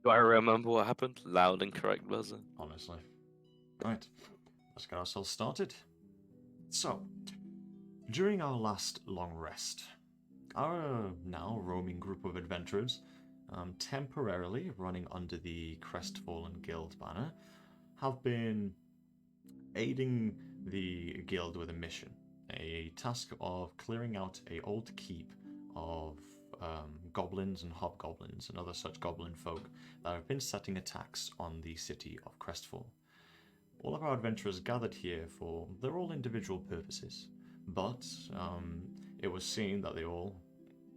Do I remember what happened? Loud and correct buzzer. Honestly. Right, let's get ourselves started. So, during our last long rest, our now roaming group of adventurers, temporarily running under the Crestfallen Guild banner, have been aiding the guild with a mission, a task of clearing out a old keep of goblins and hobgoblins and other such goblin folk that have been setting attacks on the city of Crestfall. All of our adventurers gathered here for their all individual purposes, but it was seen that they all,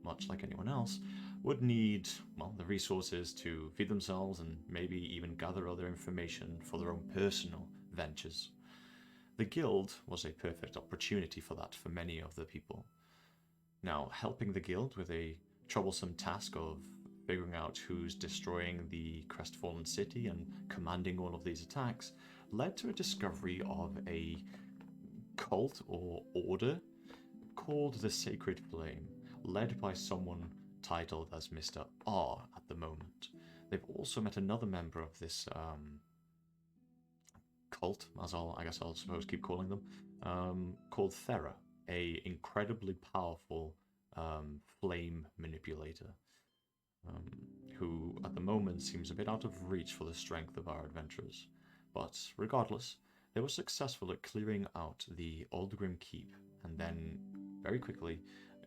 much like anyone else, would need, well, the resources to feed themselves and maybe even gather other information for their own personal ventures. The guild was a perfect opportunity for that for many of the people. Now, helping the guild with a troublesome task of figuring out who's destroying the Crestfallen city and commanding all of these attacks led to a discovery of a cult or order called the Sacred Flame, led by someone titled as Mr. R at the moment. They've also met another member of this cult, as I'll suppose keep calling them, called Thera, a incredibly powerful flame manipulator, who at the moment seems a bit out of reach for the strength of our adventurers. But regardless, they were successful at clearing out the Aldgrim Keep and then very quickly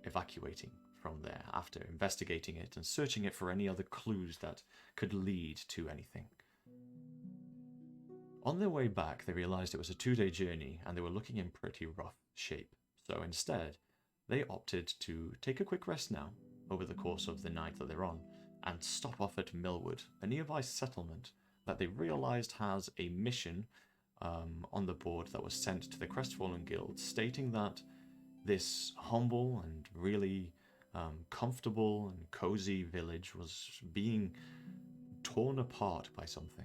evacuating from there after investigating it and searching it for any other clues that could lead to anything. On their way back, they realized it was a 2-day journey and they were looking in pretty rough shape. So instead, they opted to take a quick rest now, over the course of the night that they're on, and stop off at Millwood, a nearby settlement that they realized has a mission on the board that was sent to the Crestfallen Guild, stating that this humble and really comfortable and cozy village was being torn apart by something.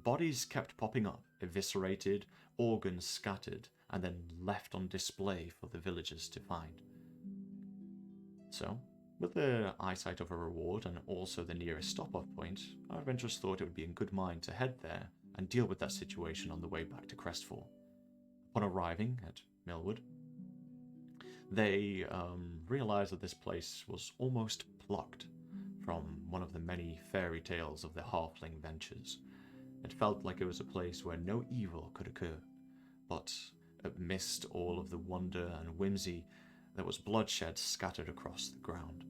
Bodies kept popping up, eviscerated, organs scattered, and then left on display for the villagers to find. So, with the eyesight of a reward and also the nearest stop-off point, our adventurers thought it would be in good mind to head there and deal with that situation on the way back to Crestfall. Upon arriving at Millwood, they realized that this place was almost plucked from one of the many fairy tales of their halfling ventures. It felt like it was a place where no evil could occur, but amidst all of the wonder and whimsy, there was bloodshed scattered across the ground.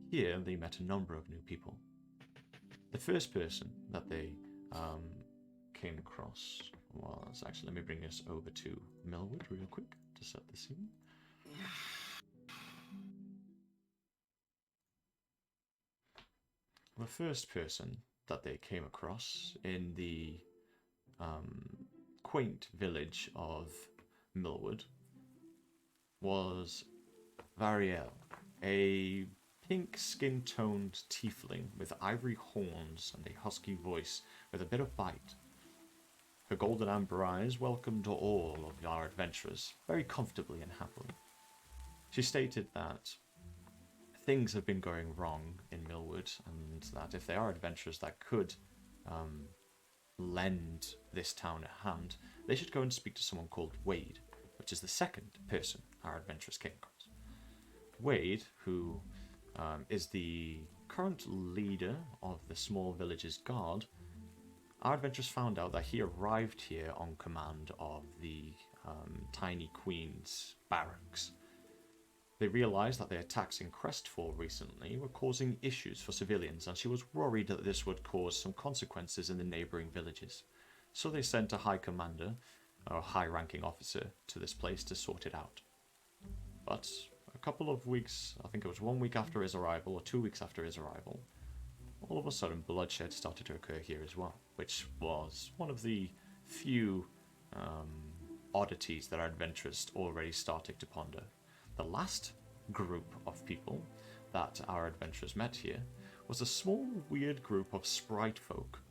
Here they met a number of new people. The first person that they came across was, actually, let me bring us over to Millwood real quick to set the scene. The first person that they came across in the quaint village of Millwood was Variel, a pink skin-toned tiefling with ivory horns and a husky voice with a bit of bite. Her golden amber eyes welcomed all of our adventurers very comfortably and happily. She stated that things have been going wrong in Millwood, and that if there are adventurers that could lend this town a hand, they should go and speak to someone called Wade, which is the second person our adventurers came across. Wade, who is the current leader of the small village's guard, our adventurers found out that he arrived here on command of the Tiny Queen's barracks. They realized that the attacks in Crestfall recently were causing issues for civilians, and she was worried that this would cause some consequences in the neighboring villages. So they sent a high commander, or a high-ranking officer, to this place to sort it out. But a couple of weeks, I think it was 1 week after his arrival, or 2 weeks after his arrival, all of a sudden bloodshed started to occur here as well, which was one of the few oddities that our adventurers already started to ponder. The last group of people that our adventurers met here was a small, weird group of sprite folk.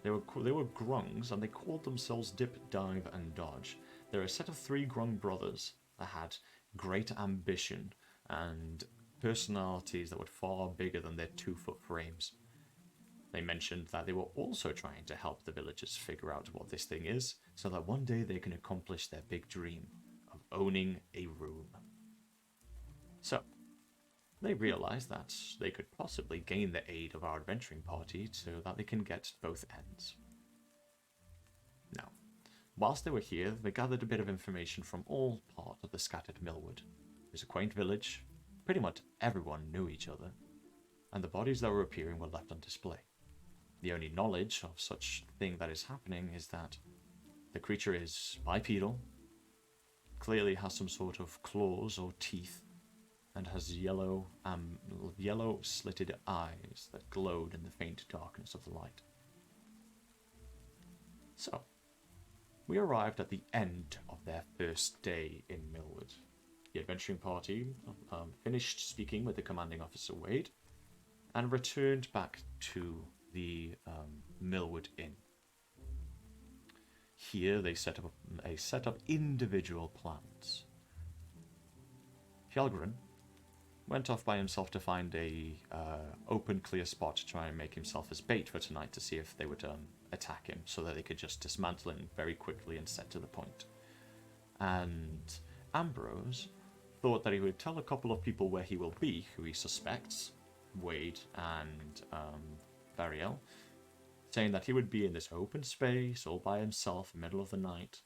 They were grungs, and they called themselves Dip, Dive, and Dodge. They're a set of 3 grung brothers that had great ambition and personalities that were far bigger than their 2-foot frames. They mentioned that they were also trying to help the villagers figure out what this thing is, so that one day they can accomplish their big dream of owning a room. So, they realized that they could possibly gain the aid of our adventuring party so that they can get both ends. Now, whilst they were here, they gathered a bit of information from all parts of the scattered Millwood. It was a quaint village, pretty much everyone knew each other, and the bodies that were appearing were left on display. The only knowledge of such thing that is happening is that the creature is bipedal, clearly has some sort of claws or teeth, and has yellow slitted eyes that glowed in the faint darkness of the light. So, we arrived at the end of their first day in Millwood. The adventuring party finished speaking with the commanding officer Wade, and returned back to the Millwood Inn. Here they set up individual plans. Hjarlgron went off by himself to find a open, clear spot to try and make himself as bait for tonight to see if they would attack him, so that they could just dismantle him very quickly and set to the point. And Ambrose thought that he would tell a couple of people where he will be, who he suspects, Wade and Variel, saying that he would be in this open space all by himself, middle of the night,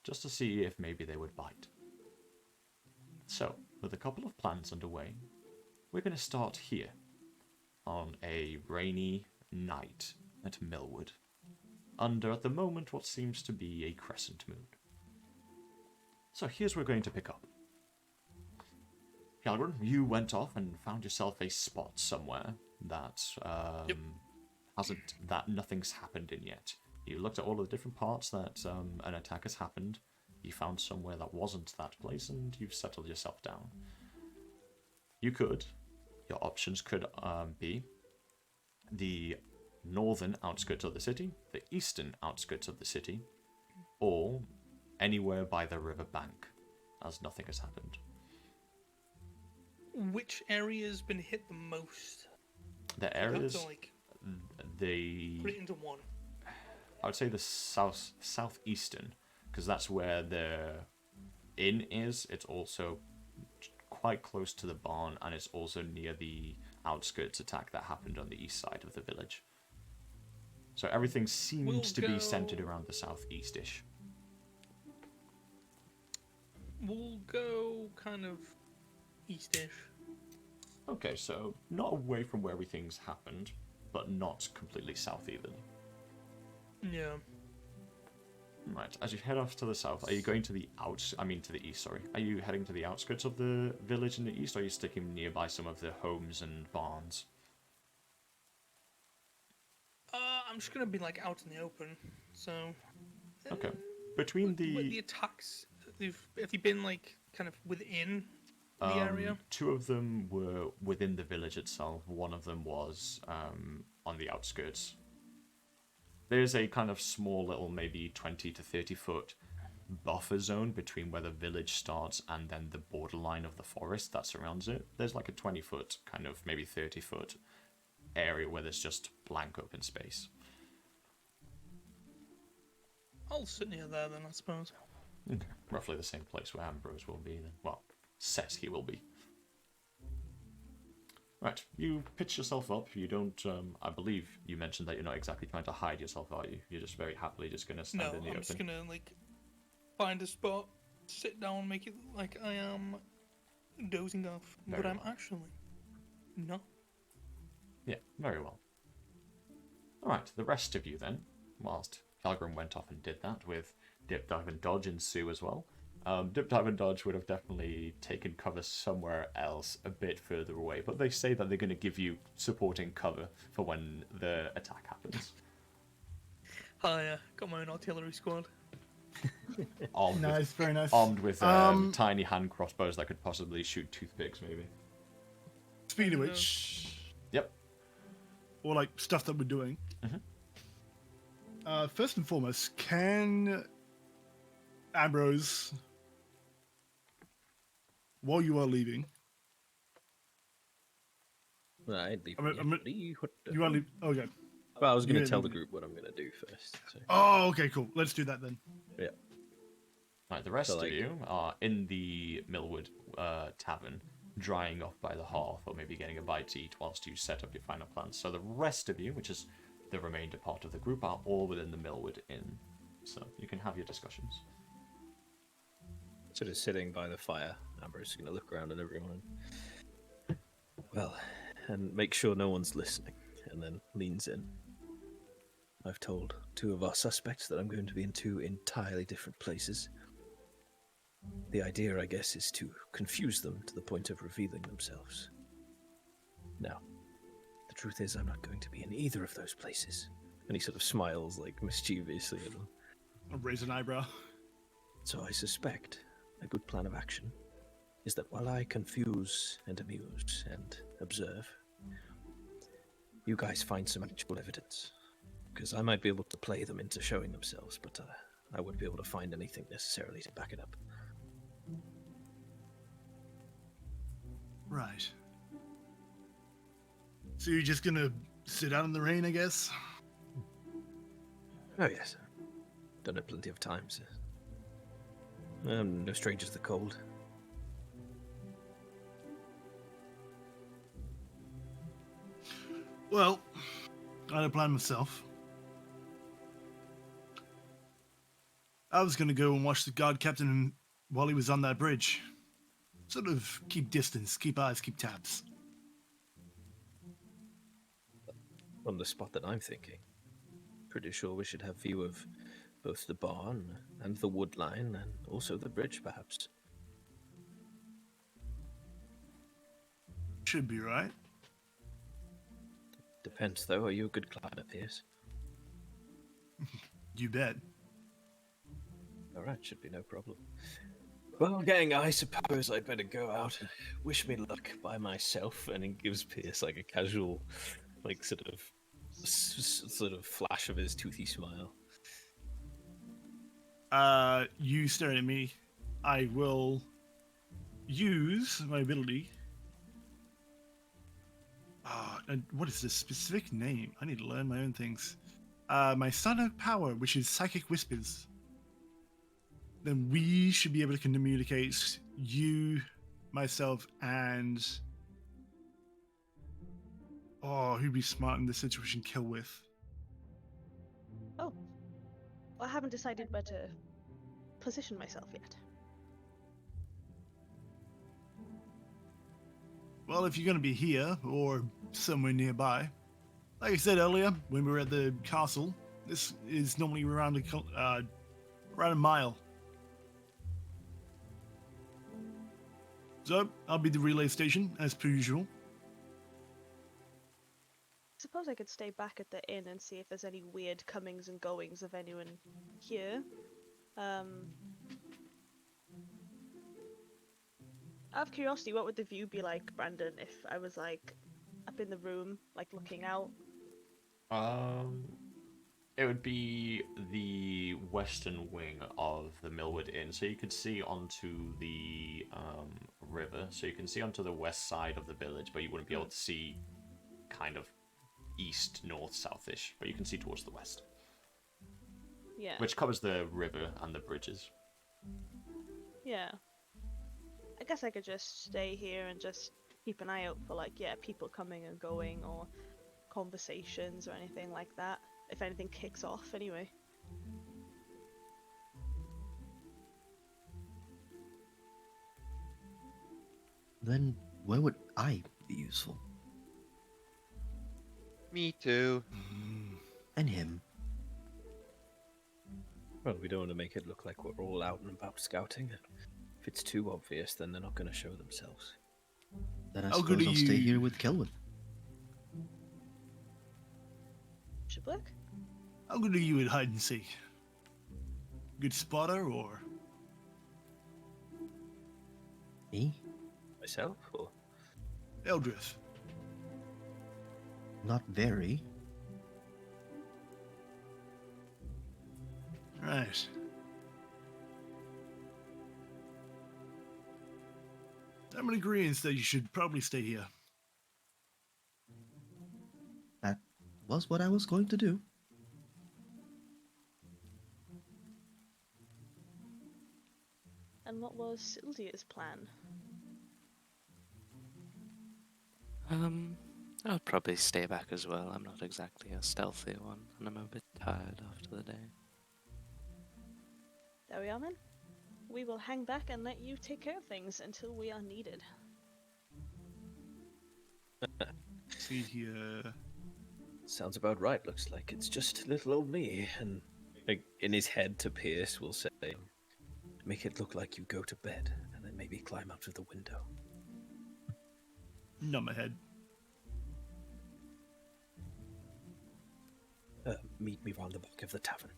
just to see if maybe they would bite. So, with a couple of plans underway, we're going to start here, on a rainy night at Millwood, under at the moment what seems to be a crescent moon. So here's where we're going to pick up. Hjarlgron, you went off and found yourself a spot somewhere that nothing's happened in yet. You looked at all of the different parts that an attack has happened. You found somewhere that wasn't that place, and you've settled yourself down. Your options could be the northern outskirts of the city, the eastern outskirts of the city, or anywhere by the river bank, as nothing has happened. Which area's been hit the most? The areas, put it into one. I would say the southeastern, because that's where the inn is. It's also quite close to the barn, and it's also near the outskirts attack that happened on the east side of the village. So everything seems to be centered around the southeast-ish. We'll go kind of east-ish. Okay, so not away from where everything's happened, but not completely south either. Yeah. Right, as you head off to the south, are you going to the to the east, sorry. Are you heading to the outskirts of the village in the east, or are you sticking nearby some of the homes and barns? I'm just gonna be like out in the open, so... Okay. Between the attacks, have they been like kind of within the area? Two of them were within the village itself. One of them was on the outskirts. There's a kind of small little, maybe 20 to 30 foot buffer zone between where the village starts and then the borderline of the forest that surrounds it. There's like a 20 foot, kind of maybe 30 foot area where there's just blank open space. I'll sit near there then, I suppose. Okay. Roughly the same place where Ambrose will be then. Well, says he will be. Right, you pitch yourself up. You don't, I believe you mentioned that you're not exactly trying to hide yourself, are you? You're just very happily just going to stand in the open. No, I'm just going to, like, find a spot, sit down, make it like I am dozing off. But I'm actually not. Yeah, very well. Alright, the rest of you then, whilst Hjarlgron went off and did that with Dip, Dive and Dodge and Sue as well. Dip, Dive and Dodge would have definitely taken cover somewhere else a bit further away, but they say that they're going to give you supporting cover for when the attack happens. Hi, got my own artillery squad. Very nice. Armed with tiny hand crossbows that could possibly shoot toothpicks, maybe. Speaking of which... Yep. Or, like, stuff that we're doing. Mm-hmm. First and foremost, can Ambrose, while you are leaving, I'd leave. I'm- I'm- What the- You want to? Okay. Well, I was going you to tell the leave it. group what I'm going to do first. So. Oh, okay, cool. Let's do that then. Right, the rest So, of like- you are in the Millwood tavern, drying off by the hearth, or maybe getting a bite to eat whilst you set up your final plans. So the rest of you, which is the remainder part of the group, are all within the Millwood Inn. So you can have your discussions. Sort of sitting by the fire, Ambrose is going to look around at everyone. Well, and make sure no one's listening, and then leans in. I've told 2 of our suspects that I'm going to be in 2 entirely different places. The idea, I guess, is to confuse them to the point of revealing themselves. Now, the truth is I'm not going to be in either of those places. And he sort of smiles, like, mischievously at them. I'll raise an eyebrow. So I suspect a good plan of action is that while I confuse and amuse and observe, you guys find some actual evidence. Because I might be able to play them into showing themselves, but I wouldn't be able to find anything necessarily to back it up. Right. So you're just gonna sit out in the rain, I guess? Oh yes, done it plenty of times. I'm no stranger to the cold. Well, I had a plan myself. I was gonna go and watch the guard captain while he was on that bridge. Sort of keep distance, keep eyes, keep tabs. From the spot that I'm thinking, pretty sure we should have view of both the barn and the wood line, and also the bridge, perhaps. Should be right. Depends, though. Are you a good climber, Pierce? You bet. All right, should be no problem. Well, gang, I suppose I'd better go out. Wish me luck by myself, and he gives Pierce like a casual, like sort of flash of his toothy smile. You staring at me. I will use my ability. And what is this specific name? I need to learn my own things. My sonic power, which is psychic whispers. Then we should be able to communicate, you, myself, and who'd be smart in this situation? Kill with. Oh. I haven't decided where to position myself yet. Well, if you're going to be here or somewhere nearby, like I said earlier when we were at the castle, this is normally around a mile. So I'll be the relay station as per usual. Suppose I could stay back at the inn and see if there's any weird comings and goings of anyone here. Out of curiosity, what would the view be like, Brandon, if I was like up in the room, like looking out? It would be the western wing of the Millwood Inn, so you could see onto the river. So you can see onto the west side of the village, but you wouldn't be able to see kind of east, north, southish. But you can see towards the west, Yeah. which covers the river and the bridges. Yeah. I guess I could just stay here and just keep an eye out for people coming and going or conversations or anything like that. If anything kicks off, anyway. Then where would I be useful? Me too. And him. Well, we don't want to make it look like we're all out and about scouting. If it's too obvious, then they're not going to show themselves. Then I How good suppose are I'll stay you? here with Celwydd. Should work. How good are you at hide and seek? Good spotter or? Me? Myself, or Eldrith? Not very. Right. I'm in agreement that you should probably stay here. was what I was going to do. And what was Syldia's plan? I'll probably stay back as well. I'm not exactly a stealthy one, and I'm a bit tired after the day. There we are then. We will hang back and let you take care of things until we are needed. See here. Sounds about right. Looks like it's just little old me. And like, in his head to Pierce will say, make it look like you go to bed and then maybe climb out of the window. Not my head. Meet me round the back of the tavern.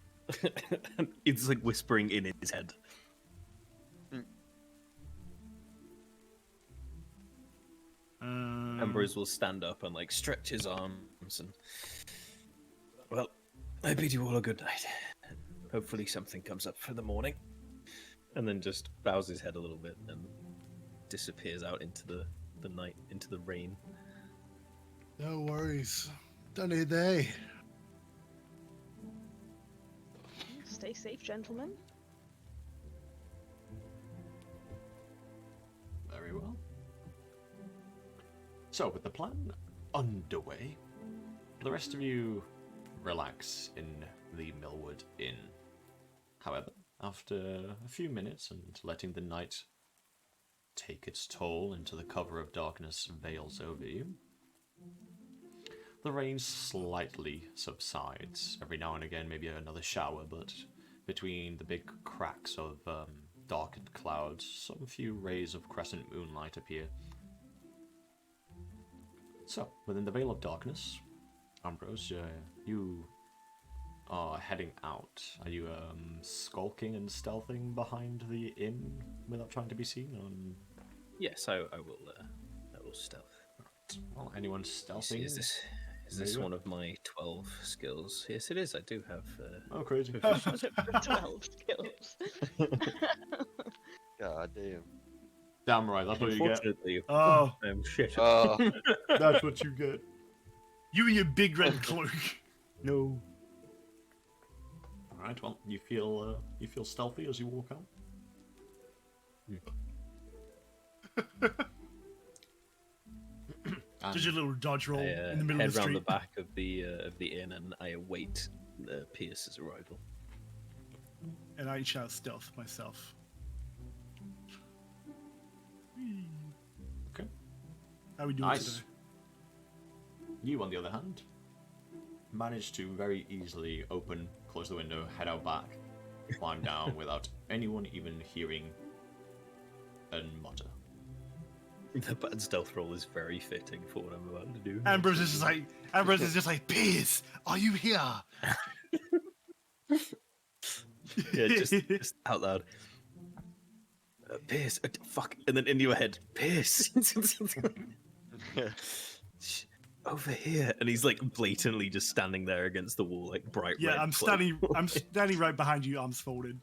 It's like whispering in his head. Ambrose will stand up and like stretch his arms and, well, I bid you all a good night. Hopefully something comes up for the morning. And then just bows his head a little bit and disappears out into the night, into the rain. No worries. Done a day. Stay safe, gentlemen. Very well. So, with the plan underway, the rest of you relax in the Millwood Inn. However, after a few minutes and letting the night take its toll into the cover of darkness veils over you, the rain slightly subsides. Every now and again, maybe another shower, but between the big cracks of darkened clouds, some few rays of crescent moonlight appear. So, within the veil of darkness, Ambrose, you are heading out. Are you skulking and stealthing behind the inn without trying to be seen? Yes, I will stealth. Well, anyone stealthing? Is this one of my 12 skills? Yes, it is. I do have. Oh, crazy. 12 skills. God damn. Damn right, that's what you get. Unfortunately, Oh, I'm shit. That's what you get. you and your big red cloak. No. Alright, well, you feel stealthy as you walk out? Just a little dodge roll I in the middle head of the round street. the back of the inn and I await Pierce's arrival. And I shall stealth myself. Okay. How we doing Nice. today? You, on the other hand, manage to very easily close the window, head out back, climb down without anyone even hearing a mutter. The bad stealth roll is very fitting for what I'm about to do. Ambrose is just like, Pierce, are you here? Yeah, just out loud. Pierce, fuck, and then into your head, Pierce. Shh, over here, and he's like blatantly just standing there against the wall, like bright red. Yeah, I'm cloak. standing right behind you, arms folded.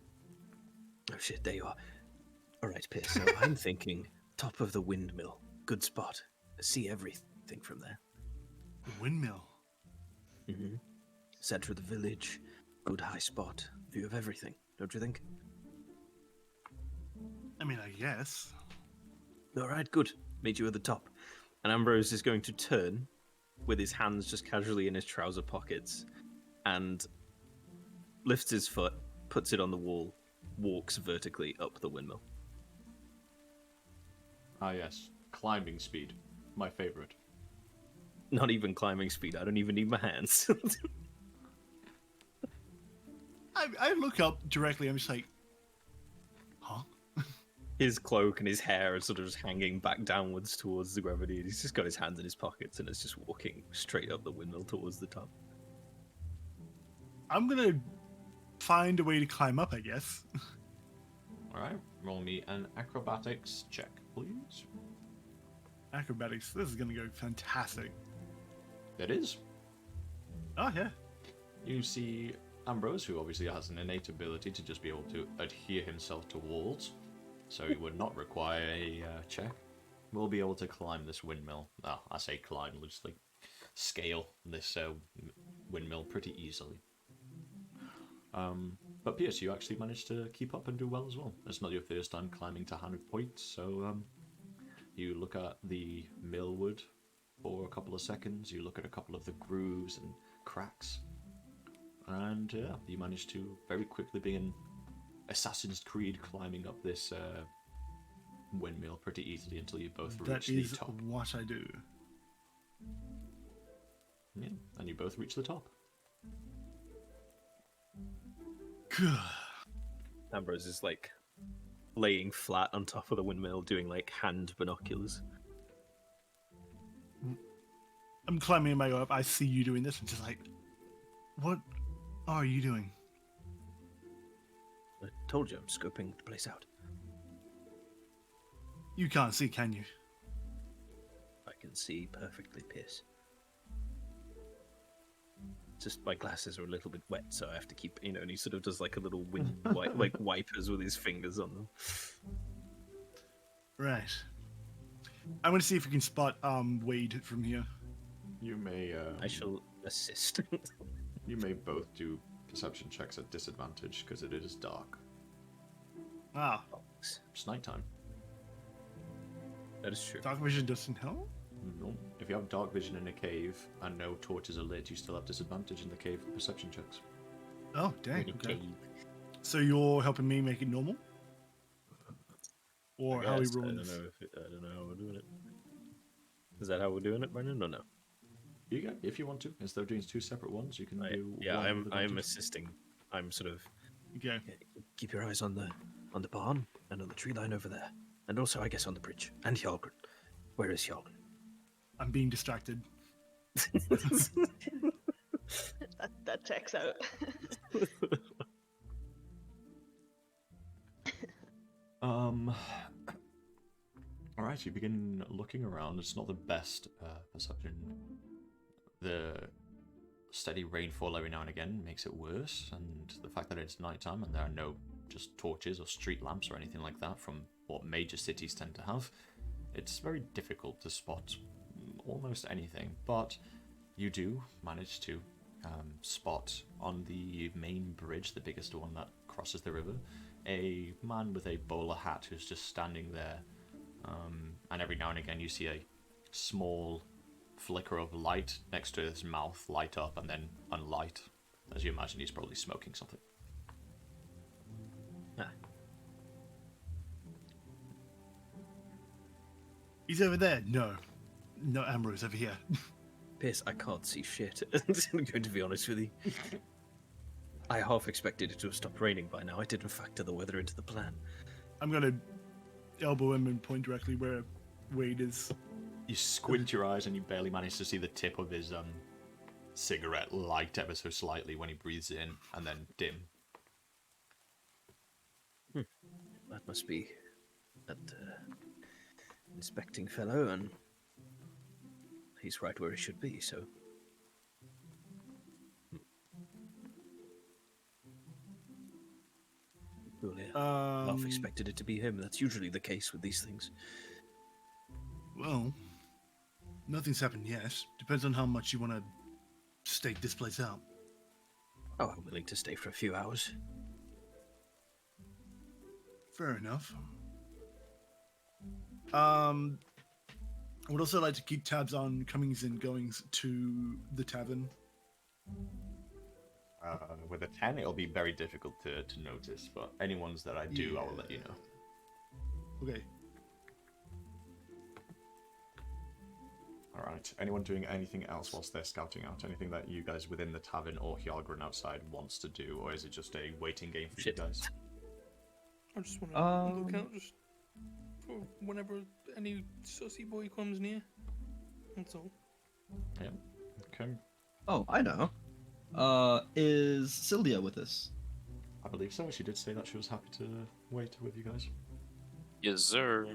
Oh shit, there you are. All right, Pierce. So I'm thinking top of the windmill, good spot. See everything from there. The windmill. Mm-hmm. Center of the village, good high spot, view of everything. Don't you think? I mean, I guess. All right, good. Meet you at the top. And Ambrose is going to turn with his hands just casually in his trouser pockets and lifts his foot, puts it on the wall, walks vertically up the windmill. Ah, yes. Climbing speed. My favorite. Not even climbing speed. I don't even need my hands. I look up directly, I'm just like, huh? His cloak and his hair are sort of just hanging back downwards towards the gravity. And he's just got his hands in his pockets and is just walking straight up the windmill towards the top. I'm gonna find a way to climb up, I guess. Alright, roll me an acrobatics check, please. Acrobatics, this is gonna go fantastic. It is. Oh, yeah. You see Ambrose, who obviously has an innate ability to just be able to adhere himself to walls, so he would not require a check, will be able to climb this windmill. I say climb loosely. Scale this windmill pretty easily. But Pierce, you actually managed to keep up and do well as well. It's not your first time climbing to 100 points, so you look at the Millwood for a couple of seconds, you look at a couple of the grooves and cracks, and yeah, you manage to very quickly begin Assassin's Creed climbing up this windmill pretty easily until you both reach the top. That is what I do. Yeah, and you both reach the top. Good. Ambrose is like laying flat on top of the windmill, doing like hand binoculars. I'm climbing my way up. I see you doing this and just like, what are you doing? I told you I'm scoping the place out. You can't see, can you? I can see perfectly, Pierce. Just my glasses are a little bit wet, so I have to keep, and he sort of does like a little wind like wipers with his fingers on them. Right. I'm gonna see if we can spot Wade from here. You may I shall assist. you may both do perception checks at disadvantage because it is dark. Ah, It's nighttime. That is true. dark vision doesn't help. No. If you have dark vision in a cave and no torches are lit, you still have disadvantage in the cave for perception checks. Oh, dang. In a Okay. cave. So you're helping me make it normal? I Or how are we guess. rolling I this? don't know how we're doing it. Is that how we're doing it, Brendan? Or no? You go if you want to. Instead of doing two separate ones, you can do. Yeah, one with I'm advantage. assisting. I'm sort of Okay. keep your eyes on the barn and on the tree line over there, and also I guess on the bridge and Hjarlgron. Where is Hjarlgron? I'm being distracted. That checks out. Alright, you begin looking around. It's not the best perception. The steady rainfall every now and again makes it worse, and the fact that it's nighttime and there are no just torches or street lamps or anything like that from what major cities tend to have, it's very difficult to spot almost anything. But you do manage to spot on the main bridge, the biggest one that crosses the river, a man with a bowler hat who's just standing there. And every now and again you see a small flicker of light next to his mouth light up and then unlight, as you imagine he's probably smoking something. He's over there. No. No, Ambrose over here. Pierce, I can't see shit. I'm going to be honest with you. I half expected it to have stopped raining by now. I didn't factor the weather into the plan. I'm gonna elbow him and point directly where Wade is. You squint your eyes and you barely manage to see the tip of his cigarette light ever so slightly when he breathes in, and then dim. That must be that inspecting fellow, and he's right where he should be, so... Well, yeah. Half expected it to be him. That's usually the case with these things. Well, nothing's happened yet. Depends on how much you want to stake this place out. Oh, I'm willing to stay for a few hours. Fair enough. I would also like to keep tabs on comings and goings to the tavern. With a 10, it'll be very difficult to notice, but any ones that I do, I will let you know. Okay. Alright, anyone doing anything else whilst they're scouting out? Anything that you guys within the tavern or Hjarlgron outside wants to do, or is it just a waiting game for Shit. you guys? I just want to look out just for whenever any sussy boy comes near. That's all. Yeah. Okay. Oh, I know. Is Syldia with us? I believe so. She did say that she was happy to wait with you guys. Yes, sir.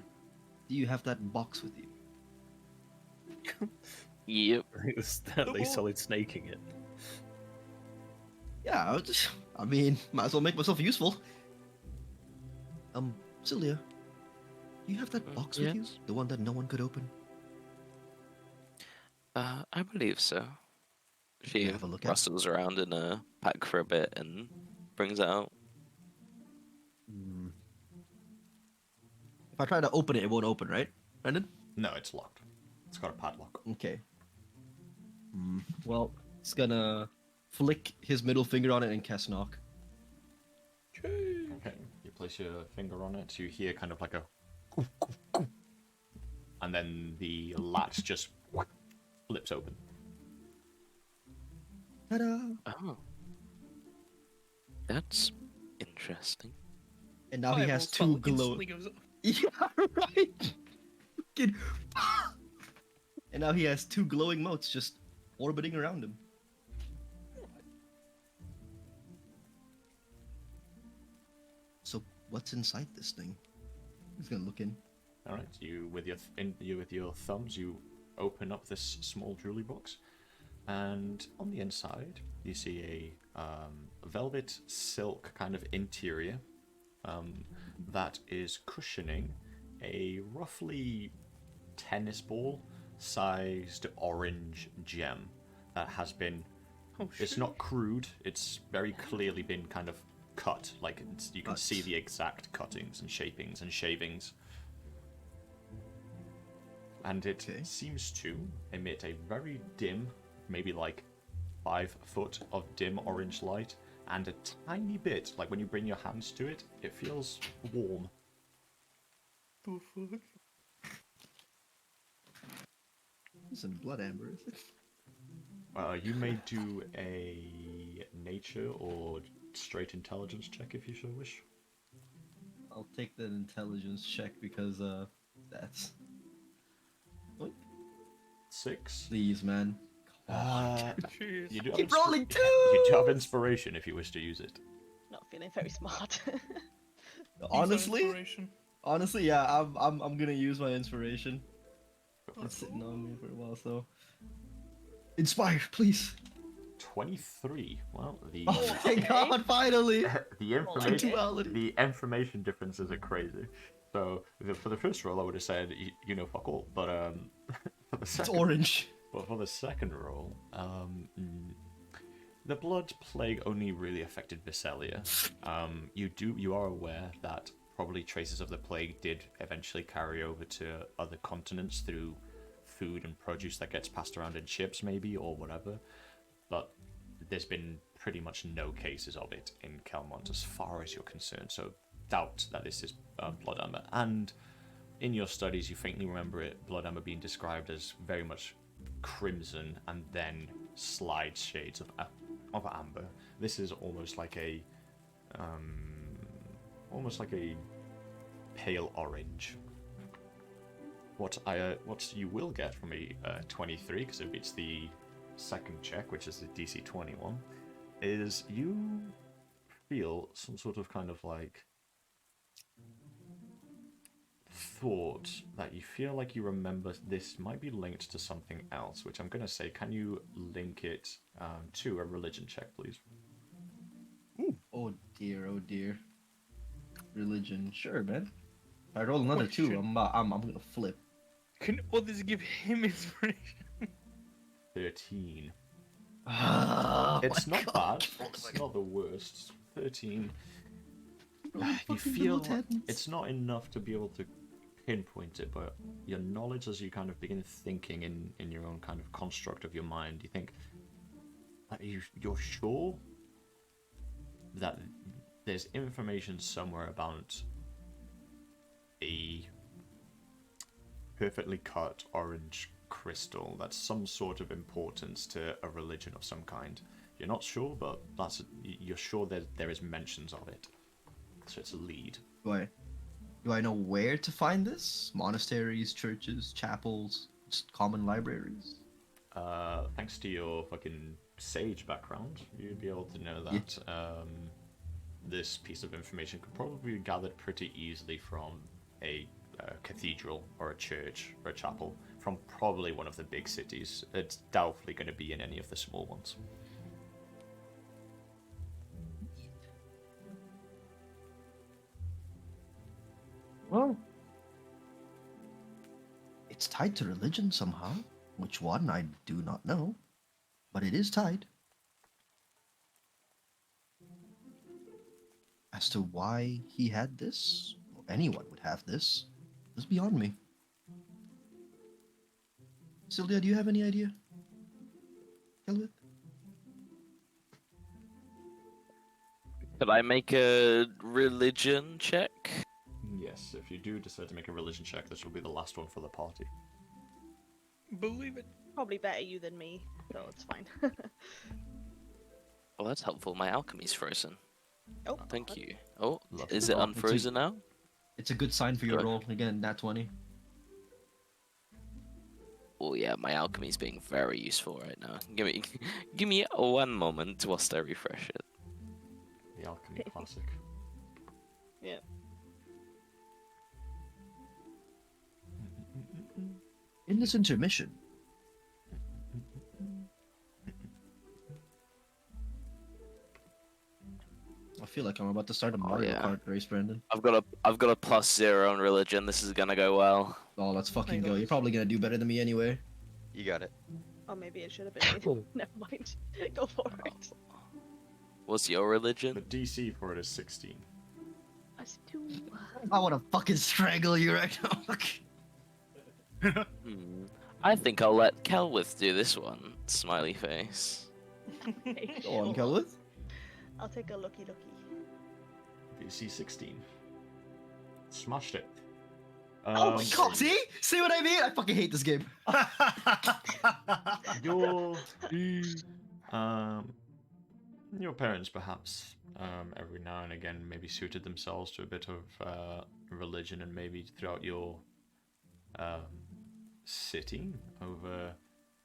Do you have that box with you? Yep. It was that they solid snaking it. Yeah, I mean, might as well make myself useful. Syldia, do you have that box with you? yes. The one that no one could open? I believe so. She have a look at? rustles around in a pack for a bit and brings it out. Hmm. If I try to open it, it won't open, right, Brendan? No, it's locked. It's got a padlock. Okay. Well, it's gonna flick his middle finger on it and cast knock. Okay. You place your finger on it. You hear kind of like a, and then the latch just flips open. Ta-da! Oh. That's interesting. And now he has Fireball two spell glow. instantly goes off. Yeah, right. Fucking- and now he has two glowing motes just orbiting around him. So what's inside this thing? He's gonna look in. All right. You with your thumbs, you open up this small jewelry box, and on the inside you see a velvet silk kind of interior that is cushioning a roughly tennis ball sized orange gem that has been. Oh, It's shit. not crude. It's very clearly been kind of cut. Like you can Cut. see the exact cuttings and shapings and shavings. And it Okay. seems to emit a very dim, maybe like 5 foot of dim orange light, and a tiny bit, like when you bring your hands to it, it feels warm. The fuck? This is blood amber. You may do a nature or straight intelligence check if you so wish. I'll take that intelligence check because that's 6. please, man. Cheers. You do have Keep rolling You do have twos! inspiration if you wish to use it. Not feeling very smart. Use Honestly, inspiration. yeah, I'm gonna use my inspiration. It's sitting on me for a while, so inspire, please. 23. Well, the Oh my god, finally! the information Duality. the information differences are crazy. So for the first roll, I would have said you know fuck all, but for the It's second, orange. but for the second roll, the blood plague only really affected Visalia. You are aware that probably traces of the plague did eventually carry over to other continents through food and produce that gets passed around in ships, maybe, or whatever. But there's been pretty much no cases of it in Kelmont as far as you're concerned, so doubt that this is blood amber. And in your studies, you faintly remember blood amber being described as very much crimson and then slight shades of amber. This is almost like a pale orange. What you will get from a 23, because it beats the second check, which is the DC 21, is you feel some sort of kind of like thought that you feel like you remember this might be linked to something else, which I'm going to say, can you link it to a religion check, please? Oh dear, oh dear. Religion, sure, man. If I roll another Oh, 2, shit. I'm gonna flip. Can others give him inspiration? 13. Oh It's my not God. bad. It's not the worst. 13. Roll You fucking feel double tens. it's not enough to be able to pinpoint it, but your knowledge, as you kind of begin thinking in your own kind of construct of your mind, you think that you're sure that there's information somewhere about a perfectly cut orange crystal that's some sort of importance to a religion of some kind. You're not sure, but you're sure that there is mentions of it. So it's a lead. Do I know where to find this? Monasteries, churches, chapels, just common libraries? Thanks to your fucking sage background, you'd be able to know that this piece of information could probably be gathered pretty easily from a cathedral or a church or a chapel from probably one of the big cities. It's doubtfully going to be in any of the small ones. Well, it's tied to religion somehow. Which one, I do not know. but it is tied. As to why he had this, or anyone would have this, is beyond me. Syldia, do you have any idea? Celwydd? Could I make a religion check? Yes, if you do decide to make a religion check, this will be the last one for the party. Believe it. Probably better you than me, so it's fine. Well, that's helpful. My alchemy's frozen. Oh, Thank you. Oh, Lovely. is it Oh, unfrozen now? It's a good sign for your Good. roll. Again, nat 20. Oh yeah, my alchemy's being very useful right now. Give me 1 moment whilst I refresh it. The alchemy classic. Yeah. In this intermission, I feel like I'm about to start a Mario yeah. Kart race, Brandon. I've got a +0 on religion. This is gonna go well. Oh, let's fucking My go. You're gosh. probably gonna do better than me anyway. You got it. Oh, maybe it should have been me. Never mind. Go for it. What's your The religion? DC for it is 16. Us too. I want to fucking strangle you right now. I think I'll let Celwydd do this one. Smiley face. Okay, Go on, sure. Celwydd. I'll take a looky. DC 16. Smashed it. Oh my god, see? See what I mean? I fucking hate this game. Your parents perhaps every now and again maybe suited themselves to a bit of religion, and maybe throughout your city over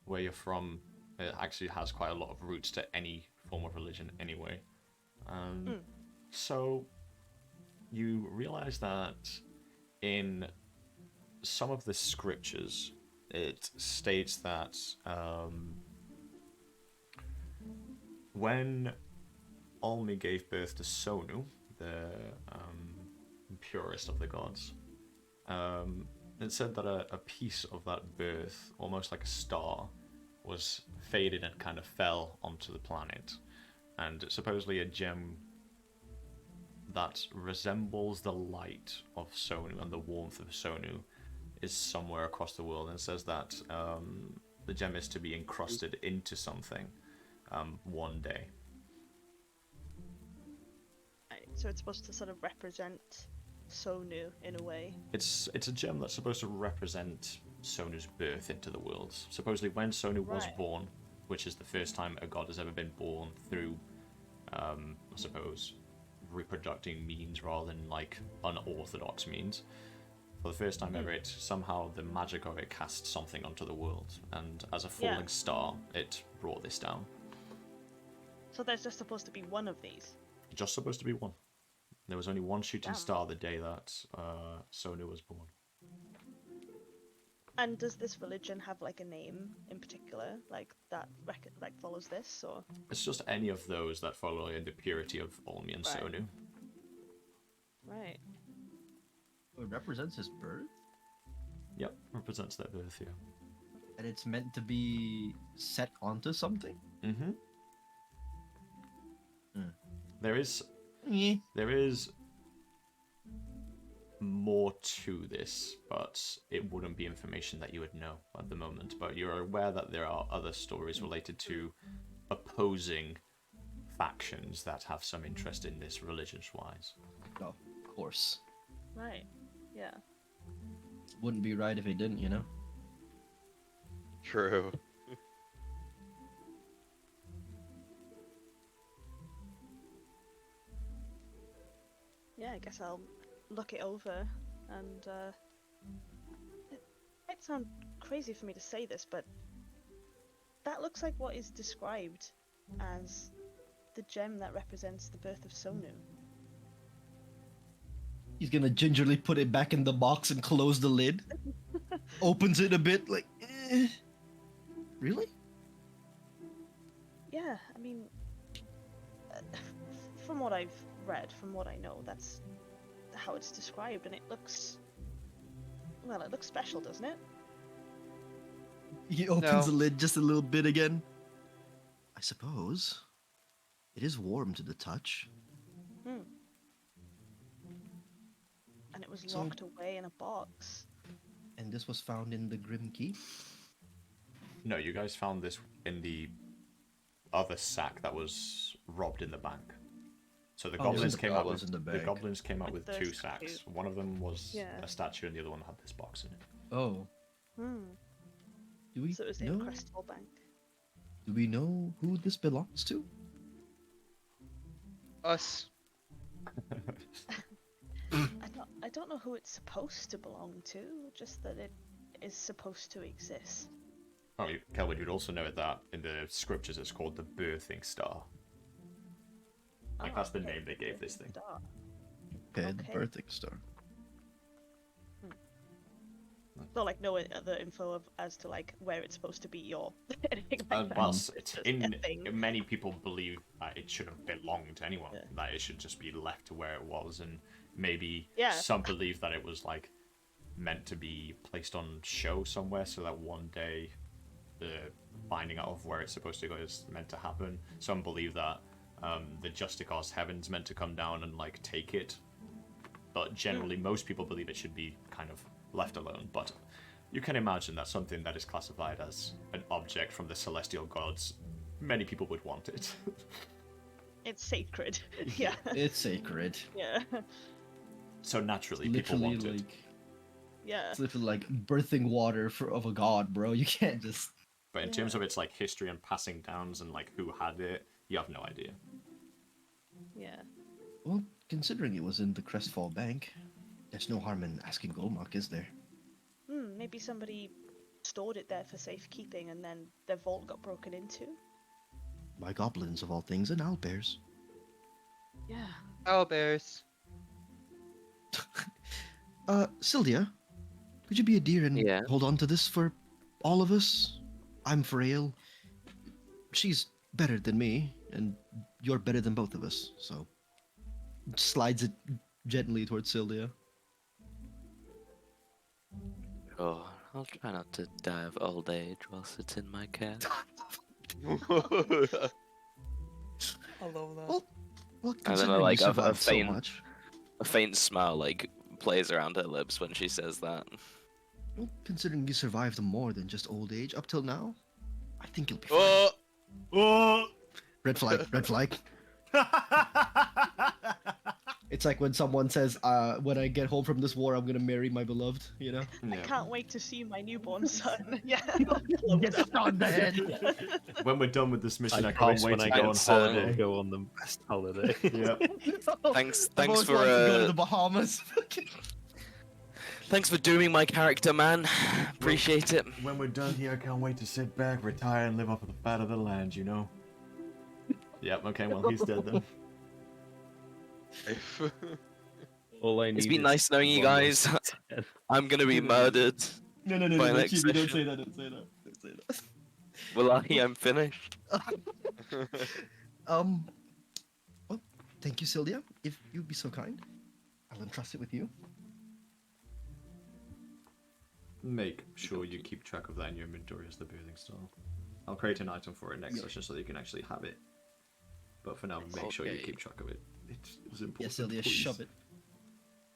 where you're from, it actually has quite a lot of roots to any form of religion anyway. So you realize that in some of the scriptures it states that when Aimee gave birth to Sonu, the purest of the gods, it said that a piece of that birth, almost like a star, was faded and kind of fell onto the planet. And supposedly a gem that resembles the light of Sonu and the warmth of Sonu is somewhere across the world, and says that the gem is to be encrusted into something one day. Right, so it's supposed to sort of represent Sonu in a way. It's a gem that's supposed to represent Sonu's birth into the world. Supposedly when Sonu was Right. born, which is the first time a god has ever been born through, I suppose, reproducting means rather than like unorthodox means. For the first time ever, it somehow the magic of it cast something onto the world, and as a falling star, it brought this down. So there's just supposed to be one of these. Just supposed to be one. There was only one shooting Damn. star the day that Sonu was born. And does this religion have like a name in particular, like that like follows this, or? It's just any of those that follow in the purity of Aimee and Right. Sonu. Right. It represents his birth, Yep, represents their birth, yeah. and it's meant to be set onto something. Mm-hmm. Hmm. There is more to this, but it wouldn't be information that you would know at the moment. But you're aware that there are other stories related to opposing factions that have some interest in this religious-wise. Oh, of course. Right. Yeah. Wouldn't be right if he didn't, you know? True. Yeah, I guess I'll look it over, and it might sound crazy for me to say this, but that looks like what is described as the gem that represents the birth of Sonu. He's gonna gingerly put it back in the box and close the lid. Opens it a bit, like, Really? Yeah, I mean, from what I've read, from what I know, that's how it's described, and it looks, well, it looks special, doesn't it? He opens No. the lid just a little bit again. I suppose. It is warm to the touch. Hmm. And it was So- locked away in a box. And this was found in the Grim Keep. No, you guys found this in the other sack that was robbed in the bank. So the Oh, goblins the came out goblins with in the the bank. goblins came out With with the two statue. sacks. One of them was Yeah. a statue, and the other one had this box in it. Oh, Hmm. do we So it was know? in Crystal Bank. Do we know who this belongs to? Us. I don't know who it's supposed to belong to, just that it is supposed to exist. Oh, Celwydd, you'd also know that in the scriptures it's called the birthing star. Like, that's the okay. name they gave this thing. Star. Okay, the Okay. birthing star. So like no other info as to like where it's supposed to be or anything like that. Well, It's it's just in a thing. many people believe that it shouldn't belong to anyone. Yeah. That it should just be left to where it was, and maybe Yeah. some believe that it was like meant to be placed on show somewhere, so that one day the finding out of where it's supposed to go is meant to happen. Some believe that the Justicos heaven's meant to come down and like take it, but generally most people believe it should be kind of left alone. But you can imagine that something that is classified as an object from the celestial gods, many people would want it. It's sacred. Yeah. It's sacred. Yeah. So naturally It's people literally want it. like Yeah. it's literally like birthing water of a god, bro. You can't just. But in terms Yeah. of its like history and passing downs and like who had it, you have no idea. Yeah. Well, considering it was in the Crestfall Bank, there's no harm in asking Golmak, is there? Maybe somebody stored it there for safekeeping and then their vault got broken into. By goblins of all things and owlbears. Yeah. Oh, bears. Syldia, could you be a dear and Yeah. hold on to this for all of us? I'm frail. She's better than me, and you're better than both of us, so. Slides it gently towards Syldia. Oh, I'll try not to die of old age whilst it's in my care. I love that. Well, well, I don't know, considering like, you a survived so faint- much, A faint smile like plays around her lips when she says that. well, considering you survived more than just old age up till now, I think you'll be fine. Oh, Oh! Red flag, red flag. It's like when someone says, when I get home from this war, I'm gonna marry my beloved, you know? I can't wait to see my newborn son. Yeah. Get shot on the head. When we're done with this mission, I can't promise wait when to I go get on sad, holiday. I'll go on the best holiday. Yep. Thanks I for always wanted to go to the Bahamas. thanks for dooming my character, man. Appreciate it. When we're done here, I can't wait to sit back, retire, and live off of the fat of the land, you know? Yep, okay, well, he's dead then. All I need It's been is nice knowing you one more guys. success. I'm gonna be murdered. No, By next Chibi, don't session. say that, don't say that. Don't say that. Well, I'm finished. Well, thank you, Syldia. If you'd be so kind, I'll entrust it with you. Make sure you keep track of that in your inventory as the birthing star. I'll create an item for it next session so that you can actually have it. But for now, make sure you Okay. keep track of it. It's Yeah, important. Syldia, please. shove it.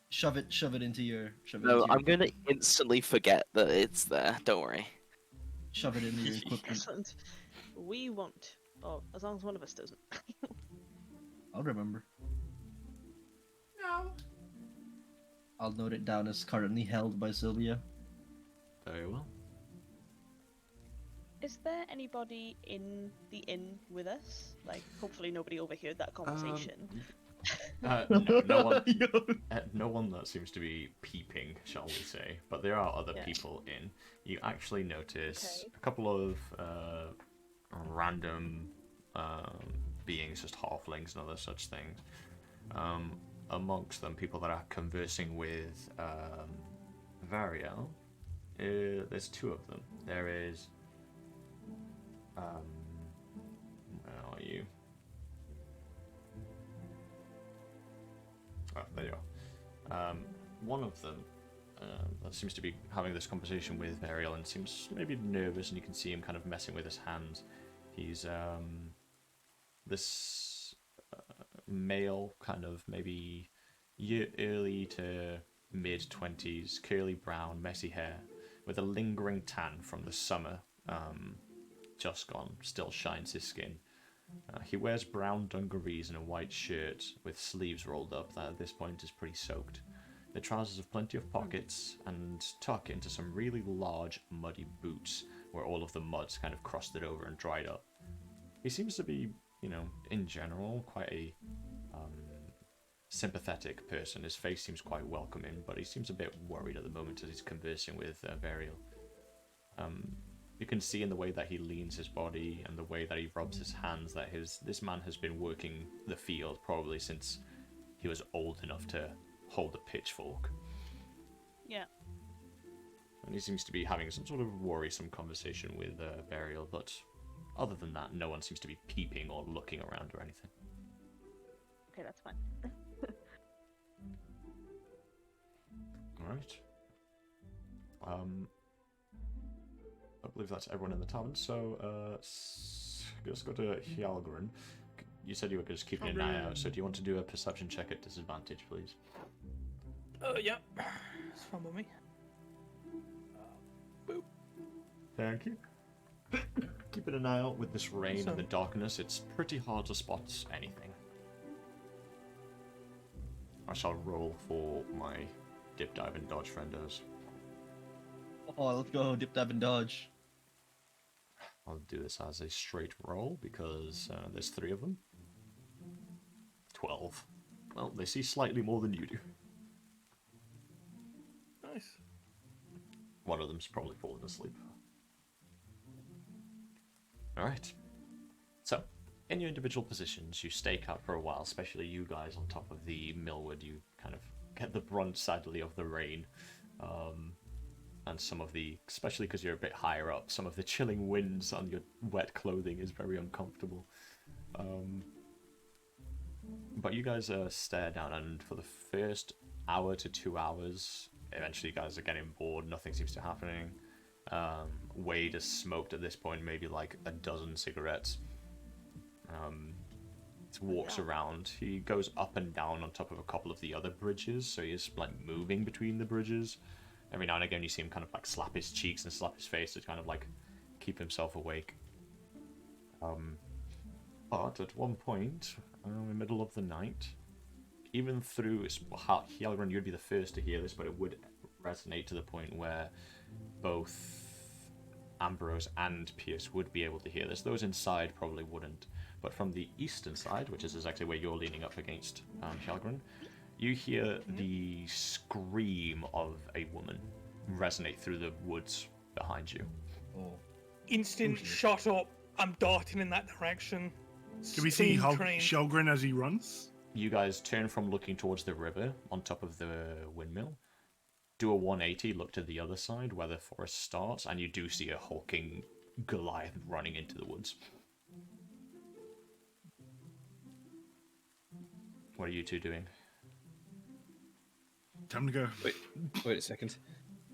Shove it into your. No, into I'm your gonna instantly forget that it's there. Don't worry. Shove it into your equipment. Excellent. We won't. Oh, as long as one of us doesn't. I'll remember. No. I'll note it down as currently held by Sylvia. Very well. Is there anybody in the inn with us? Like, hopefully nobody overheard that conversation. No one that seems to be peeping, shall we say. But there are other Yeah. people in. You actually notice Okay. a couple of random beings, just halflings and other such things. Amongst them, people that are conversing with Variel. There's two of them. There is. Where are you? Oh, there you are. One of them that seems to be having this conversation with Variel and seems maybe nervous, and you can see him kind of messing with his hands. He's this male, kind of maybe early to mid-20s, curly brown, messy hair, with a lingering tan from the summer just gone, still shines his skin. He wears brown dungarees and a white shirt with sleeves rolled up that at this point is pretty soaked. The trousers have plenty of pockets and tuck into some really large muddy boots where all of the mud's kind of crusted over and dried up. He seems to be, in general, quite a sympathetic person. His face seems quite welcoming, but he seems a bit worried at the moment as he's conversing with Burial. You can see in the way that he leans his body and the way that he rubs his hands that this man has been working the field probably since he was old enough to hold a pitchfork. Yeah. And he seems to be having some sort of worrisome conversation with Burial, but other than that, no one seems to be peeping or looking around or anything. Okay, that's fine. Alright. I believe that's everyone in the tavern, so let's go to Hjarlgron. You said you were just keeping an eye out, so do you want to do a perception check at disadvantage, please? Yeah. It's fine with me. Boop. Thank you. Keeping an eye out with this rain and the darkness, it's pretty hard to spot anything. I shall roll for my dip, dive, and dodge friendos. Oh, let's go. Dip, dive, and dodge. I'll do this as a straight roll because there's 3 of them. 12. Well, they see slightly more than you do. Nice. One of them's probably fallen asleep. Alright. So, in your individual positions, you stake out for a while, especially you guys on top of the Millwood. You kind of get the brunt, sadly, of the rain. And some of the, especially because you're a bit higher up, some of the chilling winds on your wet clothing is very uncomfortable. But you guys stare down, and for the first hour to 2 hours, eventually you guys are getting bored, nothing seems to be happening. Wade has smoked at this point maybe like a dozen cigarettes. Walks around. He goes up and down on top of a couple of the other bridges, so he's like moving between the bridges. Every now and again you see him kind of like slap his cheeks and slap his face to kind of like keep himself awake. But at one point, in the middle of the night, even through Hjarlgron, you'd be the first to hear this, but it would resonate to the point where both Ambrose and Pierce would be able to hear this. Those inside probably wouldn't. But from the eastern side, which is exactly where you're leaning up against Hjarlgron, you hear the scream of a woman resonate through the woods behind you. Instant shot up. I'm darting in that direction. Can we see Steam train. Hjarlgron as he runs? You guys turn from looking towards the river on top of the windmill, do a 180, look to the other side where the forest starts, and you do see a hulking Goliath running into the woods. What are you two doing? Time to go. Wait a second.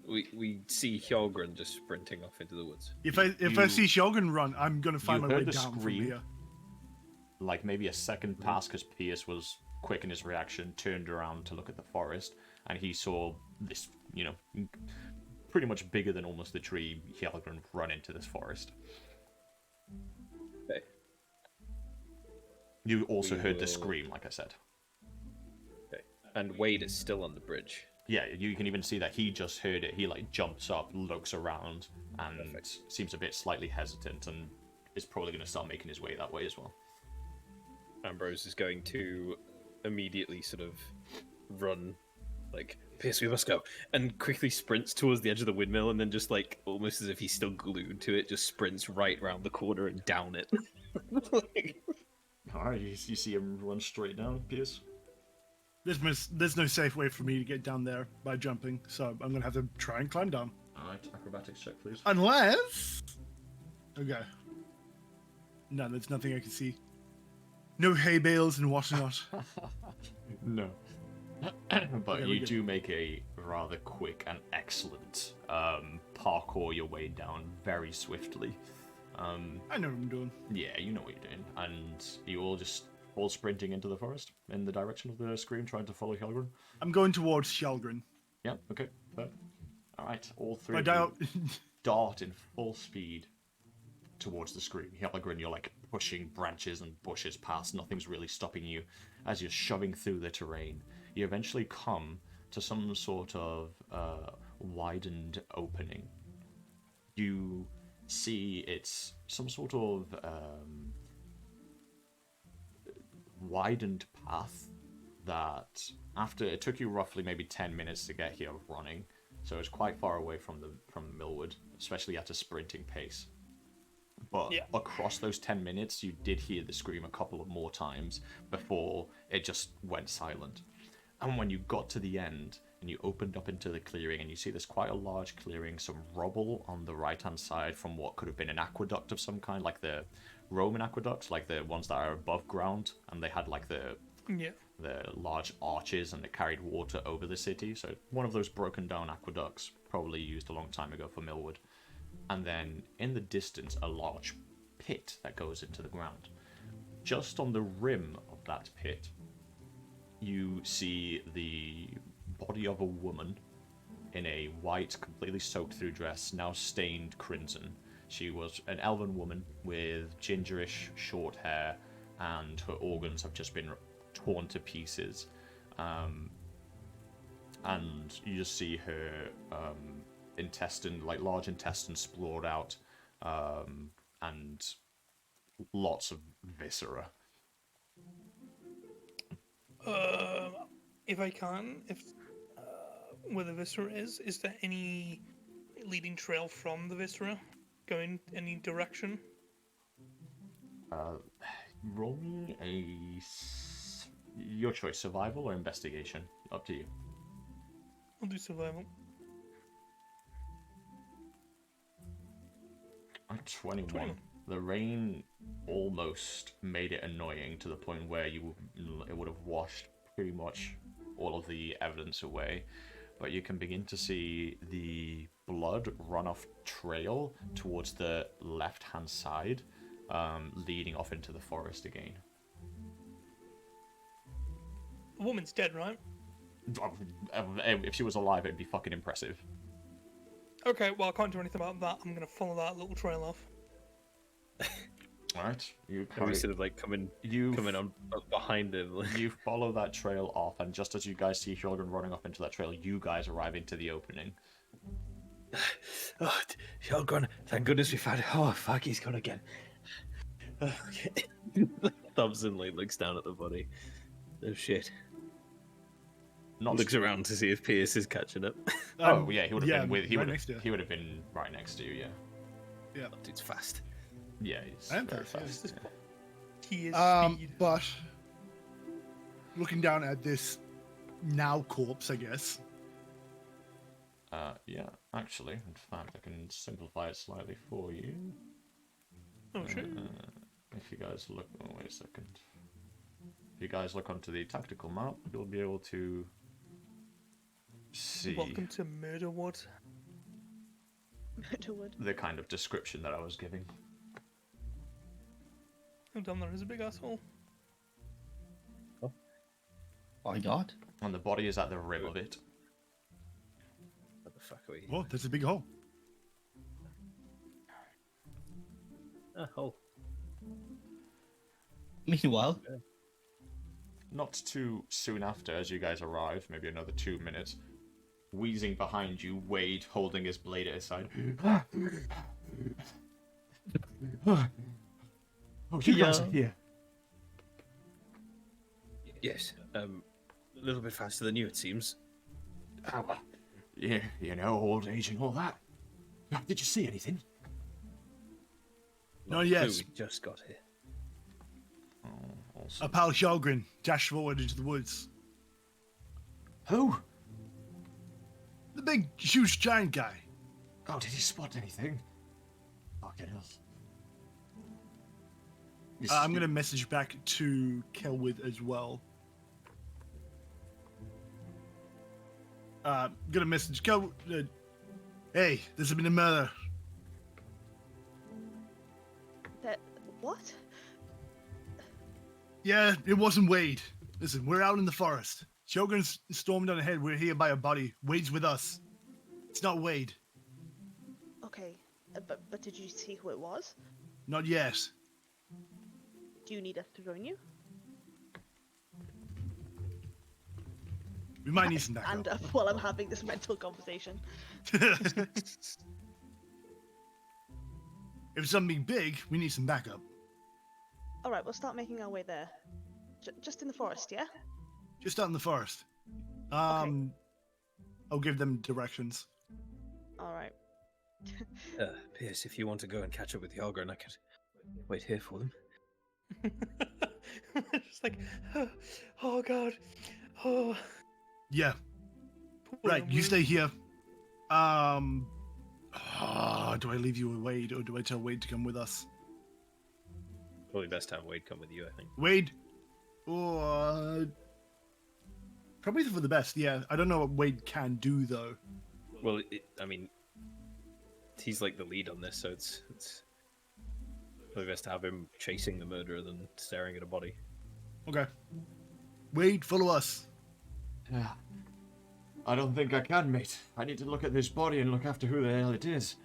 We see Hjarlgron just sprinting off into the woods. If I see Hjarlgron run, I'm gonna find my way the down from scream, here. like maybe a second pass, because Pierce was quick in his reaction, turned around to look at the forest, and he saw this, pretty much bigger than almost the tree, Hjarlgron run into this forest. Okay. You also heard the scream, like I said. Okay. And Wade is still on the bridge. Yeah, you can even see that he just heard it. He jumps up, looks around, and seems a bit slightly hesitant, and is probably going to start making his way that way as well. Ambrose is going to immediately sort of run, Pierce, we must go, and quickly sprints towards the edge of the windmill, and then just almost as if he's still glued to it, just sprints right round the corner and down it. Alright, you see him run straight down, Pierce? There's no safe way for me to get down there by jumping, so I'm gonna have to try and climb down. Alright, acrobatics check, please. Unless... Okay. No, there's nothing I can see. No hay bales and whatnot. No. But Okay, you do make a rather quick and excellent parkour your way down very swiftly. I know what I'm doing. Yeah, you know what you're doing. And you all just all sprinting into the forest in the direction of the scream, trying to follow Hjarlgron. I'm going towards Hjarlgron. Yeah, okay. Fair. Alright, all three My of dial. you dart in full speed towards the scream. Hjarlgron, you're like pushing branches and bushes past. Nothing's really stopping you as you're shoving through the terrain. You eventually come to some sort of widened opening. You see it's some sort of widened path that after it took you roughly maybe 10 minutes to get here running, so it's quite far away from Millwood, especially at a sprinting pace. But Yeah. across those 10 minutes, you did hear the scream a couple of more times before it just went silent. And when you got to the end and you opened up into the clearing, and you see there's quite a large clearing, some rubble on the right-hand side from what could have been an aqueduct of some kind, like the Roman aqueducts, like the ones that are above ground, and they had like the large arches and it carried water over the city. So one of those broken down aqueducts, probably used a long time ago for Millwood. And then in the distance, a large pit that goes into the ground. Just on the rim of that pit, you see the body of a woman in a white, completely soaked through dress, now stained crimson. She was an elven woman with gingerish short hair, and her organs have just been torn to pieces. And you just see her intestine, like large intestine, sprawled out, and lots of viscera. If I can, where the viscera is there any leading trail from the viscera going any direction? Roll me your choice, survival or investigation. Up to you. I'll do survival. I'm 21. 21. The rain almost made it annoying to the point where it would have washed pretty much all of the evidence away. But you can begin to see the blood runoff trail towards the left-hand side, leading off into the forest again. The woman's dead, right? If she was alive, it'd be fucking impressive. Okay, well, I can't do anything about that. I'm gonna follow that little trail off. Alright, you We sort of like coming on behind him. Like... You follow that trail off, and just as you guys see Hjarlgron running off into that trail, you guys arrive into the opening. Oh, Hjarlgron, thank goodness we found it. Oh, fuck, he's gone again. Thompson like looks down at the body. Oh shit. Looks around to see if Pierce is catching up. Oh yeah, he would have been with. He right would next to you. He would have been right next to you. Yeah. Yeah. That dude's fast. Yeah, he's I am very fast, fast. He is speed. But looking down at this now corpse, I guess. Yeah, actually, in fact, I can simplify it slightly for you. Oh shit. If you guys look, oh wait a second. If you guys look onto the tactical map, you'll be able to see Welcome to Murderwood. Murderwood. the kind of description that I was giving. Oh damn, there is a big asshole. My God. And the body is at the rim of it. What the fuck are we? Oh, there's a big hole. Oh. Meanwhile, Not too soon after, as you guys arrive, maybe another 2 minutes, wheezing behind you, Wade holding his blade at his side. Oh, you guys are here. Yes. A little bit faster than you, it seems. Yeah, you know, old age and all that. Did you see anything? No, yes. We just got here. Oh, awesome. A pal Hjarlgron dashed forward into the woods. Who? The big, huge, giant guy. Oh, did he spot anything? Fucking hell. I'm going to message back to Celwydd as well. Gonna message hey, there's been a murder. What? Yeah, it wasn't Wade. Listen, we're out in the forest. Hjarlgron's stormed on ahead. We're here by a body. Wade's with us. It's not Wade. Okay, but did you see who it was? Not yet. Do you need us to join you? We might need some backup. Stand up while I'm having this mental conversation. If it's something big, we need some backup. All right, we'll start making our way there. Just in the forest, yeah? Just out in the forest. I'll give them directions. All right. Pierce, if you want to go and catch up with Hjarlgron, I could wait here for them. Just like, oh god, oh. Yeah. Right, you stay here. Do I leave you with Wade, or do I tell Wade to come with us? Probably best to have Wade come with you, I think. Wade? Probably for the best, yeah. I don't know what Wade can do, though. Well, I mean, he's like the lead on this, so it's probably best to have him chasing the murderer than staring at a body. Okay. Wade, follow us. Yeah. I don't think I can, mate. I need to look at this body and look after who the hell it is.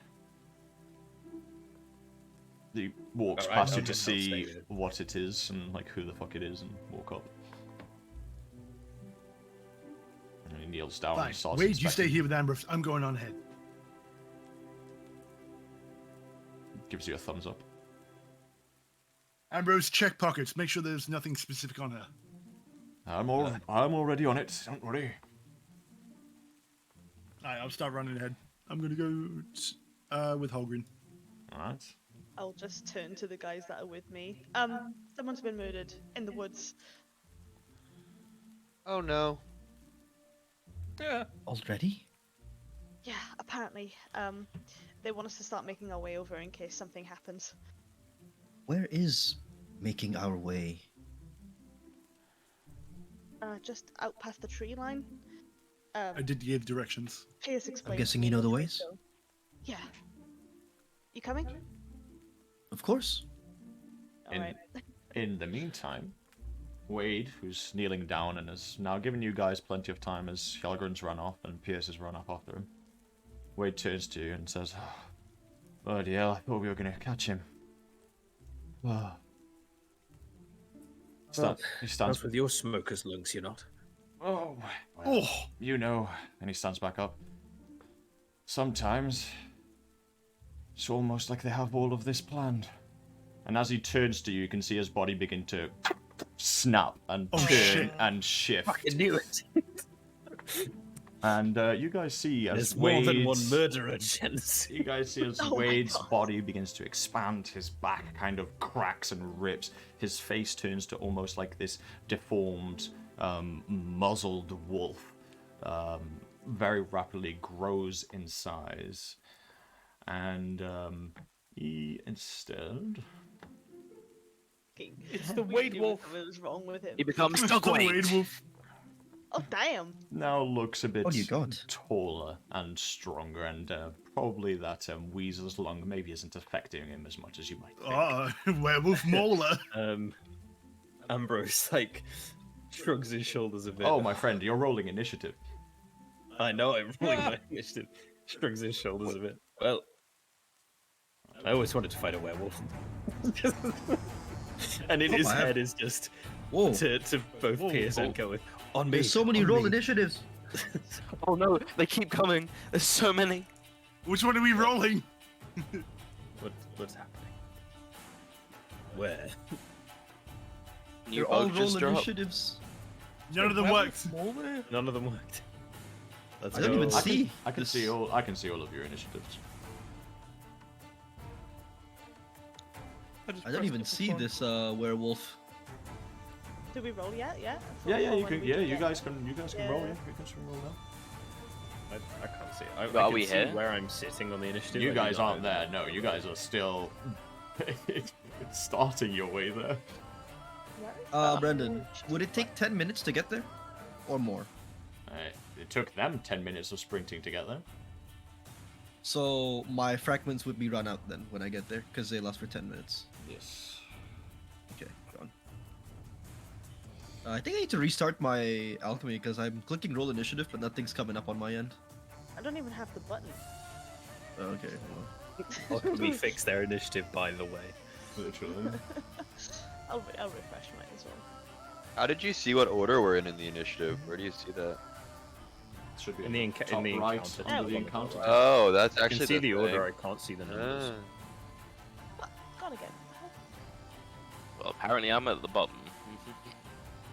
He walks Alright, past you I'll to stay see there. what it is and like who the fuck it is and walk up. And he kneels down Fine. and starts Wade, you stay inspecting. here with Ambrose. I'm going on ahead. Gives you a thumbs up. Ambrose, check pockets. Make sure there's nothing specific on her. I'm already on it. Don't worry. Alright, I'll start running ahead. I'm gonna go with Hjarlgron. All right. I'll just turn to the guys that are with me. Someone's been murdered in the woods. Oh no. Yeah. Already? Yeah, apparently. They want us to start making our way over in case something happens. Where is making our way? Just out past the tree line. I did give directions. Pierce explained. guessing to you me know the which way ways? to go. Yeah. You coming? Of course. In- Alright. In the meantime, Wade, who's kneeling down and has now given you guys plenty of time as Hjarlgron's run off and Pierce has run off after him. Wade turns to you and says, "Oh, bloody hell, I thought we were going to catch him." Oh. He stands That's with your smoker's lungs, you're not. Oh, well, Oh! you know. And he stands back up. Sometimes it's almost like they have all of this planned. And as he turns to you, you can see his body begin to snap and Oh, turn shit. and shift. I knew it. And you guys see as There's more than one Wade's- murderer, gents. You guys see as Oh my Wade's God. body begins to expand, his back kind of cracks and rips, his face turns to almost like this deformed, muzzled wolf, very rapidly grows in size, and he instead... It's the Wade Knew Wolf. What was wrong with him? He becomes Wade Stockweed. Wolf. Oh damn! now looks a bit Oh, dear God. taller and stronger, and probably that weasel's lung maybe isn't affecting him as much as you might think. Werewolf Mauler. Ambrose like shrugs his shoulders a bit. Oh, my friend, you're rolling initiative. I know I'm rolling my initiative. Shrugs his shoulders a bit. Well, I always wanted to fight a werewolf. And in his I have- head is just Whoa. to both Whoa, Pierce and Celwydd. On me. There's so many on roll me. initiatives. Oh no, they keep coming. There's so many. Which one are we rolling? What's happening? Where? You They're all both roll just drop. initiatives. None of them worked. None of them worked. Let's I don't go. even see. I can this. see all. I can see all of your initiatives. I don't even see this werewolf. Did we roll yet? Yeah. Yeah, yeah, Or you when can. we Yeah, do you it? guys can. You guys can roll. Yeah. Yeah, you guys can roll now. I can't see it. Well, I are can we see here? where I'm sitting on the initiative. You I do guys not aren't know there. that. No, you guys are still starting your way there. Brendan, would it take 10 minutes to get there? Or more? It took them 10 minutes of sprinting to get there. So my fragments would be run out then when I get there, because they last for 10 minutes. Yes. I think I need to restart my alchemy because I'm clicking roll initiative, but nothing's coming up on my end. I don't even have the button. Okay. Well. We fix their initiative, by the way. Literally. I'll refresh mine as well. How did you see what order we're in the initiative? Where do you see that? Should be In the top right encounter. under the Oh. encounter. Oh, that's I actually can see the order, thing. I can't see the numbers. Ah. Gone again. Well, apparently I'm at the bottom.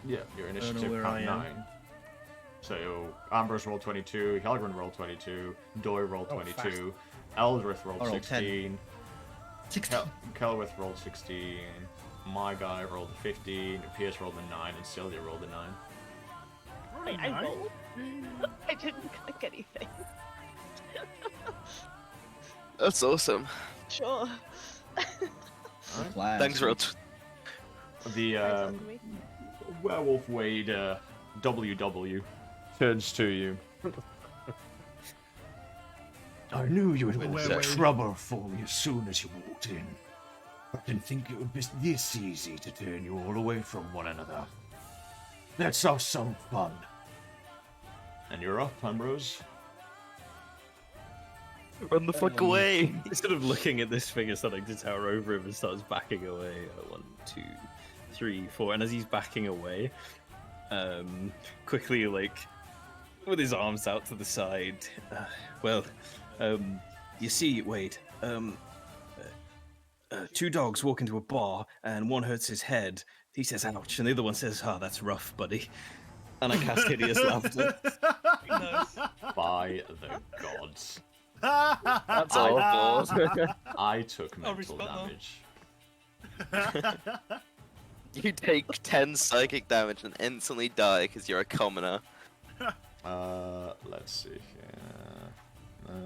Yeah, your know initiative where count I am. 9. So Ambrose rolled 22, Hjarlgron rolled 22, Doy rolled Oh, 22, Eldrith rolled I rolled 10. 16, 16. Celwydd rolled 16, my guy rolled a 15, Pierce rolled a 9, and Syldia rolled a 9. Wait, I rolled. I didn't click anything. That's awesome. Sure. Alright. Thanks, Rod. The Thanks, Alchemy. Werewolf Wade WW turns to you. I knew you would Wait, cause wait, wait. trouble for me as soon as you walked in. I didn't think it would be this easy to turn you all away from one another. Let's have some fun. And you're up, Ambrose. Run the fuck away. He's sort of looking at this figure starting to tower over him and starts backing away. 1, 2, 3, 4. And as he's backing away, quickly, like, with his arms out to the side, you see, Wade, 2 dogs walk into a bar and one hurts his head. He says, ouch, and the other one says, oh, that's rough, buddy. And I cast Hideous Laughter. Nice. By the gods. That's awful. I took mental respect damage. You take 10 psychic damage and instantly die because you're a commoner. Let's see here.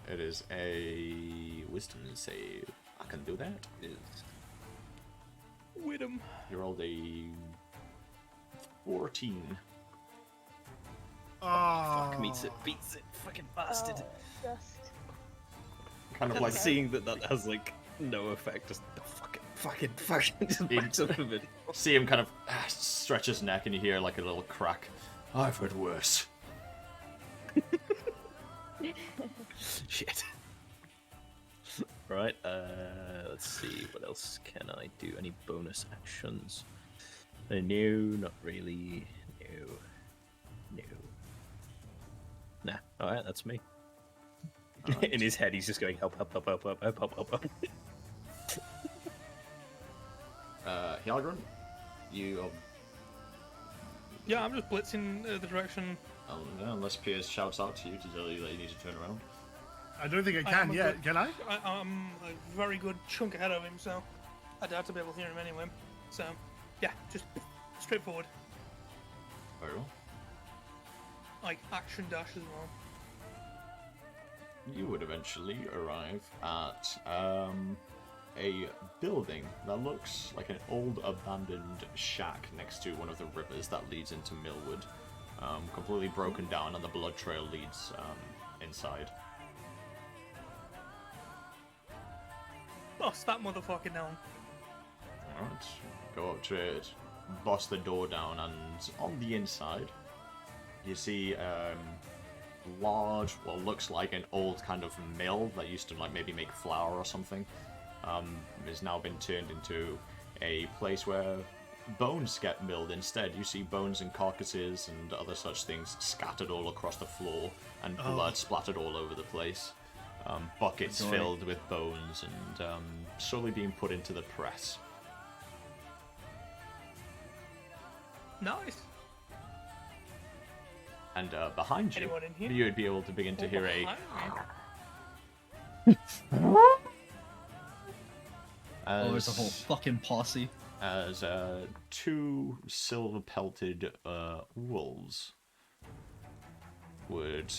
It is a wisdom save. I can do that. With him. You rolled a 14. Fuck meets it, beats it, fucking bastard. Just. Kind of Like like seeing that has like no effect, just fucking just backs up a bit. see him kind of stretch his neck, and you hear like a little crack. I've heard worse. Shit. Right, let's see, what else can I do? Any bonus actions? No, not really. No. Nah, alright, that's me. Alright. In his head, he's just going, help. Hjarlgron, you Yeah, I'm just blitzing the direction. unless Piers shouts out to you to tell you that you need to turn around. I don't think I I can am a yet. good- Can I? I'm a very good chunk ahead of him, so I doubt to be able to hear him anyway. So, yeah, just straightforward. Very well. Like, action dash as well. You would eventually arrive at a building that looks like an old abandoned shack next to one of the rivers that leads into Millwood. Completely broken down, and the blood trail leads inside. Bust that motherfucker down. Alright, go up to it, bust the door down, and on the inside, you see large, what looks like an old kind of mill that used to like maybe make flour or something. Has now been turned into a place where bones get milled instead. You see bones and carcasses and other such things scattered all across the floor, and blood splattered all over the place. Buckets Joy. filled with bones and slowly being put into the press. Nice. And behind you, Anyone in here? you would be able to begin to hear a Oh, there's a whole fucking posse. as 2 silver-pelted wolves would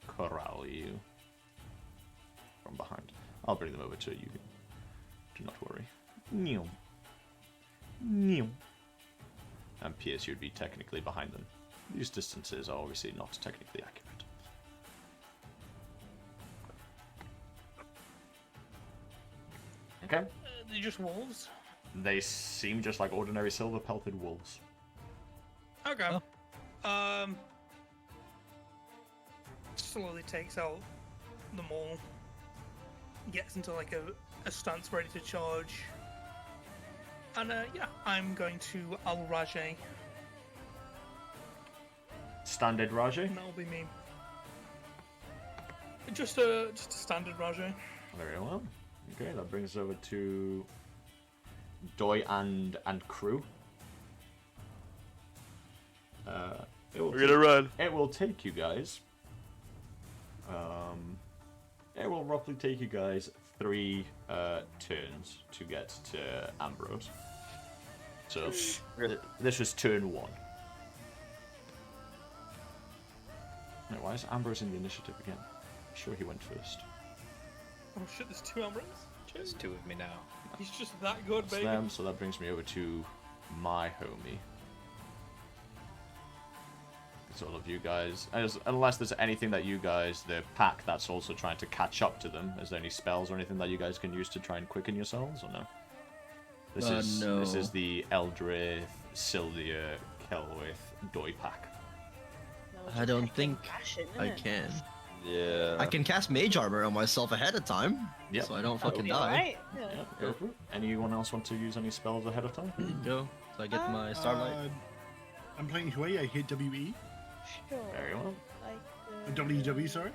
corral you from behind. I'll bring them over to you. Do not worry. Neil. And Pierce, you'd be technically behind them. These distances are obviously not technically accurate. Okay. They're just wolves. They seem just like ordinary silver-pelted wolves. Okay. Slowly takes out the maul. Gets into like a stance ready to charge. And yeah, I'm going to Al Rajay. Standard Rajay? And that'll be me. Just a standard Rajay. Very well. Okay, that brings us over to Doi and crew. We're gonna run. It will take you guys. It will roughly take you guys 3 turns to get to Ambrose. So this was turn 1. Wait, why is Ambrose in the initiative again? I'm sure he went first. Oh shit, there's 2 Ambrose? There's 2 of me now. He's just that good, That's baby. them, so that brings me over to my homie. It's all of you guys. Unless there's anything that you guys, the pack that's also trying to catch up to them. Is there any spells or anything that you guys can use to try and quicken yourselves, or no? No. This is the Eldrith, Syldia, Celwydd, Doi pack. No, I don't just think passion, I innit? can. Yeah. I can cast Mage Armor on myself ahead of time, Yep. so I don't That'll fucking be die. alright. Yeah. Yeah, go for it. Anyone else want to use any spells ahead of time? Go. So I get my Starlight. I'm playing Hui. I hit WE. Sure. Very well. Like, WW, sorry.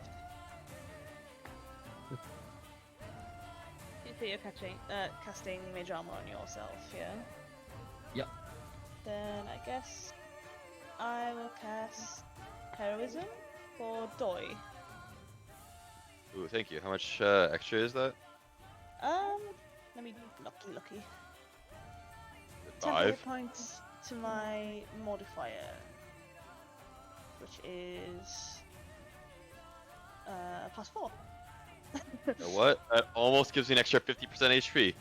So you're casting Mage Armor on yourself, yeah? Yep. Then I guess I will cast Heroism for Doi. Ooh, thank you. How much extra is that? Let me lucky. 10 5? hit points to my modifier, which is +4. You know what? That almost gives me an extra 50% HP.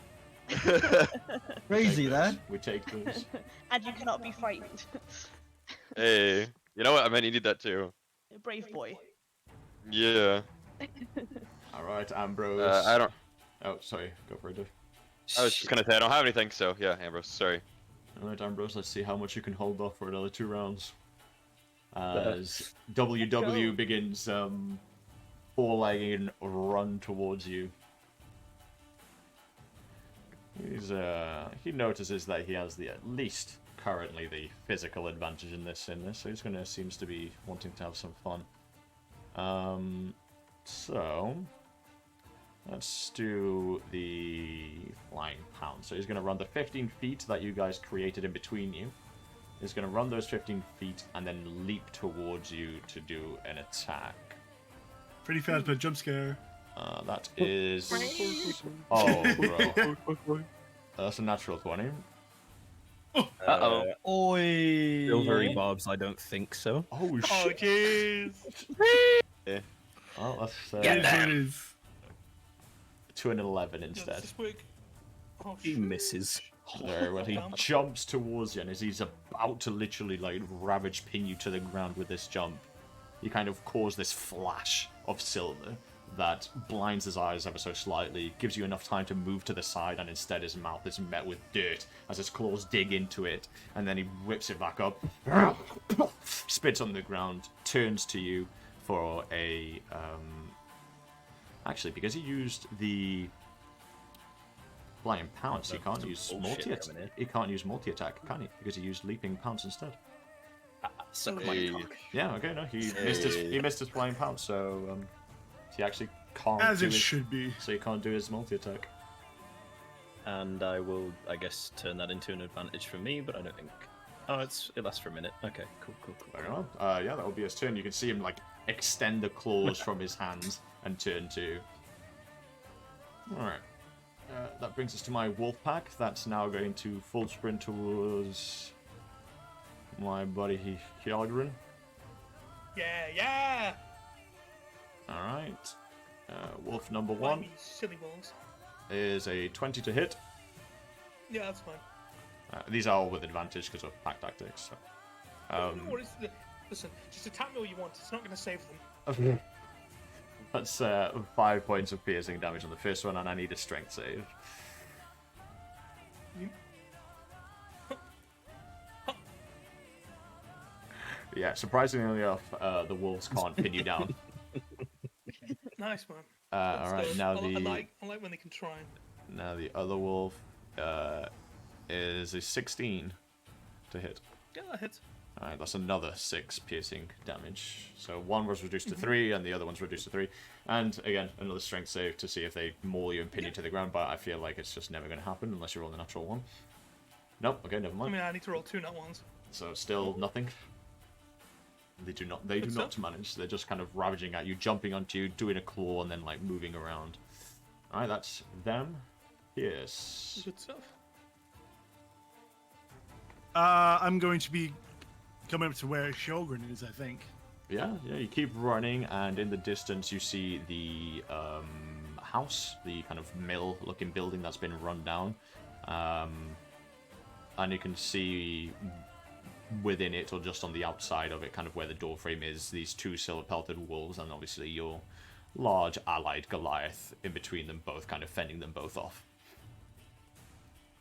Crazy that. We take those. And you cannot be frightened. Hey, you know what? I might need that too. Brave boy. Yeah. Alright, Ambrose. I don't. Oh, sorry. Go for it, Dave. I was just gonna say I don't have anything, so yeah, Ambrose. Sorry. Alright, Ambrose, let's see how much you can hold off for another 2 rounds. As WW begins four-legged run towards you. He notices that he has at least currently the physical advantage in this, so he's seems to be wanting to have some fun. So let's do the flying pound. So he's gonna run the 15 feet that you guys created in between you. He's gonna run those 15 feet and then leap towards you to do an attack. Pretty fast, but jump scare. That is. Oh, bro. That's a natural 20. Uh-oh. Oi! Silvery barbs, I don't think so. Oh, Oh shit. jeez. Well, that's It is what it is. to an 11 Does instead. this work? Oh, He shit. misses. There, when he jumps towards you, and as he's about to literally like ravage pin you to the ground with this jump, you kind of cause this flash of silver that blinds his eyes ever so slightly, gives you enough time to move to the side, and instead his mouth is met with dirt as his claws dig into it, and then he whips it back up, spits on the ground, turns to you for a actually, because he used the flying pounce, he can't use bullshit multi-attack. coming in. He can't use multi-attack, can he? Because he used leaping pounce instead. Suck my Hey. cock. Yeah, okay, no, he Hey. missed his flying pounce, so he actually can't As do it his, should be. so he can't do his multi-attack. And I will, I guess, turn that into an advantage for me, but I don't think. Oh, it lasts for a minute. Okay, cool. Fair enough. Yeah, that will be his turn. You can see him like extend the claws from his hands and turn to. All right. That brings us to my wolf pack. That's now going to full sprint towards my buddy Hjarlgron. Yeah. All right. Wolf number Why 1 me silly balls? is a 20 to hit. Yeah, that's fine. These are all with advantage because of pack tactics. So. What is the... Listen, just attack me all you want. It's not going to save them. That's 5 points of piercing damage on the first one, and I need a strength save. yeah, surprisingly enough, the wolves can't pin you down. Nice, man. All right, now I the like when they can try. now the other wolf is a 16 to hit. Yeah, that hits. All right, that's another 6 piercing damage. So one was reduced to 3, and the other one's reduced to 3. And again, another strength save to see if they maul you and pin you to the ground. But I feel like it's just never going to happen unless you roll a natural 1. Nope. Okay, never I mind. mean, I need to roll 2 nat ones. So still nothing. They do not. They do Good not stuff. manage. They're just kind of ravaging at you, jumping onto you, doing a claw, and then like moving around. All right, that's them. Yes. Good stuff. I'm going to be coming up to where Hjarlgron is, I think. Yeah. You keep running, and in the distance you see the house, the kind of mill-looking building that's been run down, and you can see within it, or just on the outside of it, kind of where the doorframe is, these 2 silver-pelted wolves, and obviously your large allied Goliath in between them both, kind of fending them both off.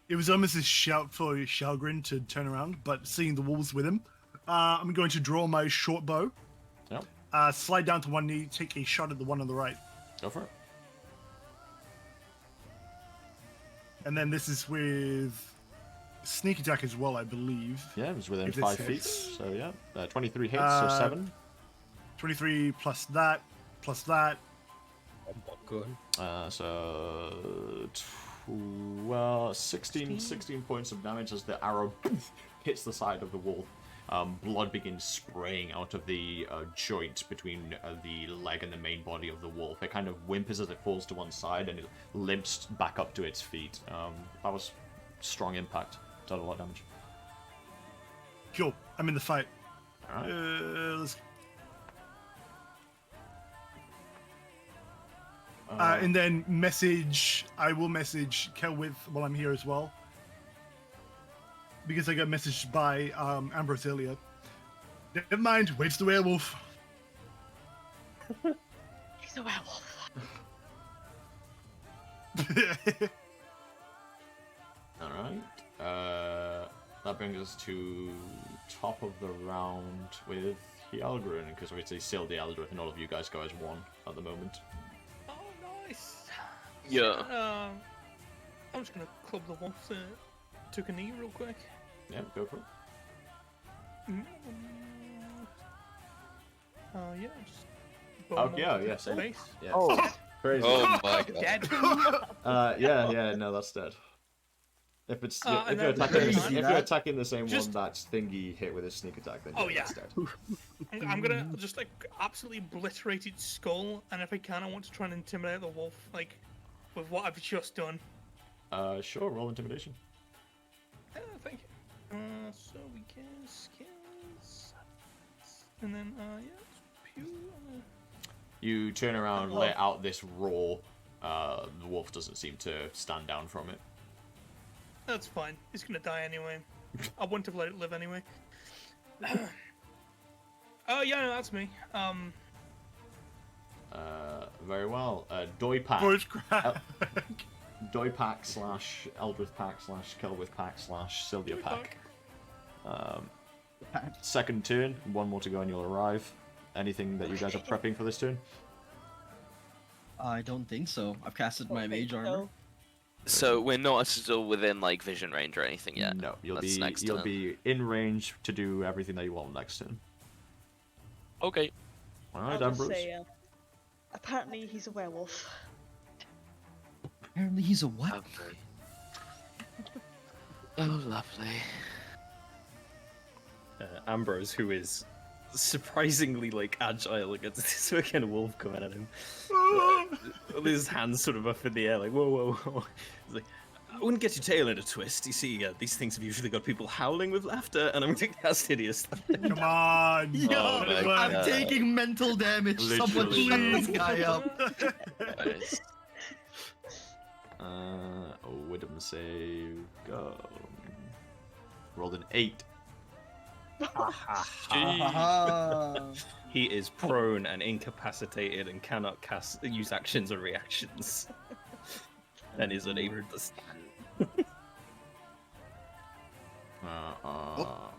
It was almost a shout for Hjarlgron to turn around, but seeing the wolves with him, I'm going to draw my short bow, Yep, slide down to one knee, take a shot at the one on the right. go for it. And then this is with sneak attack as well, I believe. Yeah, it was within If this 5 feet, hits. so yeah. 23 hits, so 7. 23 plus that, plus that. Good. So 16 points of damage as the arrow hits the side of the wall. Blood begins spraying out of the joint between the leg and the main body of the wolf. It kind of whimpers as it falls to one side, and it limps back up to its feet. That was strong impact. Done a lot of damage. Cool. I'm in the fight. All right. Let's... and then I will message Celwydd while I'm here as well. Because I got messaged by Ambrose earlier. Never mind, waits the werewolf. He's a werewolf. Alright. That brings us to top of the round with Hjarlgron, because obviously Syldia, Eldrith, and all of you guys go as one at the moment. Oh, nice. Yeah. I'm just gonna club the wolf. Took a knee real quick. Yeah, go for it. Yeah. Just Oh, yeah, same. Face. Yeah. Oh, Crazy. oh my god. Dead. Yeah, no, that's dead. If it's if and you're then- attacking Crazy, if that. you're attacking the same Just- one that Thingy hit with his sneak attack, then Oh, yeah, yeah. that's dead. I'm gonna just like absolutely obliterate its skull, and if I can, I want to try and intimidate the wolf, like with what I've just done. Sure, roll intimidation. Thank you. So we can skills, and then yeah, pew. You turn around, let out this roar. The wolf doesn't seem to stand down from it. That's fine. It's gonna die anyway. I wouldn't have let it live anyway. Oh yeah, no, that's me. Very well. Doypack. Voice crack. Doypack / Eldrith pack / Celwydd pack / Syldia pack. Second turn, one more to go and you'll arrive. Anything that you guys are prepping for this turn? I don't think so. I've casted my mage armor. So we're not still within like vision range or anything yet. No, you'll That's be next you'll turn. be in range to do everything that you want next turn. Okay. All I'll right, just Ambrose. say, apparently he's a werewolf. Apparently he's a what? Lovely. Oh, lovely. Ambrose, who is surprisingly like agile against this wicked wolf coming at him, with his hands sort of up in the air, like whoa, whoa. He's like, I wouldn't get your tail in a twist. You see, these things have usually got people howling with laughter, and I'm going to cast hideous. Come on. Yo, Oh my I'm God. taking mental damage. Someone Literally. shut this guy up. Nice. Wisdom save, go. Rolled an 8. Ah. He is prone and incapacitated and cannot use actions or reactions, and is unable to stand.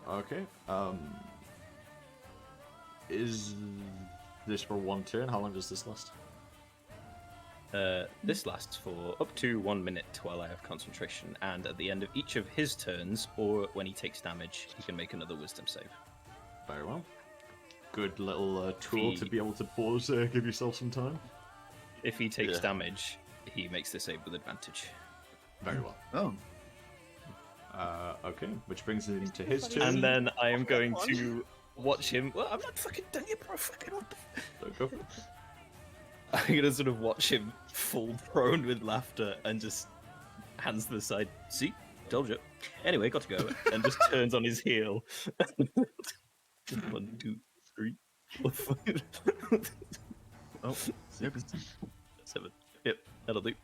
Okay. is this for one turn? How long does this last? This lasts for up to 1 minute while I have concentration, and at the end of each of his turns, or when he takes damage, he can make another wisdom save. Very well. Good little tool to be able to pause, give yourself some time. If he takes damage, he makes the save with advantage. Very well. Oh. Okay, which brings it into his turn. And then I am going to watch him. Well, I'm not fucking done yet, bro. Fucking what the So go for it. I'm gonna sort of watch him fall prone with laughter and just hands to the side. See? Told you. Anyway, got to go. And just turns on his heel. 1, 2, 3, 4, 5. Oh, 7. 7. Yep, that'll do.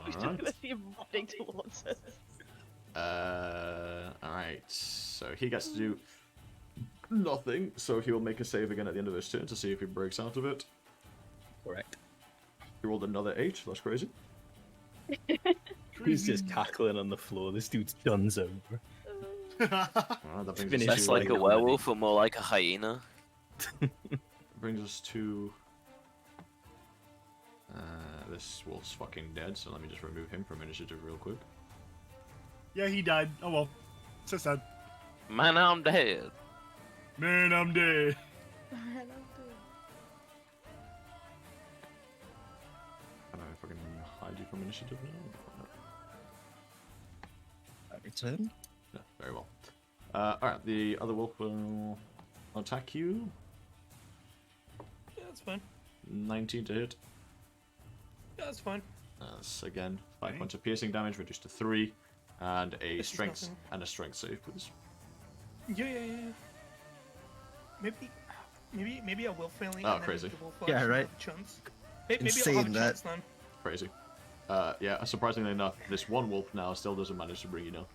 He's just gonna be running towards us. Alright. So he gets to do nothing, so he'll make a save again at the end of his turn to see if he breaks out of it. Correct. He rolled another 8, that's crazy. He's just cackling on the floor. This dude's done's over. Alright, that brings us Less to, like a werewolf or more like a hyena? brings us to... this wolf's fucking dead, so let me just remove him from initiative real quick. Yeah, he died. Oh well. So sad. Man, I'm dead. Man, I'm dead. Can I fucking hide you from initiative now? Return. No, very well. Alright, the other wolf will attack you. Yeah, that's fine. 19 to hit. Yeah, that's fine. That's again 5 points of piercing damage reduced to 3, and a This is strength nothing. save, please. Yeah. Maybe I will fail it. Oh, and then crazy. the wolf will Yeah, actually right. have a chance. Maybe I'll saying have a that- chance then. Crazy. Yeah, surprisingly enough, this one wolf now still doesn't manage to bring you down.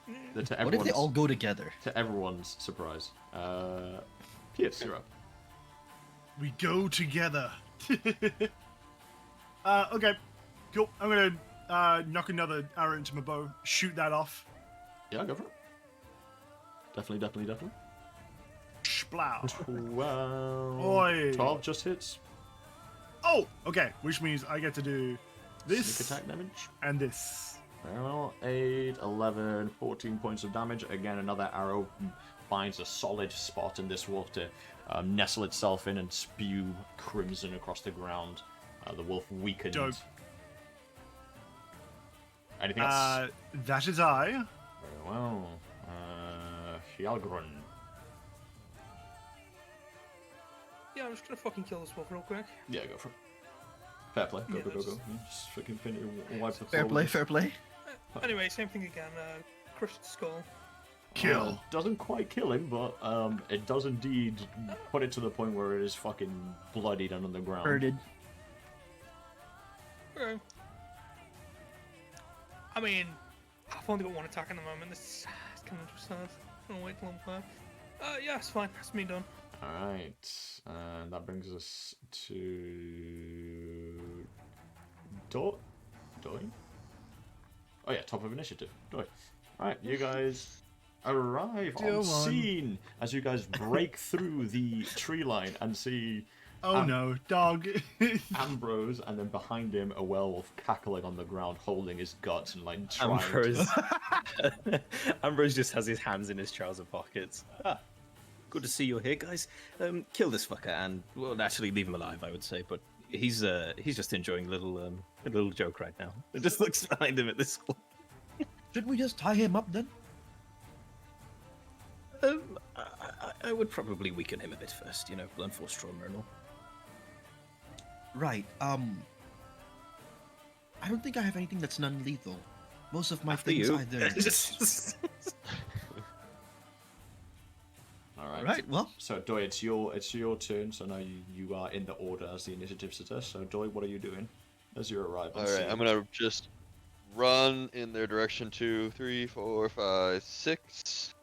To What if they everyone's, all go together? to everyone's surprise. Pierce, you're up. We go together. Okay. Cool. I'm gonna knock another arrow into my bow, shoot that off. Yeah, go for it. Definitely. Splow. 12. Oi. 12 just hits. Oh, okay. Which means I get to do this Sneak attack damage. and this. Well, 8, 11, 14 points of damage. Again, another arrow finds a solid spot in this wolf to nestle itself in and spew crimson across the ground. The wolf weakened. Dope. Anything else? That is I. Very well. Hjarlgron. Yeah, I'm just gonna fucking kill this wolf real quick. Yeah, go for it. Fair play. Go. Yeah, Yeah, that's- just freaking wipe the Fair floor play, with fair play. Anyway, same thing again. Crush the skull. Kill. Doesn't quite kill him, but it does indeed put it to the point where it is fucking bloodied and on the ground. Hurted. Okay. I mean, I've only got one attack at the moment. This is kind of sad. I'll wait till I'm fair. Yeah, it's fine. That's me done. Alright, and that brings us to... Doi? Oh yeah, top of initiative. Doi. Alright, you guys arrive Dear on one. scene as you guys break through the tree line and see Oh no, dog. Ambrose, and then behind him a werewolf cackling on the ground, holding his guts and like trying Ambrose. Ambrose just has his hands in his trouser pockets. Good to see you're here, guys. Kill this fucker, and well, actually leave him alive, I would say. But he's just enjoying a little joke right now. It just looks behind him at this point. Should we just tie him up then? I would probably weaken him a bit first, blunt force trauma and all. Right. I don't think I have anything that's non-lethal. Most of my After things you. either. Alright. Right. Well, So Doi, it's your turn, so now you are in the order as the initiative suggests. So Doi, what are you doing as you arrive on Alright, scene? I'm gonna just run in their direction 2, 3, 4, 5, 6.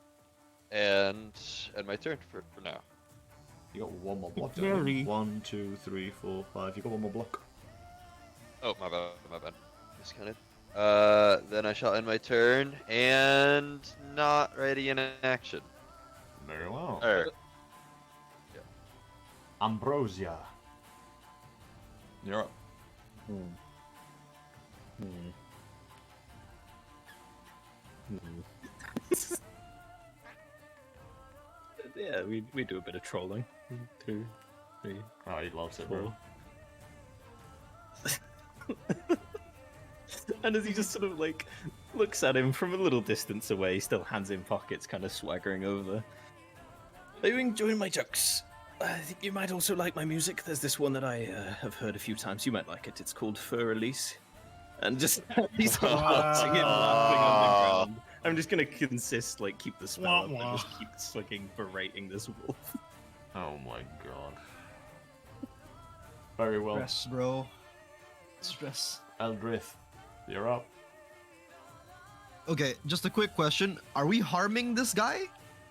And end my turn for now. You got one more block. Very. don't you? 1, 2, 3, 4, 5. You got one more block. Oh, my bad. Discounted. Then I shall end my turn and not ready in action. Very well. Or Ambrosia. You're up. Yeah, we do a bit of trolling. 2, 3, Oh, he loves it, bro. 4. And as he just sort of like looks at him from a little distance away, still hands in pockets, kind of swaggering over. Are you enjoying my jokes? I think you might also like my music. There's this one that I have heard a few times. You might like it. It's called Fur Release. And just he's watching him laughing on the ground. I'm just gonna keep the spell up and just keep fucking berating this wolf. Oh my god. Very well. Stress, bro. Stress. Eldrith, you're up. Okay, just a quick question. Are we harming this guy?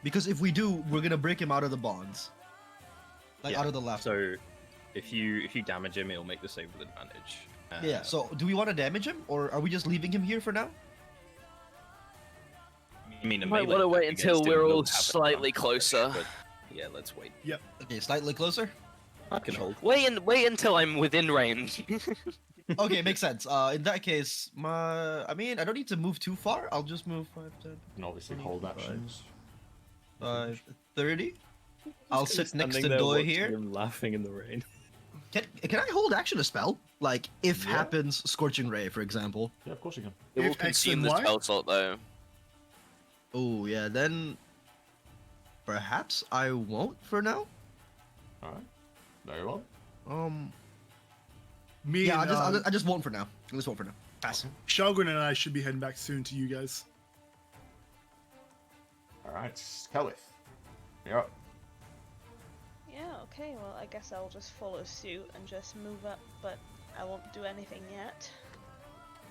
Because if we do, we're gonna break him out of the bonds. Like Yeah, out of the left. So if you damage him, it'll make the save with advantage. Yeah, so do we want to damage him? Or are we just leaving him here for now? I mean, a Might melee want to wait attack until against him we're will all have slightly advantage, closer. but yeah, let's wait. Okay, slightly closer? I can hold. Wait until I'm within range. Okay, makes sense. In that case, I don't need to move too far. I'll just move 5, 10, And obviously hold 25. actions. 30. I'll sit next to Standing there Doi watching here. him laughing in the rain. Can I hold action a spell? Like, if Yeah. happens, Scorching Ray, for example. Yeah, of course you can. It will If X consume and the Y? spell slot though. Oh, yeah, then... Perhaps I won't for now? Alright. Very well. Me Yeah, and I just won't for now. I just won't for now. Pass. Hjarlgron and I should be heading back soon to you guys. Alright, Celwydd, you're up. Yeah, okay, well, I guess I'll just follow suit and just move up, but I won't do anything yet.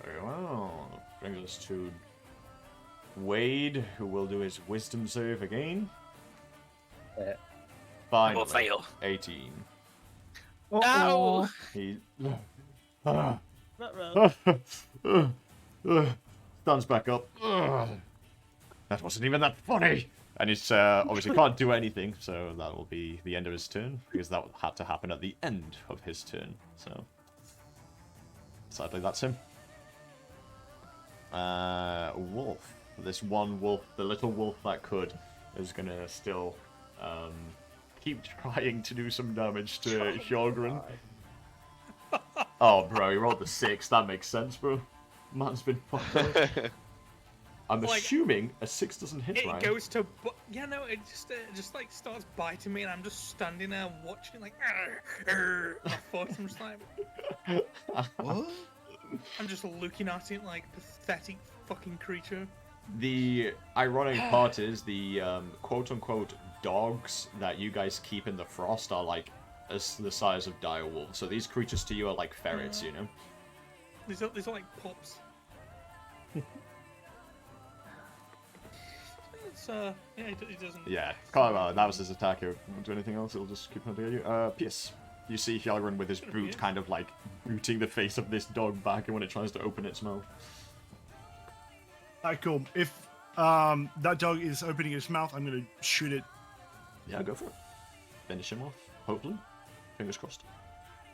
Very well. Brings us to Wade, who will do his wisdom save again. Finally, Will fail. 18. Ow! He Ruh-roh. stands back up. That wasn't even that funny. And he's obviously can't do anything, so that will be the end of his turn, because that had to happen at the end of his turn. So sadly, that's him. Wolf. This one wolf, the little wolf that could, is gonna still keep trying to do some damage to Hjarlgron. Oh, bro, he rolled the 6. That makes sense, bro. Man's been fucked up. I'm Like, assuming a 6 doesn't hit, It right? goes to, yeah, no, it just like starts biting me, and I'm just standing there watching, like, my foot. I'm just like, What? I'm just looking at it like pathetic fucking creature. The ironic part is the quote-unquote dogs that you guys keep in the frost are like as the size of dire wolves. So these creatures to you are like ferrets, you know? These are like pups. It's yeah, it doesn't. Yeah, that was his attack. It won't do anything else. It'll just keep hunting at you. Pierce. You see Hjarlgron with his boot kind of like booting the face of this dog back when it tries to open its mouth. Alright, cool. If that dog is opening its mouth, I'm gonna shoot it. Yeah, go for it. Finish him off, hopefully. Fingers crossed.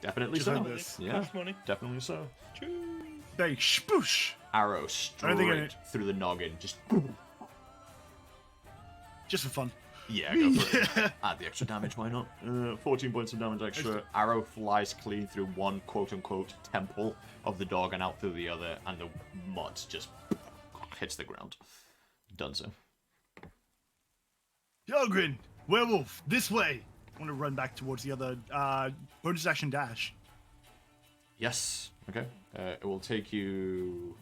Definitely Just so. like this. Yeah, Cash money. definitely so. Bang, spoosh! Arrow I don't straight think through the noggin. Just Just for fun. yeah, go for it. Add the extra damage, why not? 14 points of damage extra. Arrow flies clean through one quote-unquote temple of the dog and out through the other, and the mud just hits the ground. Done so. Hjarlgron, werewolf, this way! I want to run back towards the other bonus action dash. Yes. Okay. It will take you.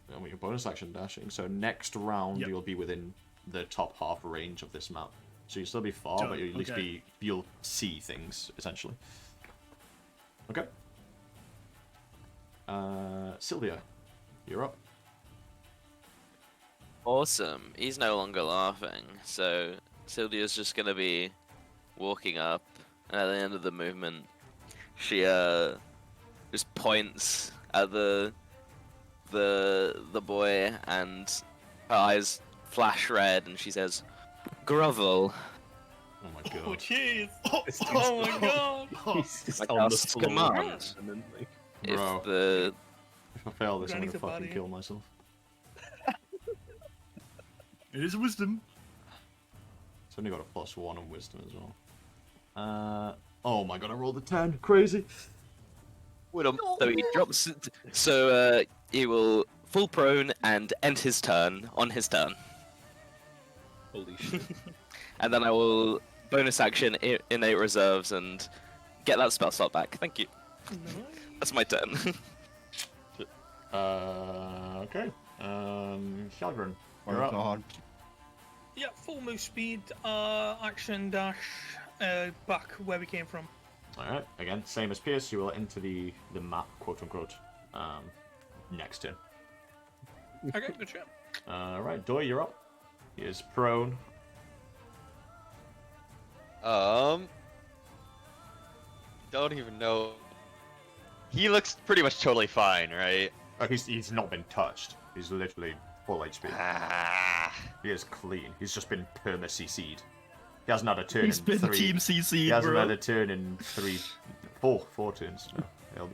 Well, your bonus action dashing. So next round Yep. you'll be within the top half range of this map. So you'll still be far, Done. but you'll at least Okay. you'll see things essentially. Okay. Syldia, you're up. Awesome. He's no longer laughing, so Sylvia's just gonna be walking up, and at the end of the movement, she just points at the boy, and her eyes flash red, and she says, "Grovel." Oh my Oh god. jeez! It's Oh my god! He's just Like on our the floor. command. And then, like, If Bro. the If I fail this, I'm Granny's gonna a fucking body. kill myself. It is wisdom. It's only got a +1 on wisdom as well. Oh my god, I rolled a 10. Crazy. so he drops, so he will fall prone and end his turn on his turn, holy shit. and then I will bonus action innate reserves and get that spell slot back. Thank you. That's my turn. Okay. Hjarlgron, Oh you're up. god. Yeah, full move speed, action dash, back where we came from. Alright, again, same as Pierce, you will enter the map, quote unquote, next turn. Okay, good shit. Alright, Doi, you're up. He is prone. Don't even know. He looks pretty much totally fine, right? Oh, he's not been touched. He's literally full HP. Ah. He is clean. He's just been perma-CC'd. He hasn't had a turn He's in been 3. team CC, He hasn't bro. had a turn in 4 turns. No,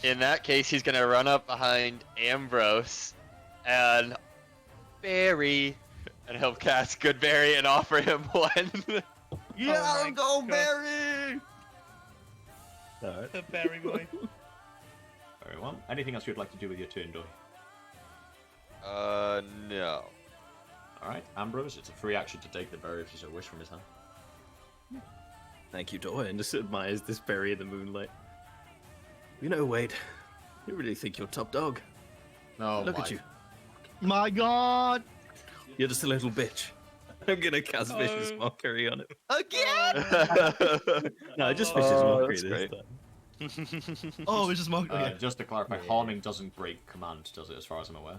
In that case, he's gonna run up behind Ambrose and Barry, and he'll cast Good Barry and offer him one. Yeah, Oh my go God. Barry! Alright. The berry boy. Very well. Anything else you'd like to do with your turn, Doi? No. Alright, Ambrose, it's a free action to take the berry if you so wish from his hand. Thank you, Doi, and just admires this berry in the moonlight. You know, Wade, you really think you're top dog. No, Look at you. My god! You're just a little bitch. I'm gonna cast Vicious Oh. Mockery on him. Again? No, just Vicious Oh, Mockery that's this great. time. Oh, it's just Monk. Okay. Just to clarify, harming doesn't break command, does it, as far as I'm aware?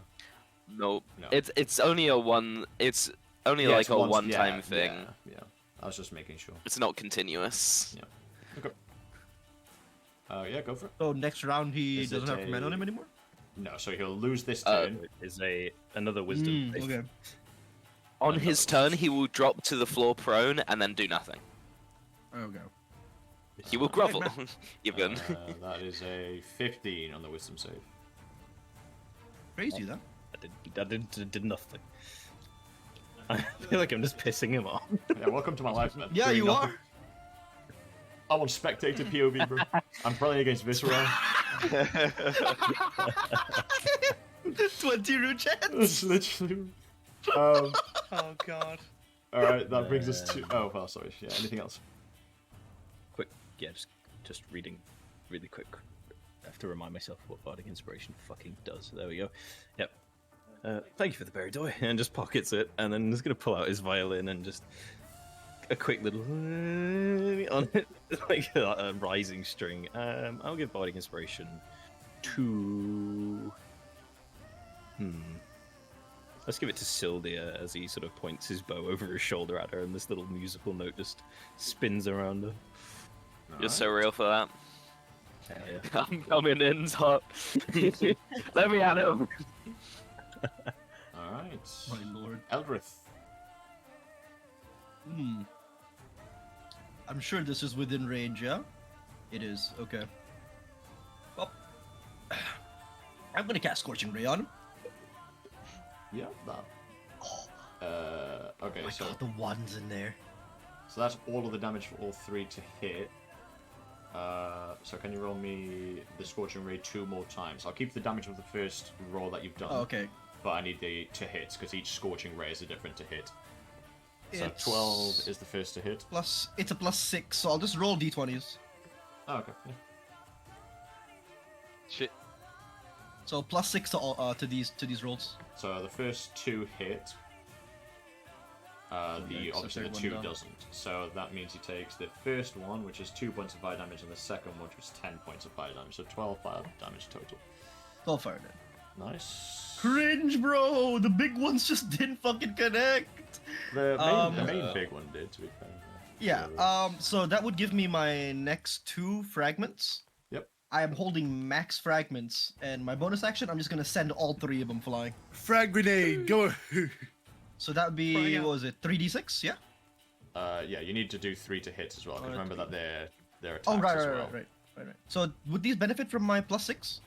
Nope. No. It's only a one. It's only Yeah, like it's a once- one-time yeah, thing. Yeah. I was just making sure. It's not continuous. Okay. Yeah, go for it. So next round he Is doesn't it have command on a- him anymore? No, so he'll lose this Uh, turn. Is another wisdom. save. Okay. On his turn, he will drop to the floor prone and then do nothing. Okay. He will grovel, even. That is a 15 on the wisdom save. Crazy, that. I did nothing. I feel like I'm just pissing him off. Yeah, welcome to my life, man. Yeah, Doing you nothing. are. I want spectator POV, bro. I'm playing against Visceral. 20 root chance. It's literally. Oh god. Alright, that brings us to. Oh, well, sorry. Yeah, anything else? Quick, yeah, just reading really quick. I have to remind myself what Bardic Inspiration fucking does. There we go. Yep. Thank you for the berry, Doi, and just pockets it, and then he's gonna pull out his violin and just a quick little on it, like a rising string. I'll give Bardic Inspiration to. Let's give it to Syldia as he sort of points his bow over his shoulder at her, and this little musical note just spins around her. You're so real for that. Hell yeah. I'm coming in hot. Let me at him. Alright. My lord. Eldrith. I'm sure this is within range, yeah? It is, okay. Well, I'm gonna cast Scorching Ray on him. Yeah, that. Okay, Oh my so god, the one's in there. that's all of the damage for all 3 to hit. So can you roll me the Scorching Ray 2 more times? I'll keep the damage of the first roll that you've done. Oh, okay. But I need the to hits, because each Scorching Ray is a different to hit. So It's 12 is the first to hit. It's a +6, so I'll just roll d20s. Oh, okay. Yeah. Shit. So +6 to all to these rolls. So the first 2 hit. Okay, so Obviously the third one 2 down. doesn't. So that means he takes the first one, which is 2 points of fire damage, and the second one, which was 10 points of fire damage. So 12 fire damage total. 12 fire then. Nice. Cringe, bro! The big ones just didn't fucking connect. The Um, main big one did, to be fair. Yeah. So that would give me my next 2 fragments. Yep. I am holding max fragments, and my bonus action, I'm just gonna send all 3 of them flying. Frag grenade, go. So that would be, Fire. what was it, 3d6? Yeah. Yeah, you need to do 3 to hit as well. Because remember that they're attacks Oh, right, as right, well. right. So would these benefit from my +6?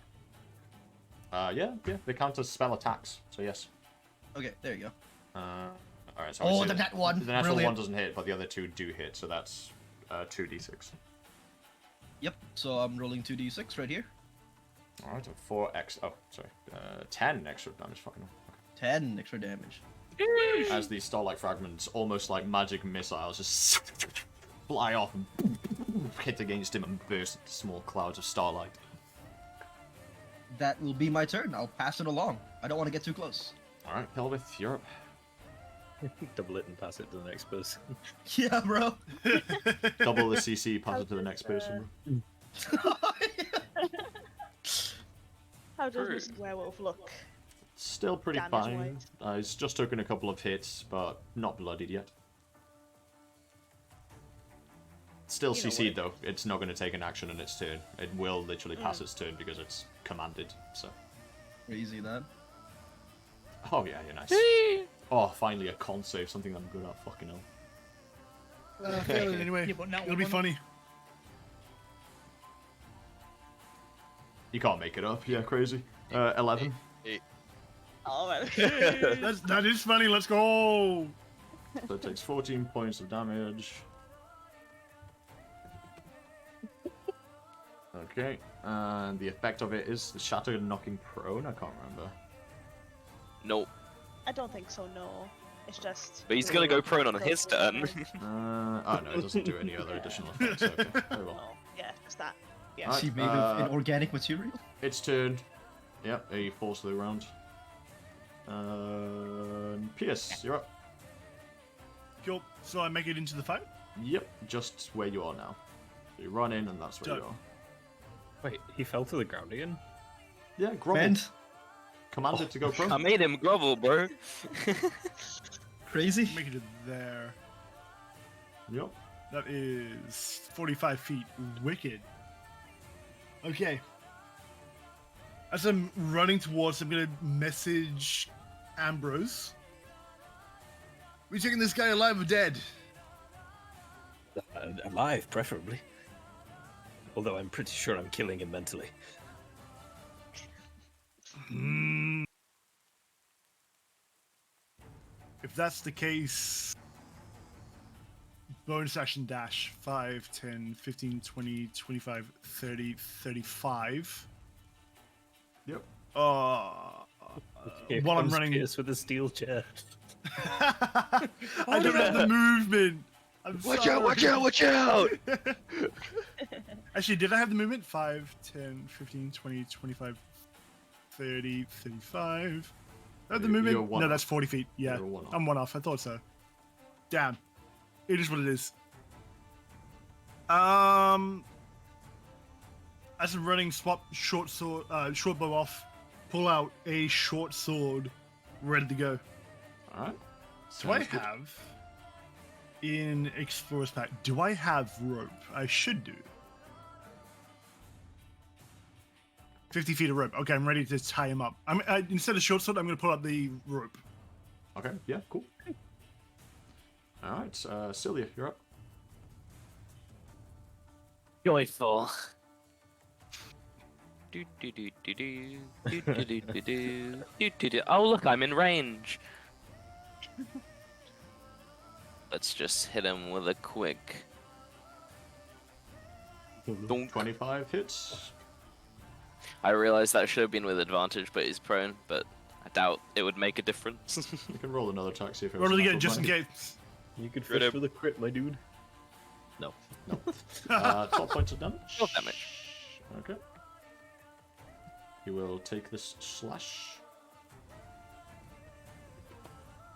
Yeah, they count as spell attacks. So yes. Okay, there you go. Alright, so Oh, we see the nat one. The natural Brilliant. 1 doesn't hit, but the other 2 do hit, so that's 2d6. Yep. So I'm rolling 2d6 right here. Alright, 4x. Oh, sorry. 10 extra damage. Fucking hell. 10 extra damage. As these starlight fragments, almost like magic missiles, just fly off and hit against him and burst into small clouds of starlight. That will be my turn. I'll pass it along. I don't want to get too close. Alright, Pelvith, you're up. Double it and pass it to the next person. Yeah, bro. Double the CC, pass it to the next person. How does Mr. Werewolf look? Still pretty Damage-wise. fine. He's just taken a couple of hits, but not bloodied yet. Still You know CC'd though. It's not going to take an action on its turn. It will literally pass its turn because it's commanded. So. Crazy that. Oh yeah, you're nice. Oh, finally a con save, something I'm good at. Fucking hell. Fail it anyway. Yeah, but now It'll be one- funny. You can't make it up. Yeah, crazy. 11. Oh, well. That is funny. Let's go. So it takes 14 points of damage. Okay, and the effect of it is the shattered knocking prone. I can't remember. Nope. I don't think so, no. It's just... But he's gonna go prone on his turn. Oh no, it doesn't do any other additional effects. Okay, very well. Oh, yeah, just that. Yeah. Alright, Is he made of inorganic material? It's turned. Yep, he falls to the ground. Pierce, you're up. Cool. So I make it into the fight. Yep, just where you are now. You run in, and that's where you Done. are. Wait, he fell to the ground again? Yeah, grovel. And Commanded to go prone. I made him grovel, bro. crazy. Make it to there. Yep. That is 45 feet. Wicked. Okay. As I'm running towards, I'm gonna message Ambrose. We taking this guy alive or dead? Alive, preferably. Although I'm pretty sure I'm killing him mentally. If that's the case, bonus action dash 5, 10, 15, 20, 25, 30, 35. Yep. Here While I'm comes running. Pierce with a steel chair. I don't have the movement. I'm Watch out, watch out, watch out! Actually, did I have the movement? 5, 10, 15, 20, 25, 30, 35. I have the You're movement? one No, off. that's 40 feet. Yeah, You're one off. I'm one off. I thought so. Damn. It is what it is. As I'm running, swap short sword, short bow off, pull out a short sword, ready to go. Alright. Do I Sounds good. have in Explorer's Pack? Do I have rope? I should do. 50 feet of rope. Okay, I'm ready to tie him up. Instead of short sword, I'm going to pull out the rope. Okay, yeah, cool. Alright, Syldia, you're up. Joyful. Do do do do do do do do do do do do do. Oh look, I'm in range. Let's just hit him with a quick. Donk. 25 hits. I realized that should have been with advantage, but he's prone. But I doubt it would make a difference. You can roll another attack, see if it Roll was it a again, natural just in 20. case. You could Rid fish of- with a crit, my dude. No. 12 points of damage. 12 damage. Okay. You will take this slash.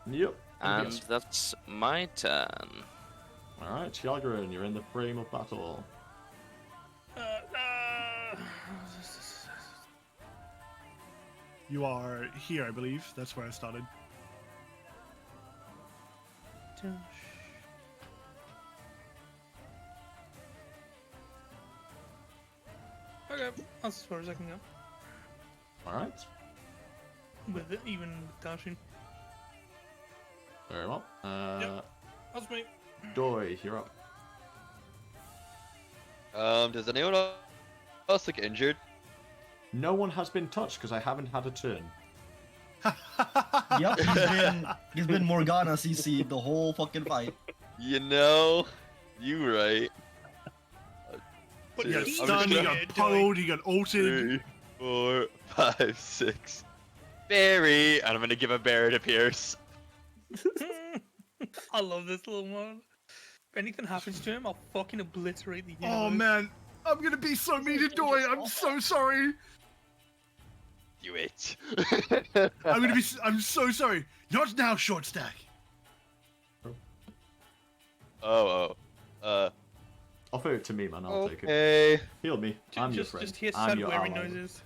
Yep. And yes. that's my turn. Alright, Hjarlgron, you're in the frame of battle. You are here, I believe. That's where I started. Okay, that's as far as I can go. Alright. With it, even with dashing. Very well. That's me. Doy, you're up. Does anyone else look injured? No one has been touched because I haven't had a turn. Yep, he's been Morgana CC the whole fucking fight. You know, you right. But You got he's stunned, you got weird, poked, you got ulted. 3, 4, 5, 6. Berry, and I'm gonna give a berry to Pierce. I love this little one. If anything happens to him, I'll fucking obliterate the universe. Oh man, I'm gonna be so mean to Doy. I'm so sorry. You it. I'm so sorry. Not now, short stack. Offer it to me, man. I'll take it. Okay. Heal me. I'm your Just friend. hear I'm sad your wearing ally. noises.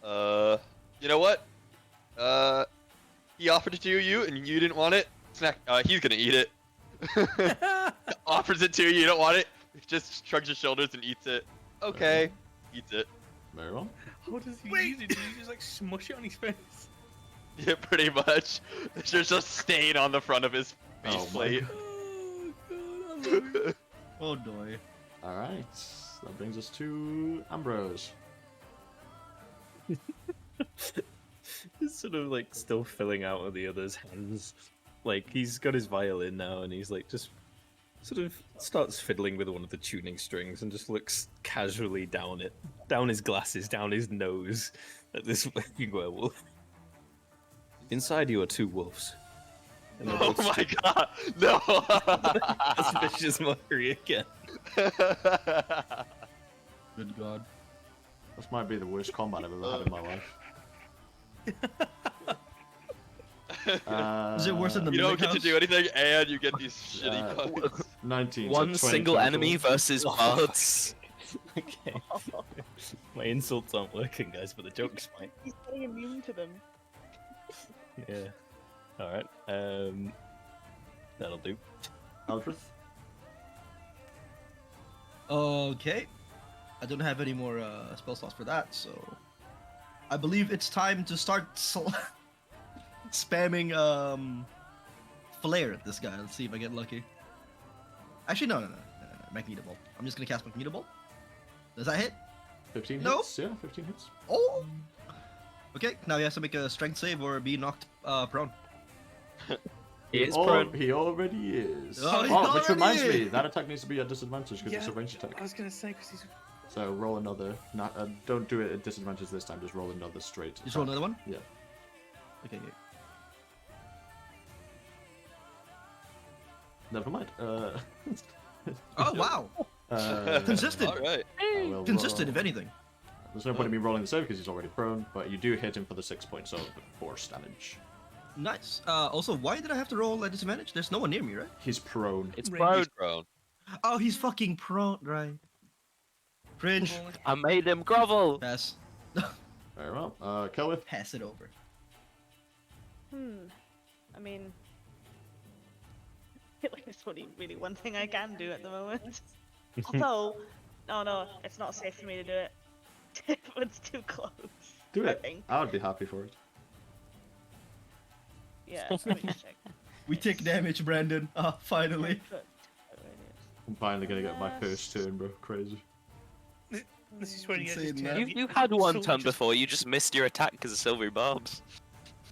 You know what? He offered it to you, and you didn't want it. Snack. He's gonna eat it. Offers it to you, you don't want it. Just shrugs his shoulders and eats it. Okay. Eats it. Very well. How does he Wait. use it? Does he just like smush it on his face? Yeah, pretty much. There's just a stain on the front of his Oh face my plate. Oh god, I love you. Oh Doy. Alright. That brings us to Ambrose. He's sort of like still filling out of the other's hands. Like he's got his violin now, and he's like just sort of starts fiddling with one of the tuning strings and just looks casually down his glasses, down his nose at this fucking werewolf. Inside you are two wolves. And they're Oh both my god! No! That's vicious mockery again. Good God. This might be the worst combat I've ever had in my life. Is it worse than the You don't Mimic get to House? do anything, and you get these shitty bugs. 19. so One 20 single total. enemy versus bards. Okay. My insults aren't working, guys, but the jokes might. He's getting immune to them. Yeah. Alright. That'll do. Eldrith. Okay. I don't have any more spell slots for that, so I believe it's time to start spamming flare at this guy. Let's see if I get lucky. Actually, no. Magneto Ball. I'm just gonna cast Magneto Ball. Does that hit? 15 No. hits? Yeah, 15 hits. Oh. Okay. Now he has to make a strength save or be knocked prone. It's Oh, prone. he already is. Oh, he which already reminds me, is. that attack needs to be at disadvantage because it's a ranged attack. I was gonna say because he's. So roll another. Don't do it at disadvantage this time. Just roll another straight. Just roll attack. another one. Yeah. Okay. Yeah. Never mind. Oh wow. Consistent. Alright. I will Consistent, roll. if anything. There's no point in me rolling the save because he's already prone, but you do hit him for the 6 points of force damage. Nice. Also, why did I have to roll at disadvantage? There's no one near me, right? He's prone. It's Range. prone. He's prone. Oh, he's fucking prone, right? Cringe. I made him grovel. Pass. Very well. Celwydd. Pass it over. I mean, I feel like there's only really one thing I can do at the moment. Although, no, it's not safe for me to do it. It's too close. Do I it. think. I would be happy for it. Yeah, let me just check. We take damage, Brandon. Ah, finally. I'm finally gonna get my first turn, bro. Crazy. This is when you get Insane, this man. turn. You had one So turn just- before. You just missed your attack because of silvery barbs.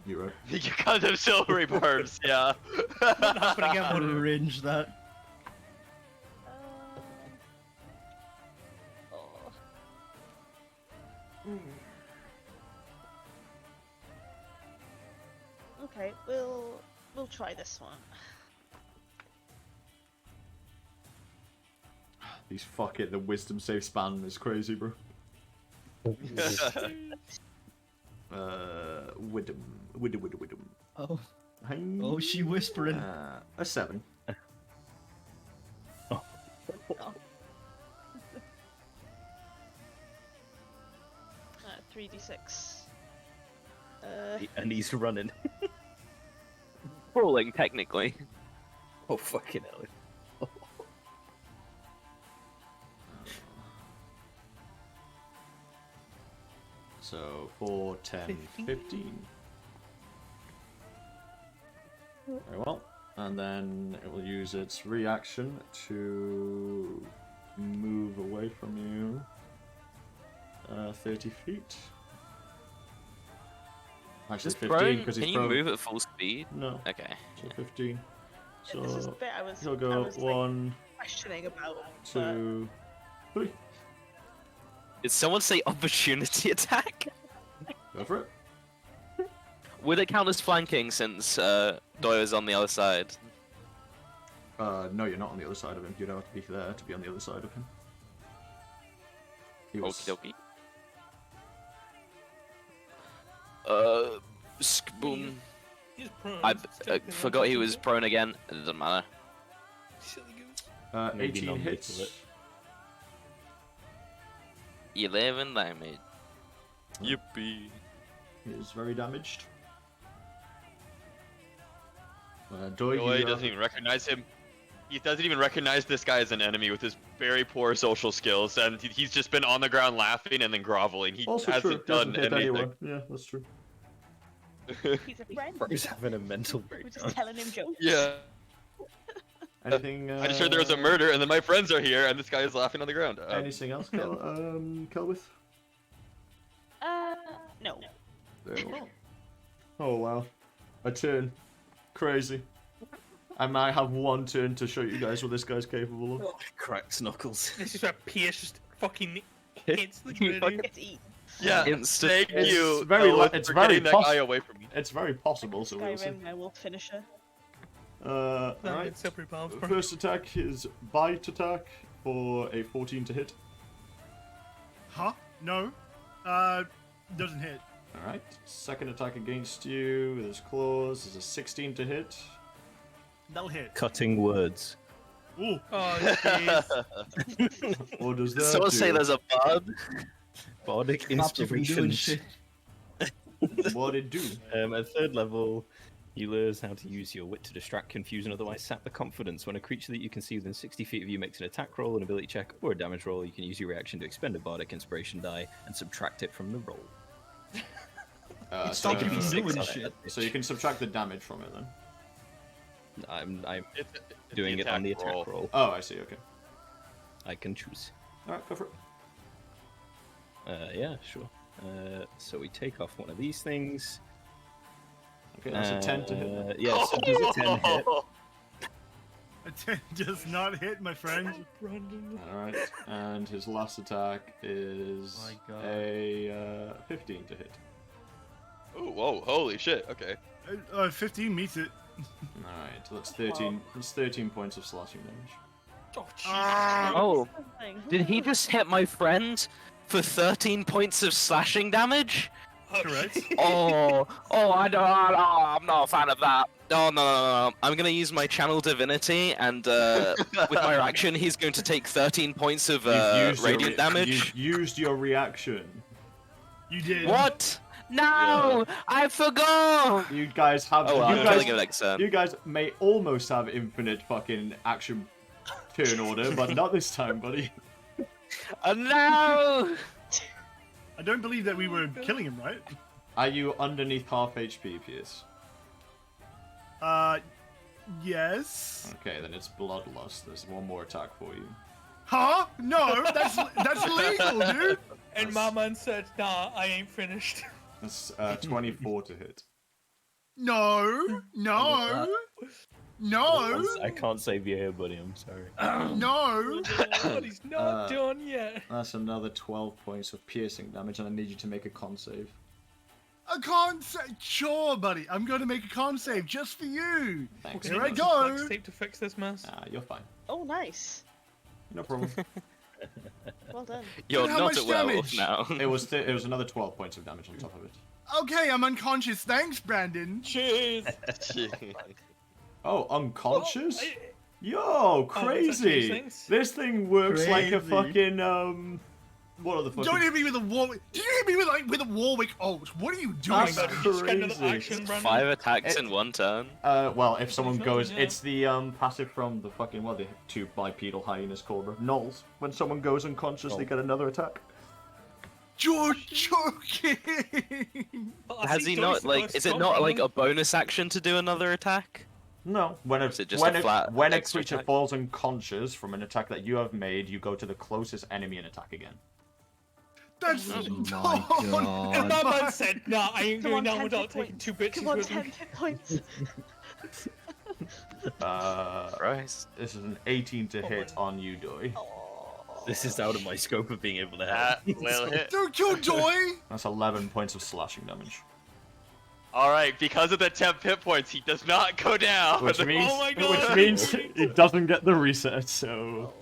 You right. You got them silvery barbs, yeah. Won't happen again, What would a it? range that. Oh. Okay, we'll try this one. These the wisdom save span is crazy, bro. Widom. Oh, Hi. oh, she whispering. A 7. 3d6. And he's running. Rolling, technically. Oh, fucking hell. So 4, 10, 15. Very well. And then it will use its reaction to move away from you 30 feet. Actually, Is 15 prone? because Can he's you prone. move at full speed? No, Okay. so 15. This is the So bit I was, he'll I go was like, 1, questioning about. but- 2, 3. Did someone say opportunity attack? Go for it. Would it count as flanking since Doyle's on the other side? No, you're not on the other side of him. You'd have to be there to be on the other side of him. He was... Okie dokie. Boom. He's prone. I it's technically forgot he was untouchable. prone again. It doesn't matter. Silly goose. Maybe 18 non-lethal hits. it. 11 damage. Yippee. He is very damaged. Doy, Doy doesn't even recognize him. He doesn't even recognize this guy as an enemy with his very poor social skills, and he's just been on the ground laughing and then groveling. He Also hasn't true. done Doesn't hit anything. anyone. Yeah, that's true. He's a friend. He's having a mental We're breakdown. just telling him jokes. Yeah. Anything? I just heard there was a murder, and then my friends are here, and this guy is laughing on the ground. Anything else, Celwydd? No. Very well. Oh wow, a turn. Crazy. I might have one turn to show you guys what this guy's capable of. Cracks knuckles. This is where Pierce just fucking hits the gritty. Get to eat. Yeah, Instant. thank It's you. very Celwydd, it's for very getting that guy away from me. It's very possible, so we'll see. Skyrim, I will finish her. Alright. It's so pretty powerful. First attack is bite attack for a 14 to hit. Huh? No. Doesn't hit. Alright. Second attack against you with his claws is a 16 to hit. That'll hit. Cutting words. Ooh. Oh, jeez. What does that Someone do? say there's a bug. Bardic Stops you from doing inspiration. shit. What it do? At third level, you learn how to use your wit to distract, confuse, and otherwise sap the confidence. When a creature that you can see within 60 feet of you makes an attack roll, an ability check, or a damage roll, you can use your reaction to expend a bardic inspiration die and subtract it from the roll. So, Stop you from Six doing on shit. it. so you can subtract the damage from it then. I'm It's doing the it on the attack roll. roll. Oh, I see. Okay. I can choose. Alright, go for it. Yeah, sure. So we take off one of these things. Okay, that's a 10 to hit. Yeah, so does a 10 hit. A 10 does not hit, my friend. Alright, and his last attack is My God. a 15 to hit. Oh, whoa, holy shit, okay. 15 meets it. Alright, so that's 13. That's 13 points of slashing damage. Oh, jeez. Oh, Something. did he just hit my friend for 13 points of slashing damage? Oh, Correct. shit. I'm not a fan of that. Oh, no. I'm going to use my channel divinity, and with my reaction, he's going to take 13 points of radiant damage. You've used your reaction. You did. What? No! I forgot! You guys have. Oh, well, you I'm guys, killing him next turn. you guys may almost have infinite fucking action turn order, but not this time, buddy. No! I don't believe that we were killing him, right? Are you underneath half HP, Pierce? Yes. Okay, then it's bloodlust. There's one more attack for you. Huh? No, that's illegal, dude. And my man said, nah, I ain't finished. That's 24 to hit. No, no, no, I can't save you here, buddy. I'm sorry. no. But he's not done yet. That's another 12 points of piercing damage, and I need you to make a con save. A con save. Sure, buddy. I'm going to make a con save just for you. Thanks. Here I Use some flex go. tape to fix this mess. You're fine. Oh, nice. No problem. Well done. You're How not much a werewolf damage? now. it was another 12 points of damage on top of it. Okay, I'm unconscious. Thanks, Brandon. Cheers. Oh, unconscious? Oh, Yo, that's crazy! actually things. This thing works like a Crazy. fucking What are the fucking? Don't hit me with a Warwick. Did you hit me with a Warwick ult? What are you doing? That's God, you just get another crazy. action, Brandon. 5 attacks It- in one turn. Well, if someone It's goes, nothing, yeah. it's the passive from the fucking what are the two bipedal hyenas called nulls. When someone goes unconscious, they get another attack. You're joking. But I Has see he Joyce not the like? first Is it shot, not like Brandon. a bonus action to do another attack? No, when a Is it just a flat when a extra creature attack? falls unconscious from an attack that you have made, you go to the closest enemy and attack again. That's Oh my And god. that man said, nah, I ain't Come going on, down 10 without hit taking points. 2 bits. Come on, 10 hit points. Christ. This is an 18 to hit on you, Doi. This is out of my scope of being able to That help. will hit. Don't kill Joy! That's 11 points of slashing damage. Alright, because of the temp hit points, he does not go down. Which means, my God. which means it doesn't get the reset, so...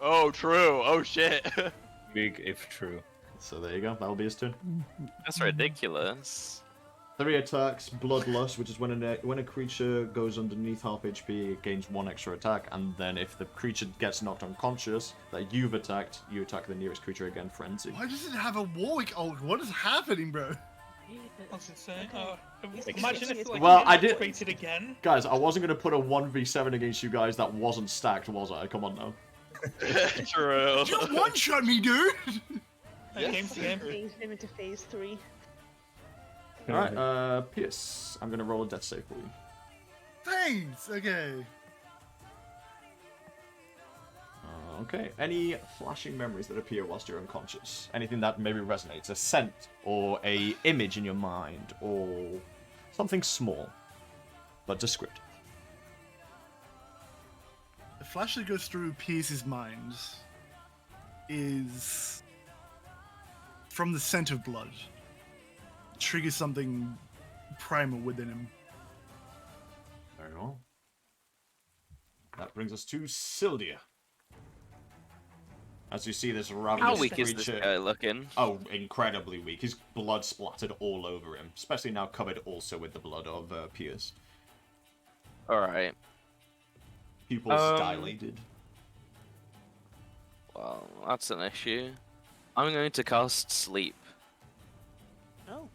Oh, true. Oh, shit. Big if true. So there you go, that'll be his turn. That's ridiculous. 3 attacks, Bloodlust, which is when a creature goes underneath half HP, it gains 1 extra attack, and then if the creature gets knocked unconscious that you've attacked, you attack the nearest creature again, Frenzy. Why does it have a Warwick? Oh, what is happening, bro? That's insane. It's Imagine if like Well, you I did- created again. Guys, I wasn't going to put a 1v7 against you guys that wasn't stacked, was I? Come on now. True. You one-shot me, dude! Game's the game. Phase him into phase 3. Alright, Pierce, I'm going to roll a death save for you. Thanks, okay. Okay, any flashing memories that appear whilst you're unconscious? Anything that maybe resonates? A scent, or a image in your mind, or something small, but descriptive. The flash that goes through Pierce's mind is from the scent of blood. Triggers something primal within him. Very well. That brings us to Syldia. As you see this ravenous How weak creature... is this guy looking? Oh, incredibly weak. His blood splattered all over him, especially now covered also with the blood of Pierce. Alright. Pupils dilated. Well, that's an issue. I'm going to cast Sleep. Oh.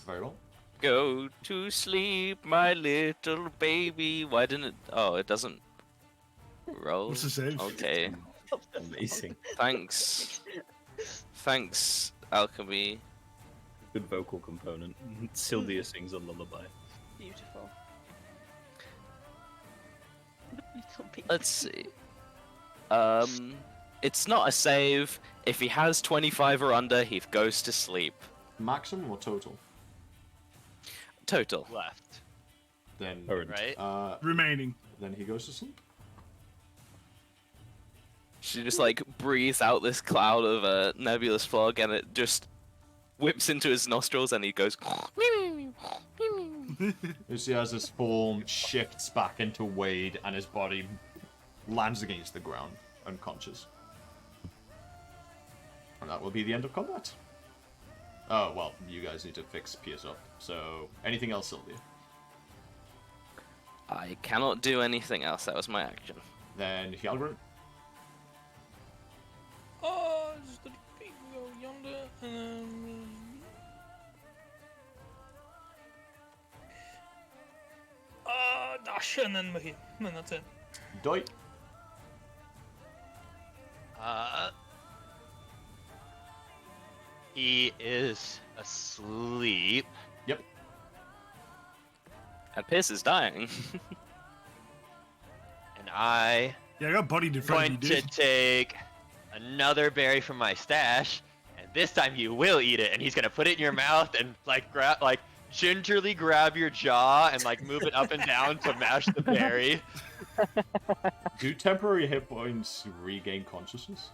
Very well. Go to sleep, my little baby. Why didn't it... Oh, it doesn't roll? What's the save? Okay. Amazing. Thanks. Thanks, Alchemy. Good vocal component. Syldia sings a lullaby. Beautiful. Little baby. Let's see. It's not a save. If he has 25 or under, he goes to sleep. Maximum or total? Total. Left. Then, Current. Right? Remaining. then he goes to sleep. She just like breathes out this cloud of nebulous fog, and it just whips into his nostrils, and he goes. You see as his form shifts back into Wade, and his body lands against the ground, unconscious. And that will be the end of combat. Oh, well, you guys need to fix Pierce up. So, anything else, Sylvia? I cannot do anything else. That was my action. Then Hjarlgron. Oh, just the people go yonder, and then... dash, and then Mickey, and then that's it. Doi. He is asleep. Yep. And Pierce is dying. And I Yeah, I got bodied in front going of you, to dude. take another berry from my stash, and this time you will eat it, and he's gonna put it in your mouth and gingerly grab your jaw and like move it up and down to mash the berry. Do temporary hit points regain consciousness?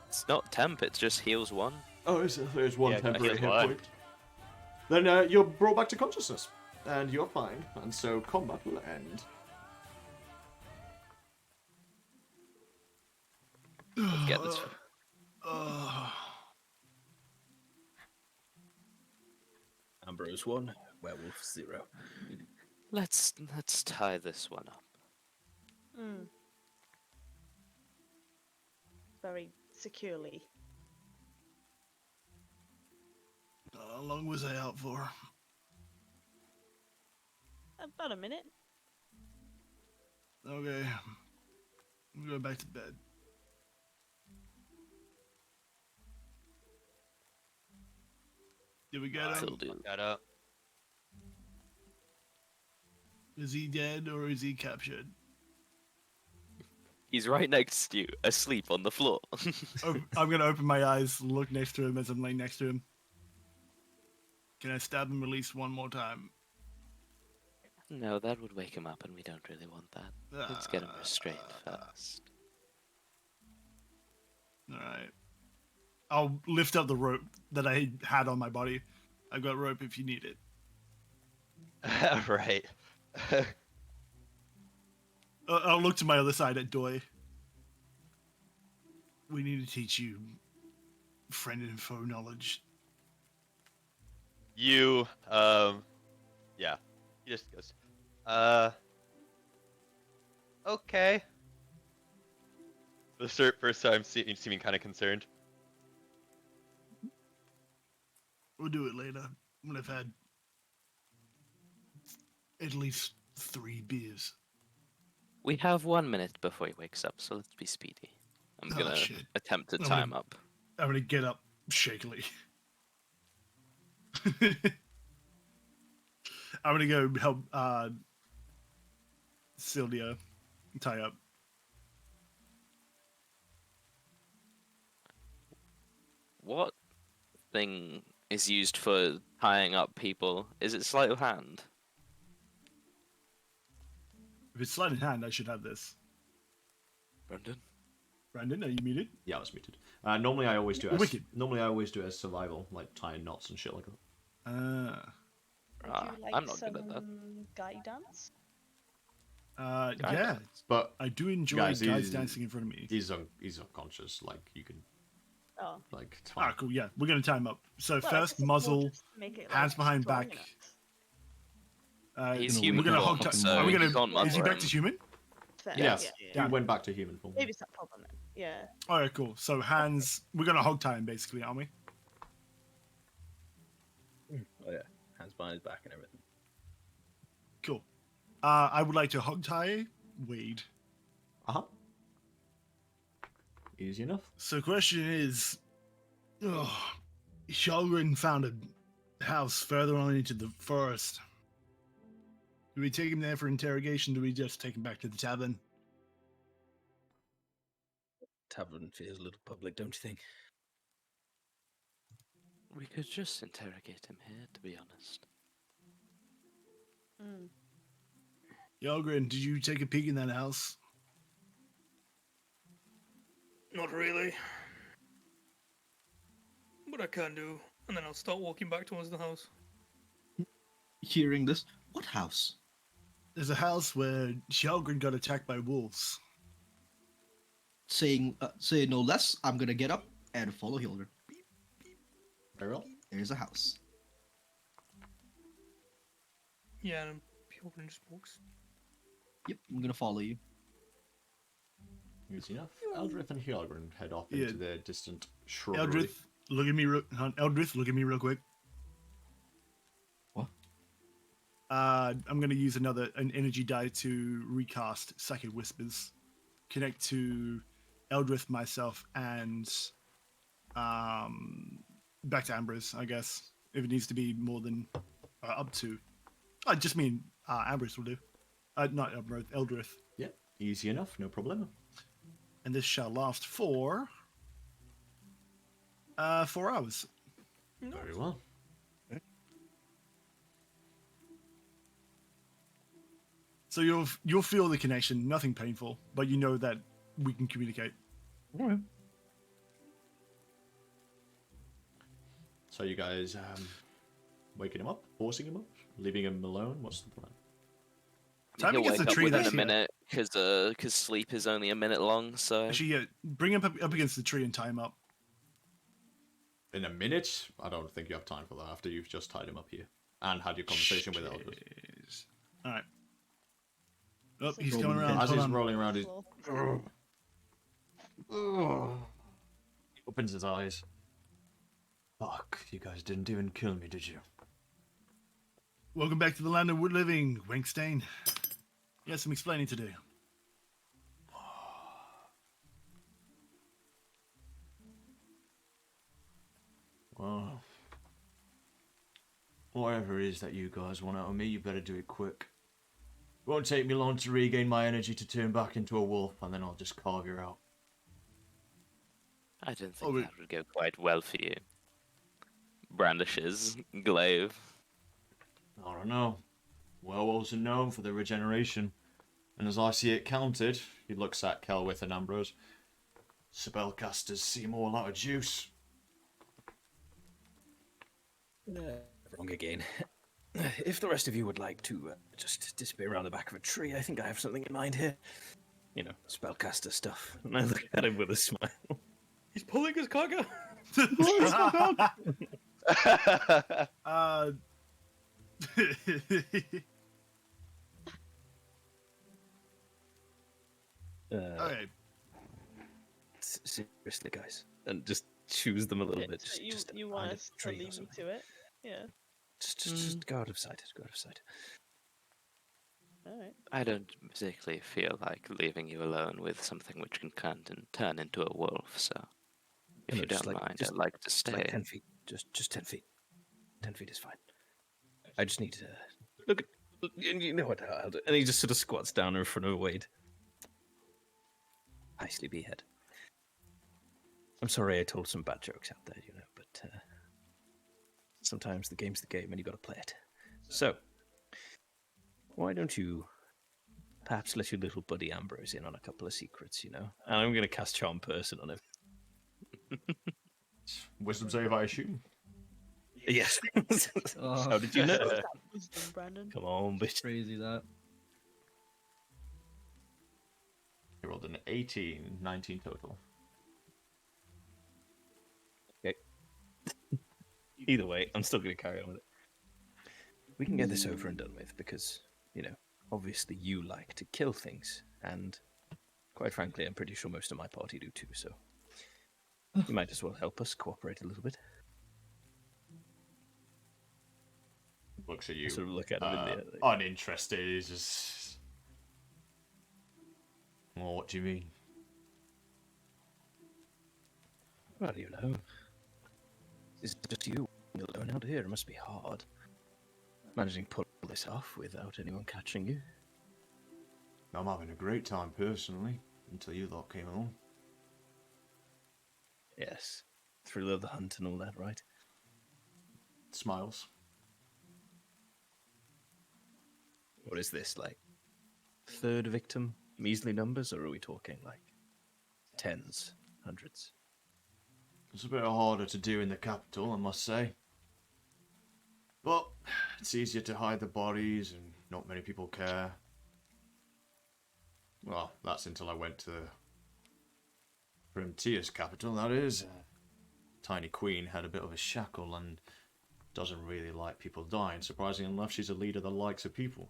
It's not temp. It just heals 1. Oh, there's one Yeah, temporary here's hit one. point. Then you're brought back to consciousness, and you're fine, and so combat will end. Let's get this. Ambrose 1, Werewolf 0. Let's tie this one up. Mm. Very securely. How long was I out for? About a minute. Okay. I'm going back to bed. Did we get him? Still do. Got up. Is he dead or is he captured? He's right next to you, asleep on the floor. I'm gonna open my eyes, look next to him as I'm laying next to him. Can I stab him at least one more time? No, that would wake him up, and we don't really want that. Let's get him restrained first. Alright. I'll lift up the rope that I had on my body. I've got rope if you need it. Right. I'll look to my other side at Doi. We need to teach you friend and foe knowledge. You, yeah. He just goes, okay. For the first time, seeming kind of concerned. We'll do it later when I've had at least 3 beers. We have 1 minute before he wakes up, so let's be speedy. I'm Oh, gonna shit. attempt to I'm time gonna- up. I'm gonna get up shakily. I'm gonna go help Syldia tie up. What thing is used for tying up people? Is it sleight of hand? If it's sleight of hand, I should have this. Brendan? Brandon, are you muted? Yeah, I was muted. Normally I always do it as, Wicked. normally I always do it as survival, like tying knots and shit like that. Would Ah, you like I'm not some good at that. guidance? Uh, Guy Yeah, dance. But I do enjoy Guys, guys he's- dancing in front of me. he's unconscious. Like you can Oh. like it's Ah, fine. cool. Yeah, we're gonna tie him up. So Well, I first, guess it's more muzzle, just to make it, hands like, behind strong back. enough. He's No, human we're gonna form, hog tie. so are we you gonna? can't Is muzzle he back him. to human? Fair, Yes, yeah. he went back to human form. Maybe it's that problem then. Yeah. All right, cool. So hands, we're gonna hog tie him basically, aren't we? Oh yeah, hands behind his back and everything. Cool. I would like to hog tie Wade. Uh-huh. Easy enough. So question is, Hjarlgron found a house further on into the forest. Do we take him there for interrogation? Do we just take him back to the tavern? Tavern feels a little public, don't you think? We could just interrogate him here, to be honest. Mm. Hjarlgron, did you take a peek in that house? Not really. But I can do. And then I'll start walking back towards the house. Hearing this, what house? There's a house where Hjarlgron got attacked by wolves. Saying no less, I'm gonna get up and follow Hjarlgron. Very well. There's a house. Yeah, and Hjarlgron just walks. Yep, I'm gonna follow you. Easy enough. Eldrith and Hjarlgron head off Yeah. into their distant shrubbery. Eldrith, look at me. Eldrith, look at me real quick. What? I'm gonna use an energy die to recast Psychic Whispers, connect to Eldrith, myself, and back to Ambrose, I guess. If it needs to be more than up to, I just mean Ambrose will do. Not Ambrose, Eldrith, Yeah, easy enough, no problem. and this shall last for 4 hours. Very well. So you'll feel the connection, nothing painful, but you know that we can communicate. So you guys waking him up, forcing him up, leaving him alone? What's the plan? Time He'll against wake the up tree, within that's a it. minute, because sleep is only a minute long, so... Actually, yeah, bring him up against the tree and tie him up. In a minute? I don't think you have time for that after you've just tied him up here. And had your conversation with Eldrith. Alright. Oh, So he's roll coming with around. As Hold he's on. rolling around, he's... Floor. He opens his eyes. Fuck, you guys didn't even kill me, did you? Welcome back to the land of wood living, Winkstain. You have some explaining to do. Well... Whatever it is that you guys want out of me, you better do it quick. Won't take me long to regain my energy to turn back into a wolf, and then I'll just carve you out. I don't Oh, think wait. that would go quite well for you. Brandishes glaive. I don't know. Werewolves are known for their regeneration, and as I see it counted, he looks at Celwydd and Ambrose. Spellcasters seem all out of juice. Wrong again. If the rest of you would like to just disappear around the back of a tree, I think I have something in mind here. You know, spellcaster stuff. And I look at him with a smile. He's pulling his cargo. uh, okay. Seriously, guys. And just choose them a little bit. So Just you behind want a us to tree or leave me something. to it? Yeah. Just go out of sight. Go out of sight. Alright. I don't particularly feel like leaving you alone with something which can turn into a wolf, so if No, you just don't like- mind, just I'd like to Just stay. like 10 feet. Just 10 feet. 10 feet is fine. I just need to look at. You know what? I'll do. And he just sort of squats down in front of Wade. Hi, sleepyhead. I'm sorry I told some bad jokes out there, you know, but sometimes the game's the game and you gotta play it. So, why don't you perhaps let your little buddy Ambrose in on a couple of secrets, you know? And I'm gonna cast Charm Person on him. Wisdom save, I assume. Yes. Oh. How did you know? That wisdom, Brandon. Come on, bitch. Crazy that. He rolled an 18, 19 total. Either way, I'm still going to carry on with it. We can get this over and done with because, you know, obviously you like to kill things, and quite frankly, I'm pretty sure most of my party do too, so you might as well help us cooperate a little bit. Looks at you. Sort of look at him in the eye, like, uninterested. He's just. Well, what do you mean? well, you know, it's just you alone out here. It must be hard managing to pull this off without anyone catching you. I'm having a great time personally, until you lot came along. Yes, thrill of the hunt and all that, right? Smiles. What is this, like, third victim, measly numbers, or are we talking, like, tens, hundreds? It's a bit harder to do in the capital, I must say. But it's easier to hide the bodies, and not many people care. Well, that's until I went to Frontier's capital, that is. Tiny Queen had a bit of a shackle and doesn't really like people dying, surprisingly enough. She's a leader that likes her people.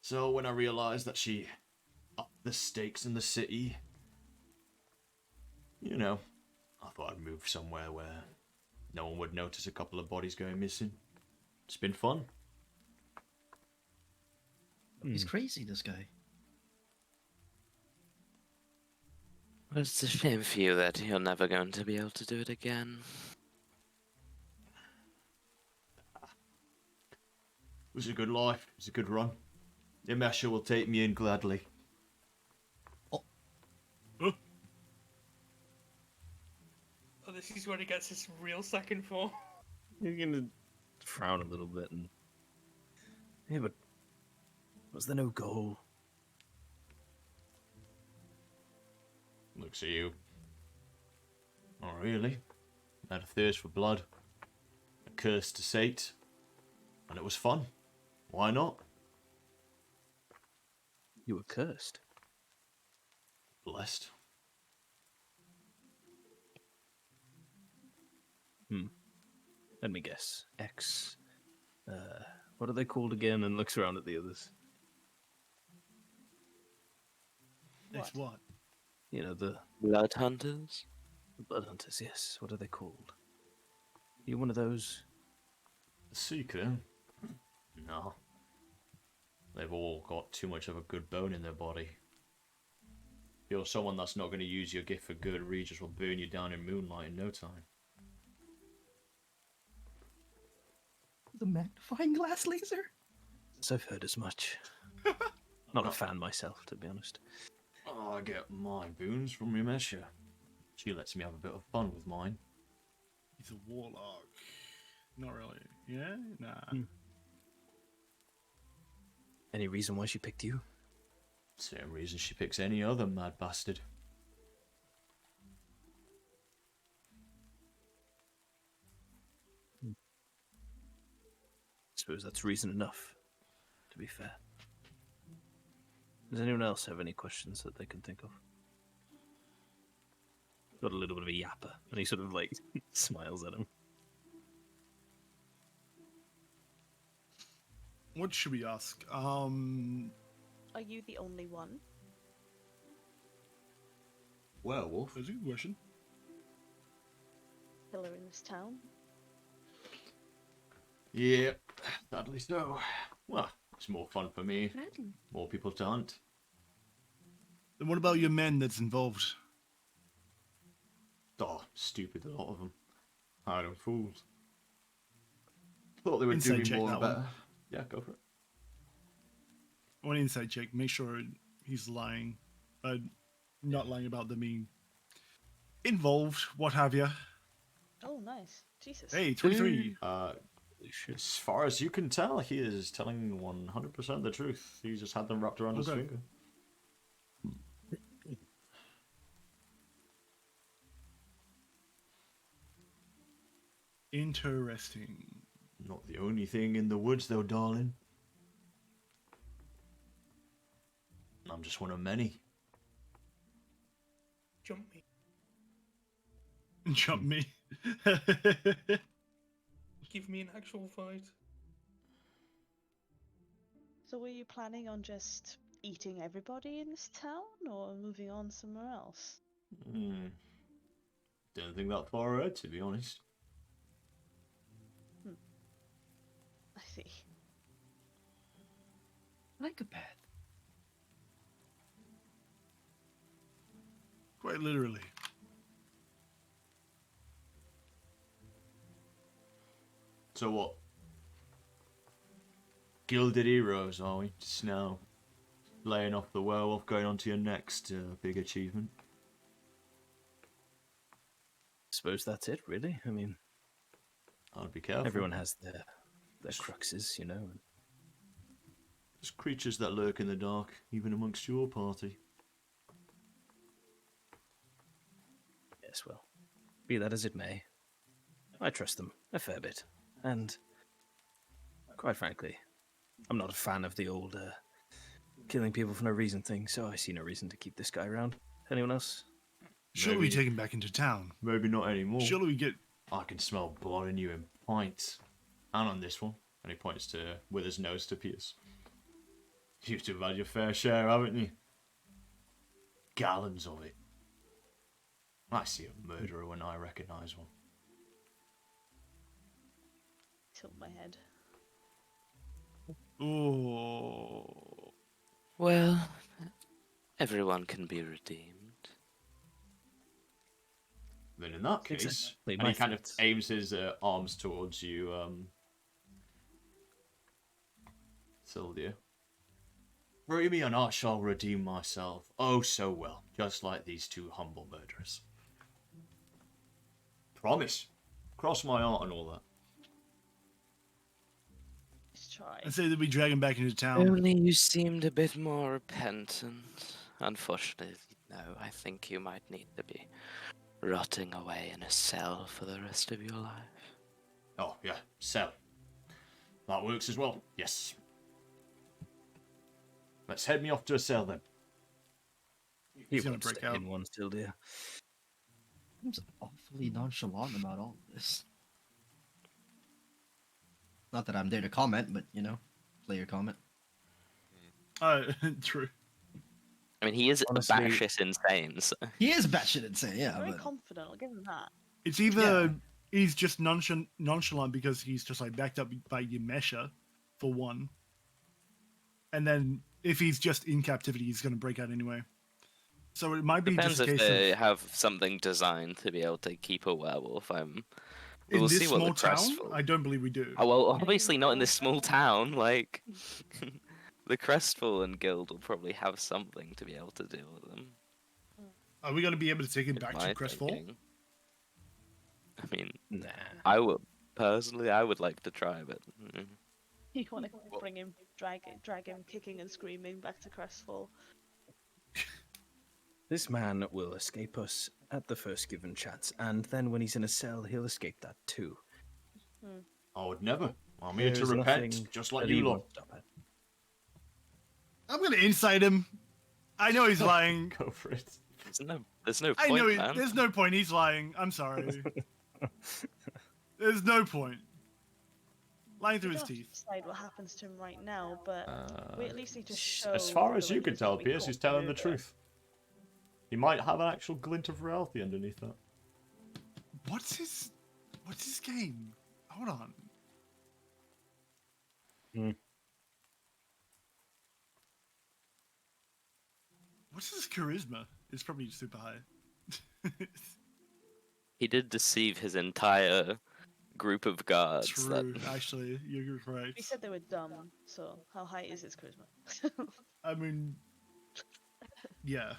So when I realised that she upped the stakes in the city, you know, I thought I'd move somewhere where no one would notice a couple of bodies going missing. It's been fun. He's crazy, this guy. Well, it's a shame for you that you're never going to be able to do it again. It was a good life. It was a good run. Imesha will take me in gladly. Oh, this is where he gets his real second form. You're gonna frown a little bit and... Yeah, but was there no goal? Looks at you. Not really. I had a thirst for blood. A curse to sate. And it was fun. Why not? You were cursed. Blessed. Let me guess. X. What are they called again? And looks around at the others. It's what? You know, the Blood hunters? blood hunters, yes. What are they called? You one of those? A seeker? No. They've all got too much of a good bone in their body. If you're someone that's not going to use your gift for good, Regis will burn you down in moonlight in no time. The magnifying glass laser? Yes, I've heard as much. Not a fan myself, to be honest. Oh, I get my boons from Remesha. She lets me have a bit of fun with mine. He's a warlock. Not really. Yeah? Nah. Any reason why she picked you? Same reason she picks any other mad bastard. Suppose that's reason enough, to be fair. Does anyone else have any questions that they can think of? Got a little bit of a yapper, and he sort of like smiles at him. What should we ask? Are you the only one? Werewolf? That's a good question. Killer in this town? Yeah, sadly so. Well, it's more fun for me. More people to hunt. Then what about your men that's involved? Oh, stupid, a lot of them. Hired them fools. Thought they would Inside do me check more that better. one. Yeah, go for it. One inside check. Make sure he's lying. Not lying about them being involved, what have you. Oh, nice. Jesus. Hey, 23. As far as you can tell, he is telling 100% the truth. He just had them wrapped around his Okay. finger. Interesting. Not the only thing in the woods, though, darling. I'm just one of many. Jump me. Jump me. Give me an actual fight. So were you planning on just eating everybody in this town, or moving on somewhere else? Didn't think that far ahead, to be honest. I see. Psychopath. Quite literally. So what? Gilded heroes, are we? Just now laying off the werewolf, going on to your next big achievement. Suppose that's it, really. I mean, I'd be careful. everyone has their cruxes, you know. And There's creatures that lurk in the dark, even amongst your party. yes, well, be that as it may, I trust them a fair bit. And quite frankly, I'm not a fan of the old killing people for no reason thing, so I see no reason to keep this guy around. Anyone else? Surely we Maybe- take him back into town. Maybe not anymore. Surely we get... I can smell blood in you in pints. And on this one. And he points to with his nose to Pierce. You two have had your fair share, haven't you? Gallons of it. I see a murderer when I recognise one. Tilt my head. Oh. Well, everyone can be redeemed. Then in that case, Exactly, and my he kind of thoughts. aims his arms towards you, Syldia. Free me and I shall redeem myself, oh so well, just like these two humble murderers. Promise. Cross my heart and all that. Let's try. I say that we drag him back into town. Only you seemed a bit more repentant. Unfortunately, no, I think you might need to be rotting away in a cell for the rest of your life. Oh, yeah, cell. That works as well, yes. Let's head me off to a cell then. He He's gonna won't break stay out. in one still, dear. Seems awfully nonchalant about all of this. Not that I'm there to comment, but you know, play your comment. True. I mean, he is Honestly- batshit insane, so... He is batshit insane, yeah. Very But confident, I'll give him that. It's either he's just nonchalant because he's just like backed up by Yemesha, for one. And then if he's just in captivity, he's going to break out anyway. So it might be Depends just a if case they of... have something designed to be able to keep a werewolf. In We'll this see what small the crest town, will- I don't believe we do. Oh, well, obviously not in this small town, like... The Crestfallen Guild will probably have something to be able to deal with them. Are we gonna be able to take it is back my to Crestfall? thinking. I mean, Nah. I would personally, I would like to try, but You want to bring him, drag him kicking and screaming back to Crestfall. This man will escape us at the first given chance, and then when he's in a cell, he'll escape that too. I would never. I'm here to There's repent, nothing just like that he you lot. won't stop at. I'm gonna incite him. I know he's lying. Go for it. there's no I point, know man. there's no point. He's lying. I'm sorry. There's no point. Lying through We his don't have to teeth. decide what happens to him right now, but we at least need to show. As far the as you can villains tell, that we Pierce, caught he's telling the murder. truth. He might have an actual glint of reality underneath that. What's his game? Hold on. What's his charisma? It's probably super high. He did deceive his entire group of guards. True, actually, you're right. We said they were dumb, so how high is his charisma? I mean, yeah.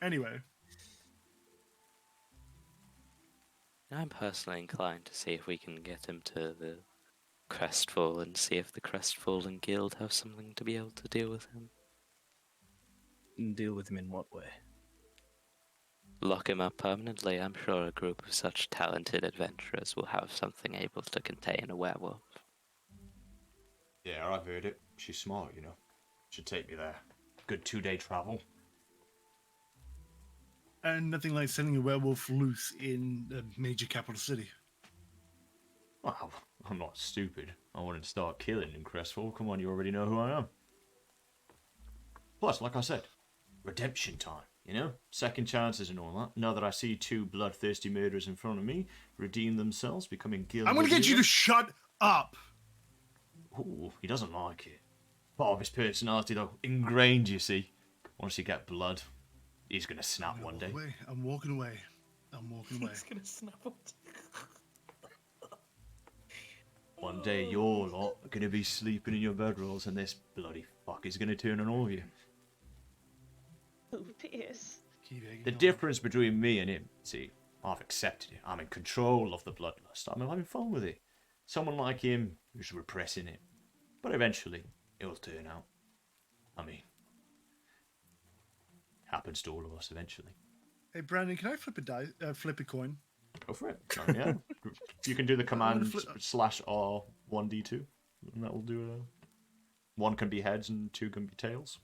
Anyway, I'm personally inclined to see if we can get him to the Crestfall and see if the Crestfallen Guild have something to be able to deal with him. Deal with him in what way? Lock him up permanently. I'm sure a group of such talented adventurers will have something able to contain a werewolf. Yeah, I've heard it. She's smart, you know. Should take me there. Good 2-day travel. and nothing like sending a werewolf loose in a major capital city. Well, I'm not stupid. I wanted to start killing in Crestfall. Come on, you already know who I am. Plus, like I said, redemption time, you know? Second chances and all that. Now that I see two bloodthirsty murderers in front of me redeem themselves, becoming guilty. I'm gonna get you to shut up! Ooh, he doesn't like it. Part of his personality, though. Ingrained, you see. Once you get blood, he's gonna snap one day. I'm walking away. I'm walking away. He's gonna snap it. One day, you're lot are gonna be sleeping in your bedrolls, and this bloody fuck is gonna turn on all of you. Oh, Pierce. The difference between me and him, see, I've accepted it. I'm in control of the bloodlust. I'm having fun with it. Someone like him is repressing it. But eventually, it'll turn out. I mean, happens to all of us eventually. Hey Brandon, can I flip a coin? Go for it. Oh, yeah. You can do the command flip- /R1d2, and that will do. One can be heads and two can be tails.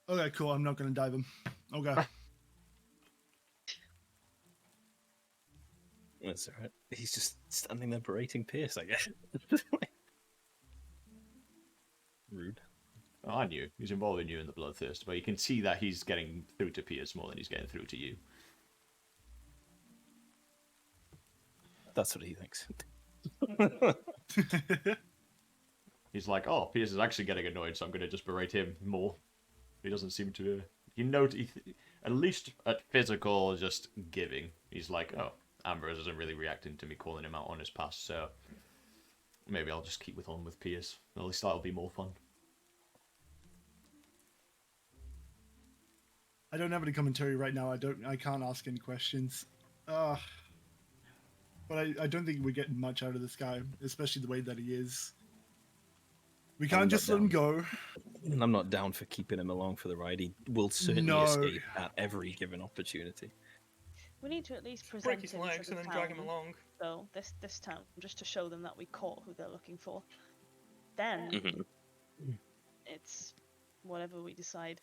Okay, cool. I'm not gonna dive him. Okay. That's alright. He's just standing there berating Pierce, I guess. Rude. Oh, I knew. He's involving you in the bloodthirst, but you can see that he's getting through to Pierce more than he's getting through to you. That's what he thinks. He's like, oh, Pierce is actually getting annoyed, so I'm going to just berate him more. He doesn't seem to... at least at physical, just giving. He's like, oh, Ambrose isn't really reacting to me calling him out on his past, so... maybe I'll just keep on with Pierce. At least that'll be more fun. I don't have any commentary right now. I can't ask any questions. But I don't think we're getting much out of this guy, especially the way that he is. We can't just let him go. And I'm not down for keeping him along for the ride. He will certainly escape at every given opportunity. We need to at least present Break his him to legs the and then drag him town, along. though, this town, just to show them that we caught who they're looking for. Then, it's whatever we decide.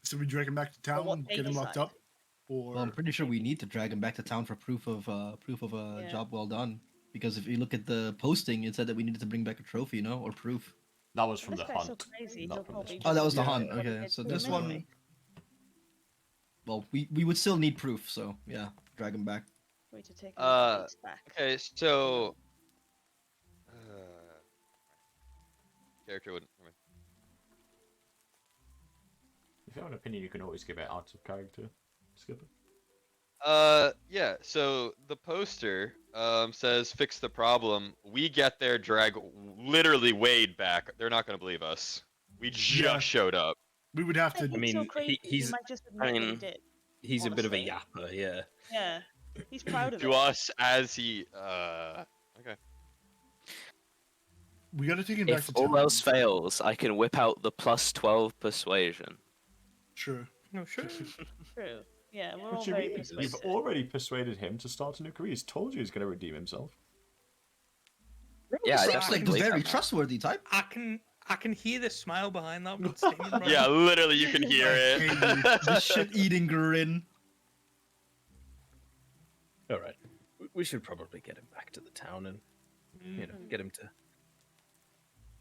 So we drag him back to Or town, what they get him locked decide. up, or Well, I'm pretty sure we need to drag him back to town for proof of a Yeah. job well done. Because if you look at the posting, it said that we needed to bring back a trophy, you know, or proof. That was from This the guy's so hunt. crazy, not he'll from probably this Oh, that was the just- hunt. Yeah. Okay, so this Anyway. one. Well, we would still need proof, so yeah, drag him back. We need to take him back. Okay, so character wouldn't. Never mind. If you have an opinion, you can always give it out of character. Skip it. Yeah. So the poster says fix the problem. We get there, drag literally Wade back. They're not gonna believe us. We just Yeah. showed up. We would have to. He's so mean, crazy, he he's- might just admit that he mean, did. He's a bit of a Honestly. yapper, yeah. Yeah, he's proud of To it. us, as he. Okay. We got to take him back If to all town. else fails, I can whip out the +12 persuasion. Sure. No, sure. True. Yeah, we're all What do you very mean? persuasive. You've already persuaded him to start a new career. He's told you he's going to redeem himself. Yeah, I Seems definitely like the believe very that. trustworthy type. I can hear the smile behind that statement. Right? Yeah, literally, you can hear The it. shit-eating grin. All right. We should probably get him back to the town and, get him to.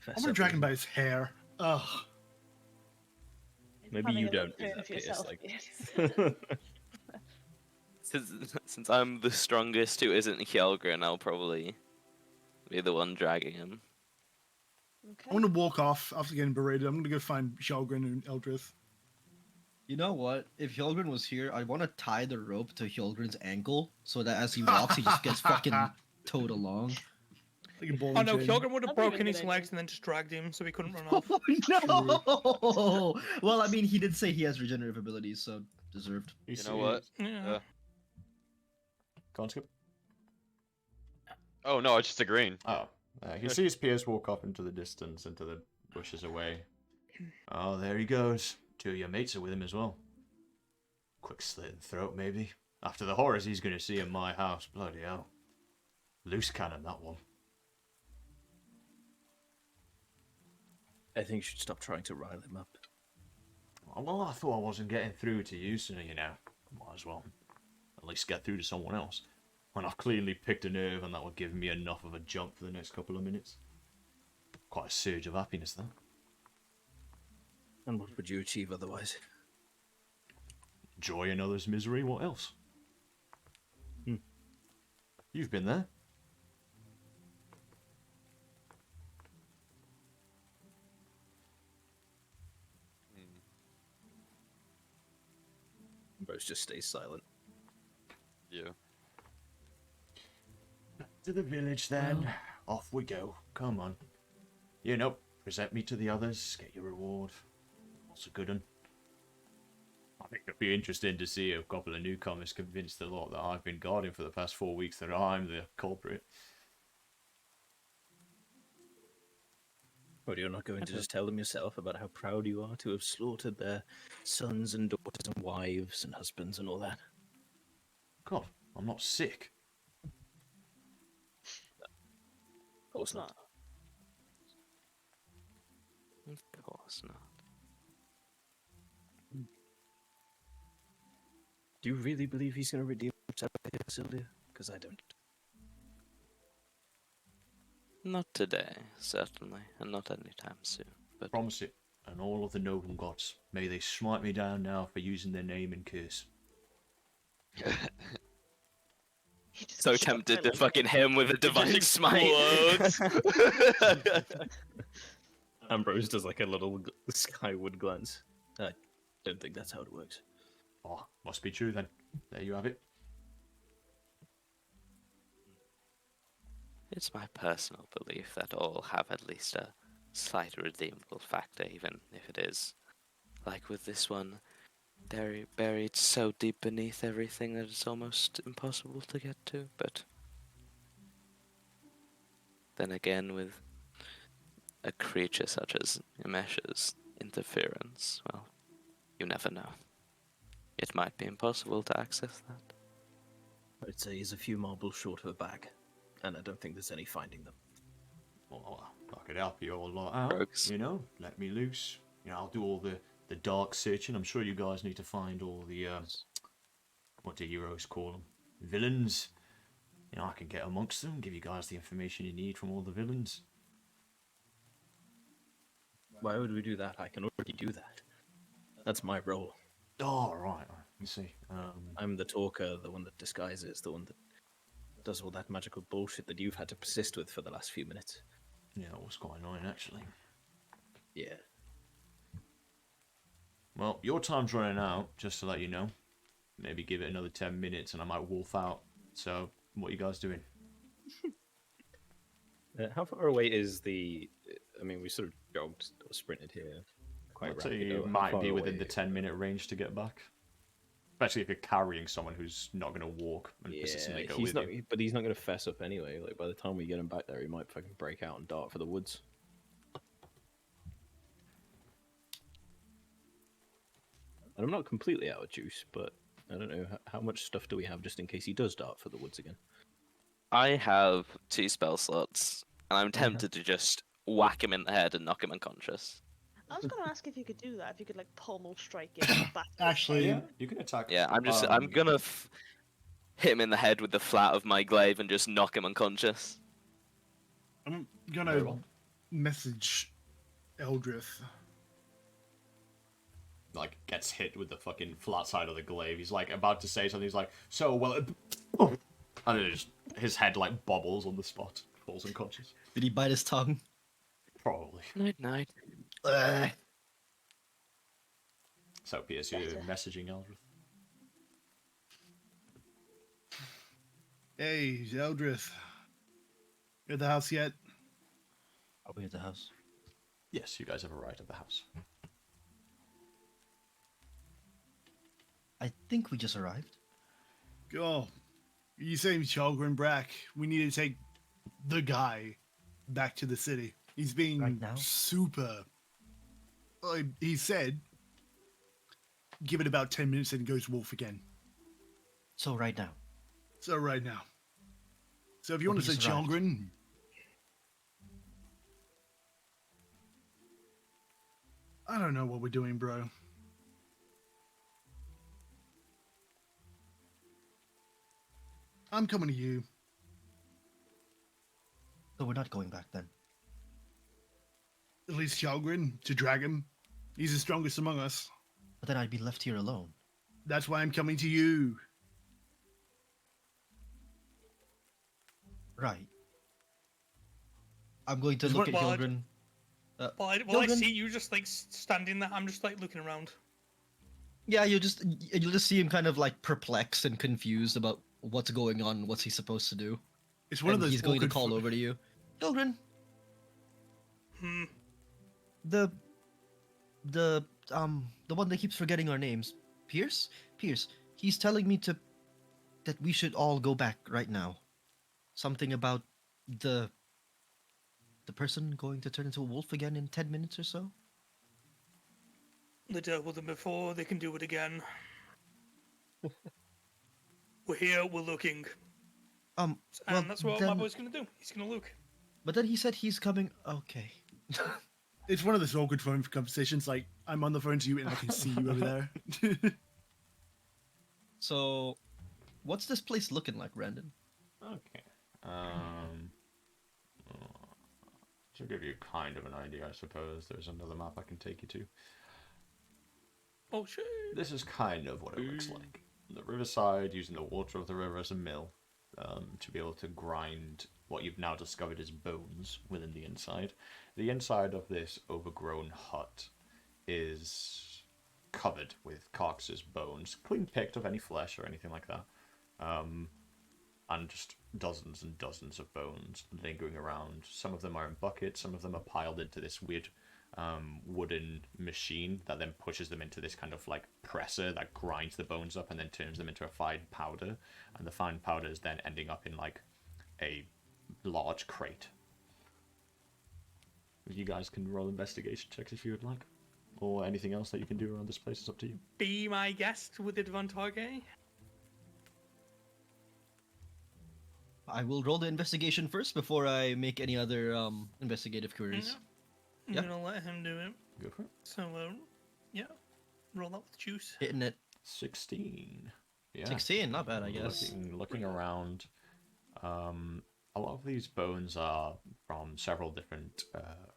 I'm gonna drag him by his hair. Ugh. Maybe Having you a don't look do that, for Pierce. yourself, Like, Since I'm the strongest who isn't Hjarlgron, I'll probably be the one dragging him. Okay. I'm gonna walk off after getting berated. I'm gonna go find Hjarlgron and Eldrith. You know what? If Hjarlgron was here, I'd want to tie the rope to Hjarlgron's ankle so that as he walks, he just gets fucking towed along. Like a ball Oh and no, chain. Hjarlgron would have That'd be a broken good his idea. legs and then just dragged him so he couldn't run off. Oh no! Well, I mean, he did say he has regenerative abilities, so deserved. You know what? Yeah. Go on, Skip. Oh no, it's just a green. Oh. He sees Piers walk off into the distance, into the bushes away. Oh, there he goes. Two of your mates are with him as well. Quick slit in the throat, maybe. After the horrors he's going to see in my house. Bloody hell. Loose cannon, that one. I think you should stop trying to rile him up. Well, I thought I wasn't getting through to you, so, might as well at least get through to someone else. When I've clearly picked a nerve and that would give me enough of a jump for the next couple of minutes. Quite a surge of happiness, that. And what would you achieve otherwise? Joy in others' misery, what else? You've been there. Ambrose just stays silent. Yeah. To the village then. Off we go. Come on. Present me to the others. Get your reward. What's a good one? I think it'd be interesting to see a couple of newcomers convince the lot that I've been guarding for the past 4 weeks that I'm the culprit. But you're not going to just tell them yourself about how proud you are to have slaughtered their sons and daughters and wives and husbands and all that? God, I'm not sick. Of course not. Of course not. Do you really believe he's going to redeem himself here, Syldia? Because I don't. Not today, certainly, and not anytime soon. But Promise it. And all of the noble gods, may they smite me down now for using their name in curse. He just so shot tempted to Philip. fucking hit him with a divine smite. Ambrose does like a little skyward glance. I don't think that's how it works. Oh, must be true then. There you have it. It's my personal belief that all have at least a slight redeemable factor, even if it is, like with this one, they're buried so deep beneath everything that it's almost impossible to get to. But then again, with a creature such as Amesh's interference, well, you never know. It might be impossible to access that. I'd say he's a few marbles short of a bag, and I don't think there's any finding them. Well, I could help you all a lot out. Rogues. Let me loose. I'll do all the dark searching. I'm sure you guys need to find all the, what do heroes call them? Villains. I can get amongst them, give you guys the information you need from all the villains. Why would we do that? I can already do that. That's my role. Oh, right. I see. I'm the talker, the one that disguises, the one that does all that magical bullshit that you've had to persist with for the last few minutes. Yeah, that was quite annoying, actually. Yeah. Well, your time's running out, just to let you know. maybe give it another 10 minutes and I might wolf out. So, what are you guys doing? How far away is the? I mean, we sort of jogged or sprinted here quite I'd say rapidly. you might be within the 10-minute range to get back. Especially if you're carrying someone who's not going to walk and persistently go he's with not. you. But he's not going to fess up anyway. Like by the time we get him back there, he might fucking break out and dart for the woods. And I'm not completely out of juice, but I don't know how much stuff do we have just in case he does dart for the woods again. I have 2 spell slots, and I'm tempted to just whack him in the head and knock him unconscious. I was going to ask if you could do that, if you could like pommel strike him back. Actually, Yeah, you can attack. Yeah, I'm gonna hit him in the head with the flat of my glaive and just knock him unconscious. I'm Very gonna well. message Eldrith. Like, gets hit with the fucking flat side of the glaive. He's like about to say something. He's like, so, well, and it just, his head like bobbles on the spot, falls unconscious. Did he bite his tongue? Probably. Night. So, P.S. you're messaging Eldrith. Hey, Eldrith. You at the house yet? Are we at the house? Yes, you guys have arrived at the house. I think we just arrived. Go. You saying Hjarlgron Brack? We need to take the guy back to the city. He's being Right now? super. He said, give it about 10 minutes and it goes wolf again. So right now. So right now. So if you Well, want to we say just arrived. Hjarlgron, I don't know what we're doing, bro. I'm coming to you. So we're not going back then. At least Hjarlgron, to drag him. He's the strongest among us. But then I'd be left here alone. That's why I'm coming to you. Right. I'm going to Just look at what- what- Hjarlgron. Well, I Hjarlgron? see you just like standing there. I'm just like looking around. Yeah, you'll just see him kind of like perplexed and confused about what's going on, what's he supposed to do. It's one of And those he's going to awkward call over to you. Hjarlgron, Hmm. the one that keeps forgetting our names. Pierce? Pierce. He's telling me that we should all go back right now. Something about the person going to turn into a wolf again in 10 minutes or so? They dealt with them before. They can do it again. We're here. We're looking, Well, and that's what my then- boy's gonna do. He's gonna look. But then he said he's coming. Okay. It's one of those awkward phone conversations. Like I'm on the phone to you and I can see you over there. So, what's this place looking like, Brandon? Okay. To give you kind of an idea, I suppose, there's another map I can take you to. Oh shit! This is kind of what it looks like. The riverside, using the water of the river as a mill, to be able to grind what you've now discovered is bones within the inside. The inside of this overgrown hut is covered with carcasses, bones, clean picked of any flesh or anything like that. And just dozens and dozens of bones lingering around. Some of them are in buckets, some of them are piled into this weird wooden machine that then pushes them into this kind of like presser that grinds the bones up and then turns them into a fine powder. And the fine powder is then ending up in like a large crate. You guys can roll investigation checks if you would like. Or anything else that you can do around this place is up to you. Be my guest with advantage. I will roll the investigation first before I make any other investigative queries. I'm Yeah. gonna let him do it. Go for it. So, yeah, roll that with juice. Hitting it. 16. Yeah. 16, not bad, I guess. Looking around, a lot of these bones are from several different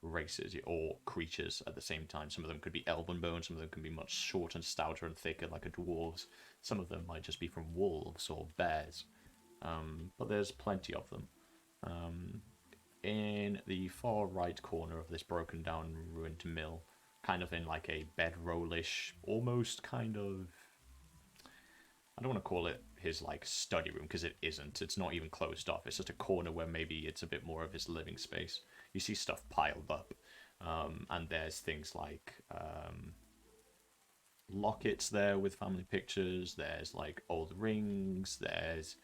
races or creatures at the same time. Some of them could be elven bones, some of them can be much shorter and stouter and thicker like a dwarves. Some of them might just be from wolves or bears. But there's plenty of them. In the far right corner of this broken down ruined mill, kind of in like a bedrollish, almost kind of I don't want to call it his like study room because it isn't. It's not even closed off. It's just a corner where maybe it's a bit more of his living space. You see stuff piled up, and there's things like lockets there with family pictures. There's like old rings. There's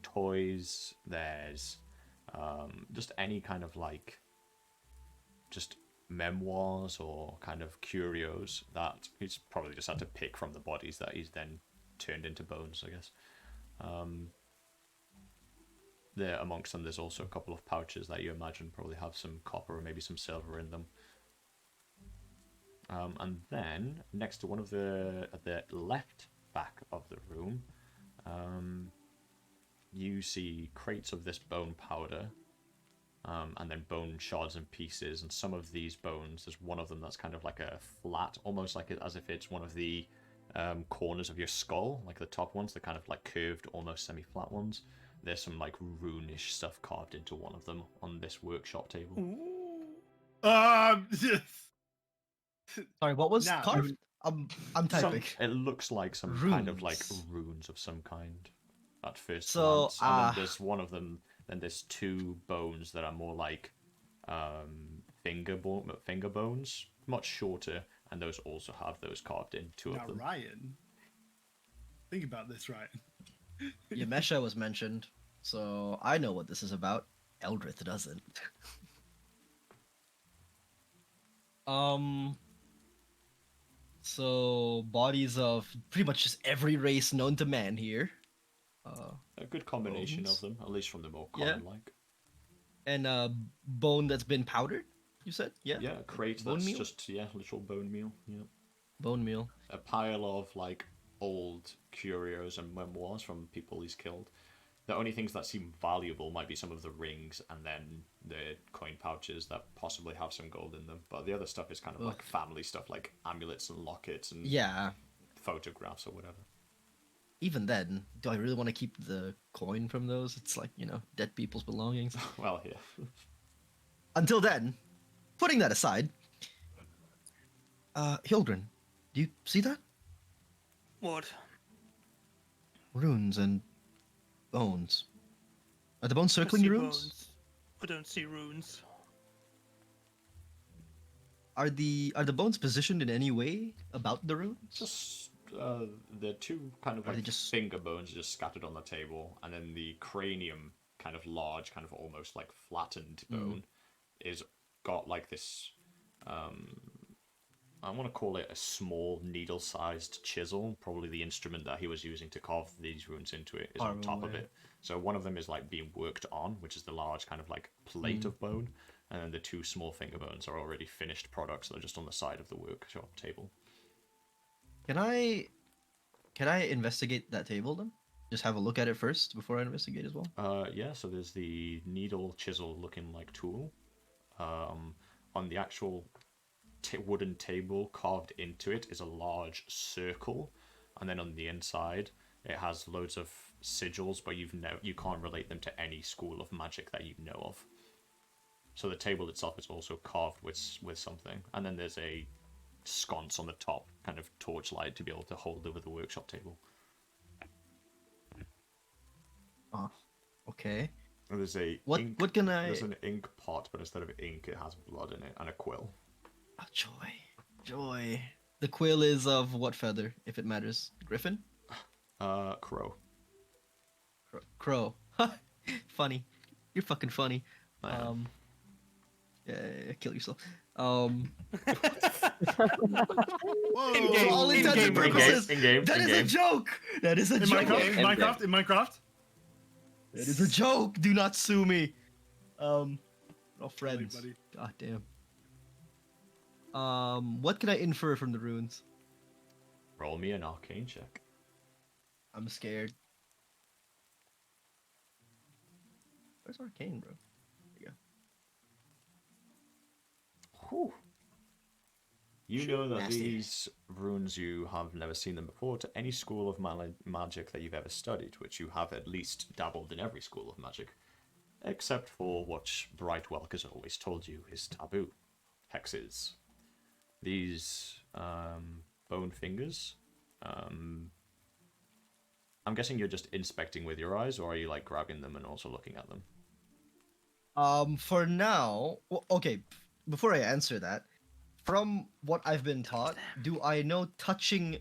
toys. There's just any kind of like just memoirs or kind of curios that he's probably just had to pick from the bodies that he's then turned into bones, I guess. There amongst them, there's also a couple of pouches that you imagine probably have some copper or maybe some silver in them. And then next to one of at the left back of the room, you see crates of this bone powder, and then bone shards and pieces. And some of these bones, there's one of them that's kind of like a flat, almost like as if it's one of the corners of your skull, like the top ones, the kind of like curved, almost semi-flat ones. There's some like runish stuff carved into one of them on this workshop table. Sorry, what was Now- carved? I'm typing. It looks like some kind of like runes of some kind at first So, glance. And then there's one of them. Then there's two bones that are more like finger bones, much shorter, and those also have those carved in. Two Now, of them. Ryan, think about this, Ryan. Yamesha was mentioned, so I know what this is about. Eldrith doesn't. So bodies of pretty much just every race known to man here. A good combination bones. of them, at least from the more Yeah. common like. And bone that's been powdered, you said? Yeah. Yeah, a crate Bone that's meal? just literal bone meal. Yeah. Bone meal. A pile of like old curios and memoirs from people he's killed. The only things that seem valuable might be some of the rings and then the coin pouches that possibly have some gold in them. But the other stuff is kind of like family stuff, like amulets and lockets and Yeah. photographs or whatever. Even then, do I really want to keep the coin from those? It's like, dead people's belongings. Well, yeah. Until then, putting that aside, Hjarlgron, do you see that? What? Runes and bones. Are the bones circling I the see runes? bones. I don't see runes. Are the bones positioned in any way about the runes? Just the two kind of Are they like just- finger bones just scattered on the table, and then the cranium, kind of large, kind of almost like flattened bone, is got like this. I want to call it a small needle-sized chisel. Probably the instrument that he was using to carve these runes into it is on top of Probably. it. So one of them is like being worked on, which is the large kind of like plate of bone, and then the two small finger bones are already finished products that are just on the side of the workshop table. Can I investigate that table then? Just have a look at it first before I investigate as well. Yeah, so there's the needle chisel looking like tool. On the actual wooden table carved into it is a large circle, and then on the inside it has loads of sigils, but you can't relate them to any school of magic that you know of. So the table itself is also carved with something, and then there's a sconce on the top, kind of torchlight to be able to hold over the workshop table. Oh, okay. And there's a What can I? There's an ink pot, but instead of ink, it has blood in it and a quill. Oh, joy. The quill is of what feather, if it matters? Griffin? Crow. Crow. Funny. You're fucking funny. I am. Yeah, kill yourself. Whoa! In-game, For all intents and in-game, purposes, in-game, that is a in-game. joke. That is a In joke. Minecraft? In Minecraft? In Minecraft? That is a joke. Do not sue me. Oh, friends. buddy. God damn. What can I infer from the runes? Roll me an arcane check. I'm scared. Where's arcane, bro? There you go. Whew. You know that Nasty. these runes, you have never seen them before to any school of magic that you've ever studied, which you have at least dabbled in every school of magic, except for what Brightwelk has always told you is taboo: hexes. These bone fingers I'm guessing you're just inspecting with your eyes, or are you like grabbing them and also looking at them? For now, okay. Before I answer that, from what I've been taught, do I know touching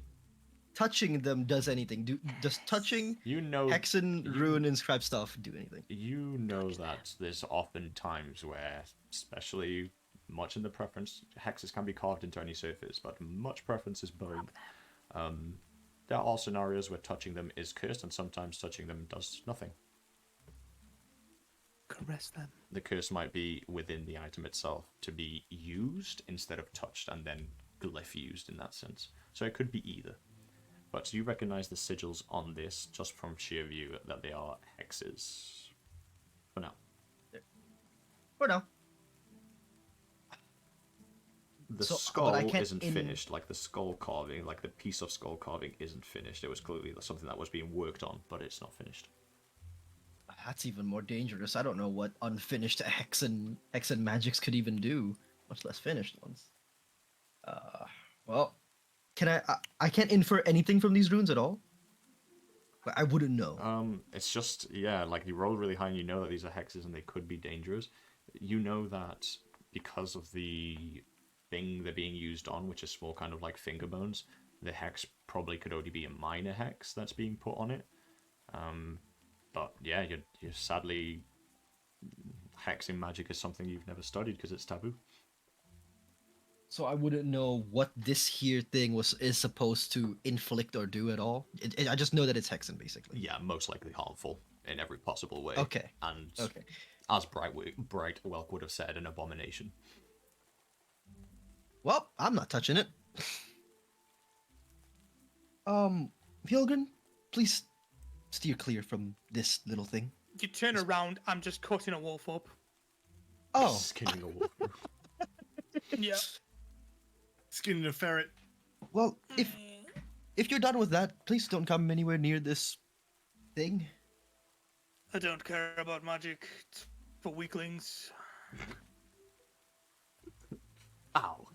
them does anything? Does touching You know, Hexen, rune, inscribed stuff do anything? you know that there's often times where, especially much in the preference, hexes can be carved into any surface, but much preference is bone. There are scenarios where touching them is cursed, and sometimes touching them does nothing. Caress them. The curse might be within the item itself to be used instead of touched and then glyph used in that sense. So it could be either. But you recognize the sigils on this just from sheer view that they are hexes. For now. For now. The So, skull but I can't isn't finished, like the skull carving, like the piece of skull carving isn't finished. It was clearly something that was being worked on, but it's not finished. That's even more dangerous. I don't know what unfinished Hexen magics could even do, much less finished ones. Well, can I can't infer anything from these runes at all? I wouldn't know. It's just, yeah, like you roll really high and you know that these are hexes and they could be dangerous. You know that because of the thing they're being used on, which is small kind of like finger bones, the hex probably could only be a minor hex that's being put on it. But yeah, you're sadly, hexing magic is something you've never studied because it's taboo. So I wouldn't know what this here thing is supposed to inflict or do at all. I just know that it's Hexen, basically. Yeah, most likely harmful in every possible way. Okay. And Okay. as Brightwelk would have said, an abomination. Well, I'm not touching it. Hjarlgron, please steer clear from this little thing. You turn around, I'm just cutting a wolf up. Oh, Skinning a wolf. Yeah. Skinning a ferret. well, if you're done with that, please don't come anywhere near this thing. I don't care about magic. It's for weaklings. Ow.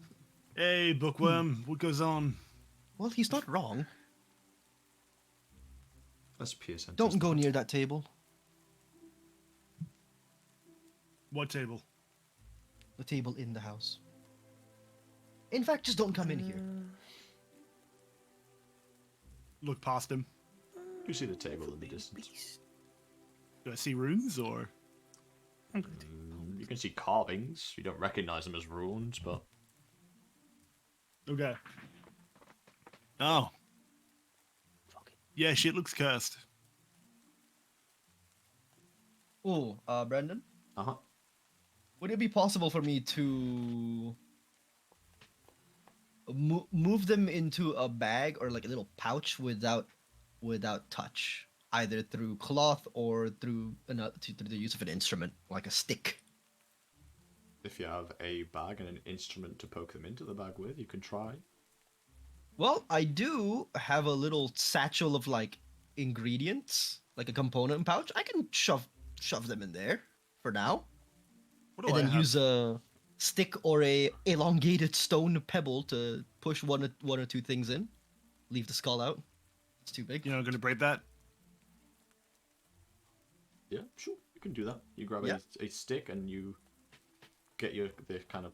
Hey, bookworm, what goes on? Well, he's not wrong. Let's pierce into Don't go near that table. What table? The table in the house. In fact, just don't come in here. Look past him. You see the table in the distance. Do I see runes or? You can see carvings. You don't recognize them as runes, but Okay. Oh. Yeah, shit looks cursed. Oh, Brendan, uh-huh. would it be possible for me to move them into a bag or like a little pouch without touch, either through cloth or through the use of an instrument like a stick? If you have a bag and an instrument to poke them into the bag with, you can try. Well, I do have a little satchel of like ingredients, like a component pouch. I can shove them in there for now, What and do I then have? use a stick or a elongated stone pebble to push one or two things in. Leave the skull out. It's too big. You're not gonna break that? Yeah, sure. You can do that. You grab Yeah. a stick and you get the kind of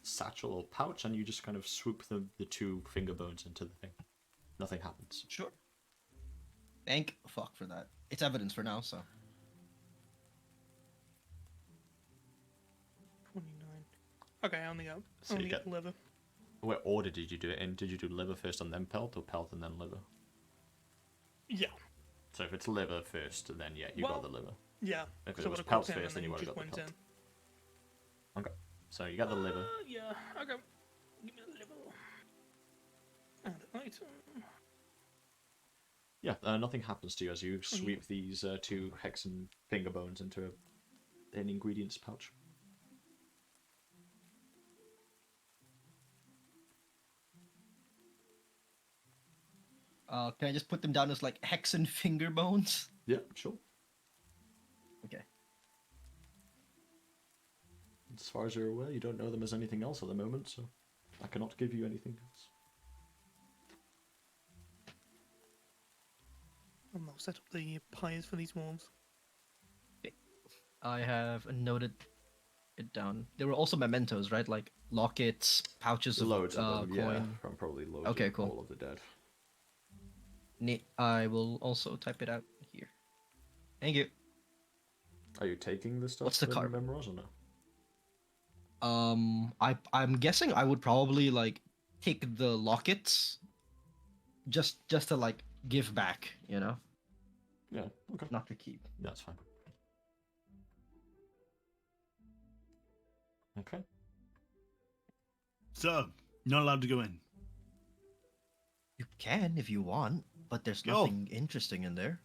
satchel or pouch, and you just kind of swoop the two finger bones into the thing. Nothing happens. Sure. Thank fuck for that. It's evidence for now, so. 29. Okay, I only got So you only get- got liver. What order did you do it in? Did you do liver first and then pelt, or pelt and then liver? Yeah. So if it's liver first, then yeah, you got the liver. Yeah. If it so was would've pelt cooked in first, then and you would've just got the went pelt. in. Okay. So you got the liver. Yeah. Okay. Give me the liver. And an item. Yeah, nothing happens to you as you sweep these two hexen finger bones into an ingredients pouch. Can I just put them down as like hexen finger bones? Yeah, sure. Okay. As far as you're aware, you don't know them as anything else at the moment, so I cannot give you anything else. And I'll set up the pyres for these wolves. I have noted it down. There were also mementos, right? Like lockets, pouches of Loads of them, yeah, coin. from probably loads Okay, of cool. all of the dead. Neat. I will also type it out here. Thank you. Are you taking this stuff What's the to card? Memrose or no? I'm guessing I would probably like take the lockets, just to like give back, you know, Yeah, okay. not to keep. That's fine. Okay. So, not allowed to go in. You can if you want, but there's Go. nothing interesting in there.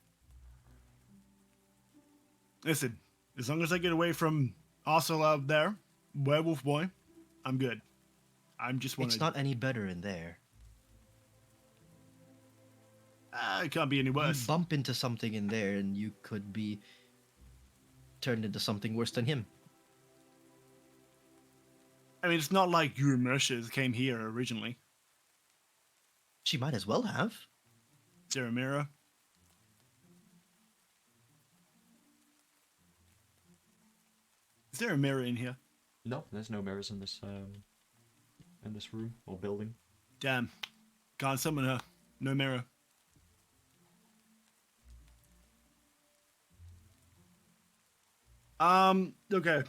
Listen, as long as I get away from Arsenal out there, Werewolf Boy, I'm good. I'm just want It's not any better in there. It can't be any You worse. bump into something in there, and you could be turned into something worse than him. I mean, it's not like you and Mercia came here originally. She might as well have. Is there a mirror? Is there a mirror in here? No, there's no mirrors in this room or building. Damn. Can't summon her. No mirror. Okay.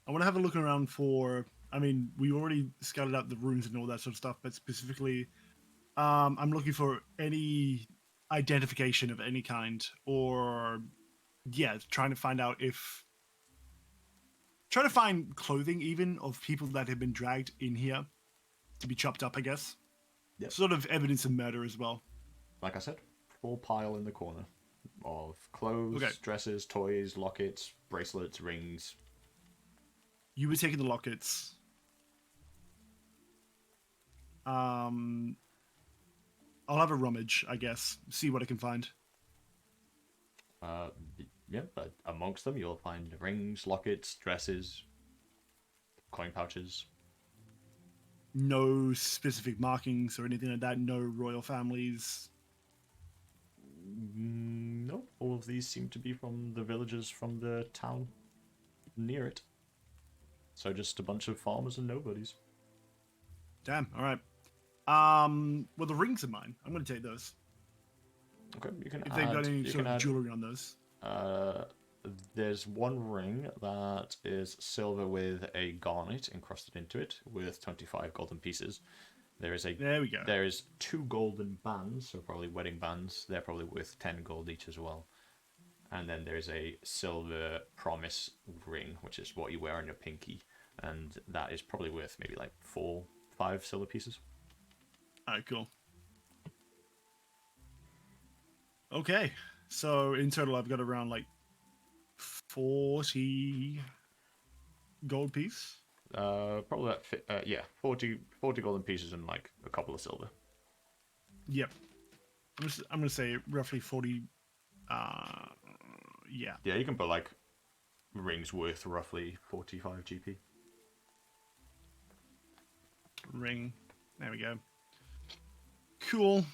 I want to have a look around for... I mean, we already scouted out the rooms and all that sort of stuff, but specifically, I'm looking for any identification of any kind, or... Yeah, trying to find out if... Trying to find clothing, even, of people that have been dragged in here to be chopped up, I guess. Yep. Sort of evidence of murder as well. Like I said, full pile in the corner of clothes, Okay. dresses, toys, lockets, bracelets, rings. You were taking the lockets. I'll have a rummage, I guess. See what I can find. Yeah, but amongst them you'll find rings, lockets, dresses, coin pouches. No specific markings or anything like that. No royal families. No, all of these seem to be from the villagers from the town near it. So just a bunch of farmers and nobodies. Damn. All right. Well, the rings are mine. I'm gonna take those. Okay, you can If add. they've got any you sort can of add. jewelry on those. There's one ring that is silver with a garnet encrusted into it with 25 golden pieces. There we go. There is 2 golden bands, so probably wedding bands. They're probably worth 10 gold each as well. And then there's a silver promise ring, which is what you wear on your pinky, and that is probably worth maybe like 4-5 silver pieces. All right, cool. Okay, so in total, I've got around like 40 gold piece. Probably that 40 golden pieces and like a couple of silver. Yep. I'm gonna say roughly 40. Yeah. Yeah, you can put like rings worth roughly 45 GP. Ring. There we go. Cool.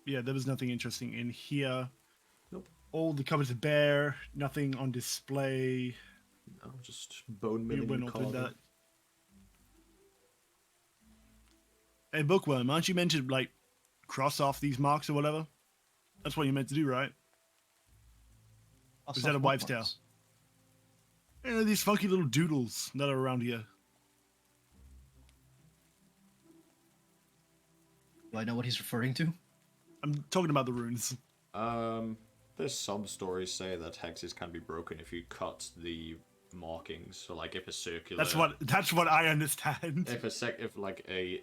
Yeah, there was nothing interesting in here. Nope. All the cupboards are bare. Nothing on display. No, just bone You milling went and all through carving. that. Hey, Bookworm, aren't you meant to, like, cross off these marks or whatever? That's what you're meant to do, right? Is that a wives' tale? You know, these funky little doodles that are around here. Do I know what he's referring to? I'm talking about the runes. There's some stories say that hexes can be broken if you cut the markings. So like if a circular. That's what I understand. If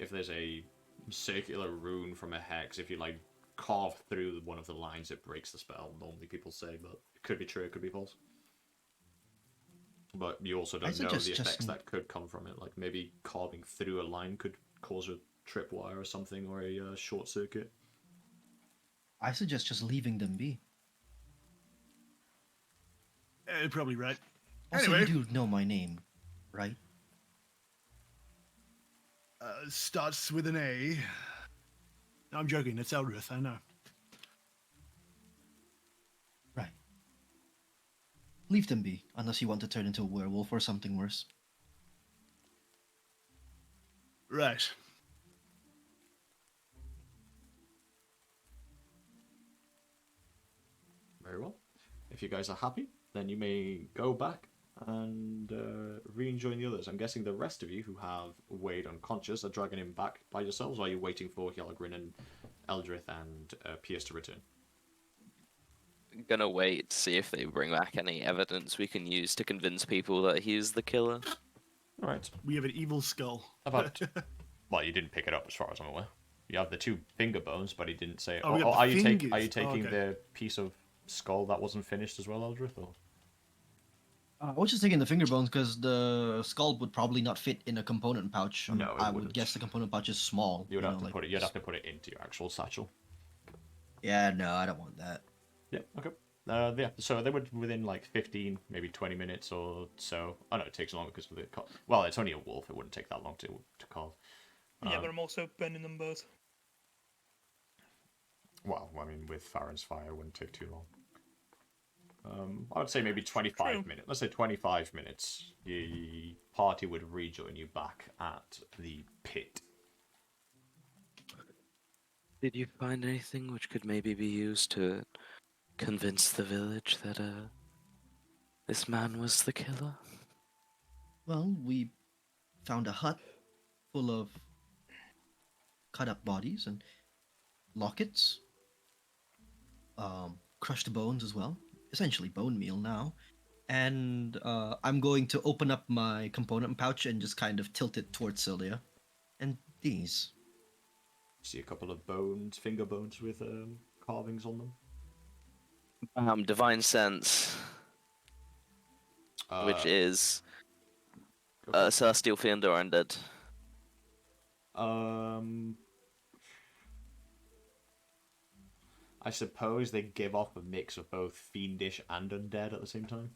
there's a circular rune from a hex, if you like carve through one of the lines, it breaks the spell. Normally people say, but it could be true, it could be false. But you also don't know the effects that could come from it. Like maybe carving through a line could cause a tripwire or something, or a short circuit. I suggest just leaving them be. You're probably right. Also, Anyway. you do know my name, right? Starts with an A. I'm joking. It's Eldrith. I know. Right. Leave them be, unless you want to turn into a werewolf or something worse. Right. Very well. If you guys are happy, then you may go back and re-join the others. I'm guessing the rest of you who have Wade unconscious are dragging him back by yourselves, or are you waiting for Hjarlgron and Eldrith and Pierce to return? Gonna wait to see if they bring back any evidence we can use to convince people that he's the killer. Alright. We have an evil skull. How about... Well, you didn't pick it up as far as I'm aware. You have the 2 finger bones, but he didn't say... Oh, we have are the you fingers. are you taking okay. the piece of skull that wasn't finished as well, Eldrith? Or... I was just taking the finger bones because the skull would probably not fit in a component pouch. No, it I would wouldn't. guess the component pouch is small. You'd have to like- put it. You'd have to put it into your actual satchel. Yeah, no, I don't want that. Yeah. Okay. Yeah. So they were within like 15, maybe 20 minutes or so. Oh no, it takes longer because of the. Well, it's only a wolf. It wouldn't take that long to carve. Yeah, but I'm also burning them both. Well, I mean, with Farron's fire, it wouldn't take too long. I would say maybe 25 True. minutes. Let's say 25 minutes. The party would rejoin you back at the pit. Did you find anything which could maybe be used to convince the village that this man was the killer? Well, we found a hut full of cut up bodies and lockets. Crushed bones as well. Essentially bone meal now. And I'm going to open up my component pouch and just kind of tilt it towards Syldia. And these. See a couple of bones, finger bones with carvings on them. Divine Sense, which is Celestial Fiend or Undead. I suppose they give off a mix of both fiendish and undead at the same time.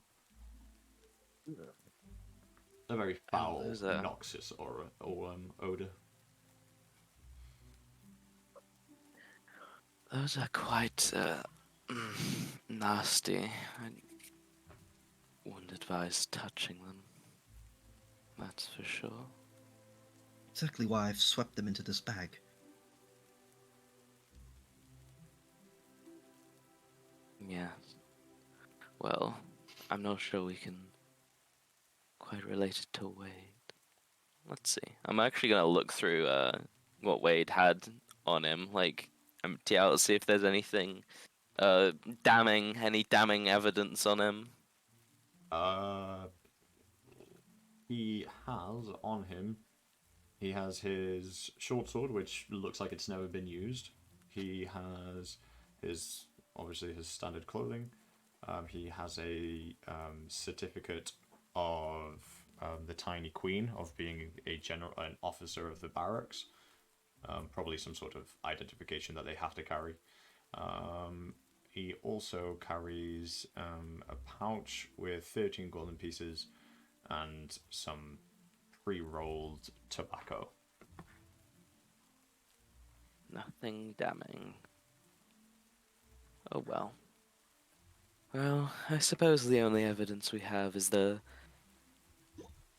A very foul, there's a- noxious aura or odor. Those are quite nasty. I wouldn't advise touching them. That's for sure. Exactly why I've swept them into this bag. Yes. Well, I'm not sure we can quite relate it to Wade. Let's see. I'm actually gonna look through what Wade had on him, like empty out, see if there's anything damning, any damning evidence on him. He has on him. He has his short sword, which looks like it's never been used. He has his standard clothing. He has a certificate of the Tiny Queen of being an officer of the barracks. Probably some sort of identification that they have to carry. He also carries a pouch with 13 golden pieces and some pre-rolled tobacco. Nothing damning. Oh well. Well, I suppose the only evidence we have is the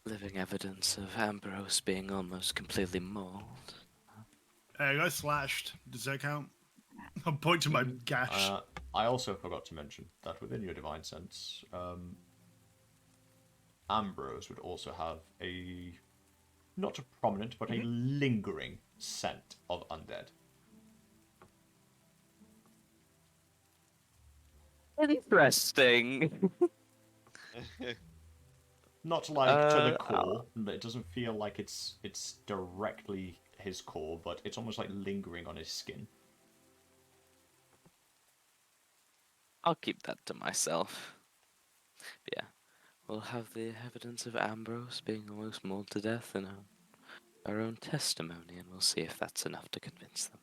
living evidence of Ambrose being almost completely mauled. Hey, I got slashed. Does that count? I'll point to my gash. I also forgot to mention that within your divine sense, Ambrose would also have a not a prominent but a lingering scent of undead. Interesting. Not like to the core. It doesn't feel like it's directly his core, but it's almost like lingering on his skin. I'll keep that to myself. But yeah, we'll have the evidence of Ambrose being almost mauled to death in our own testimony, and we'll see if that's enough to convince them.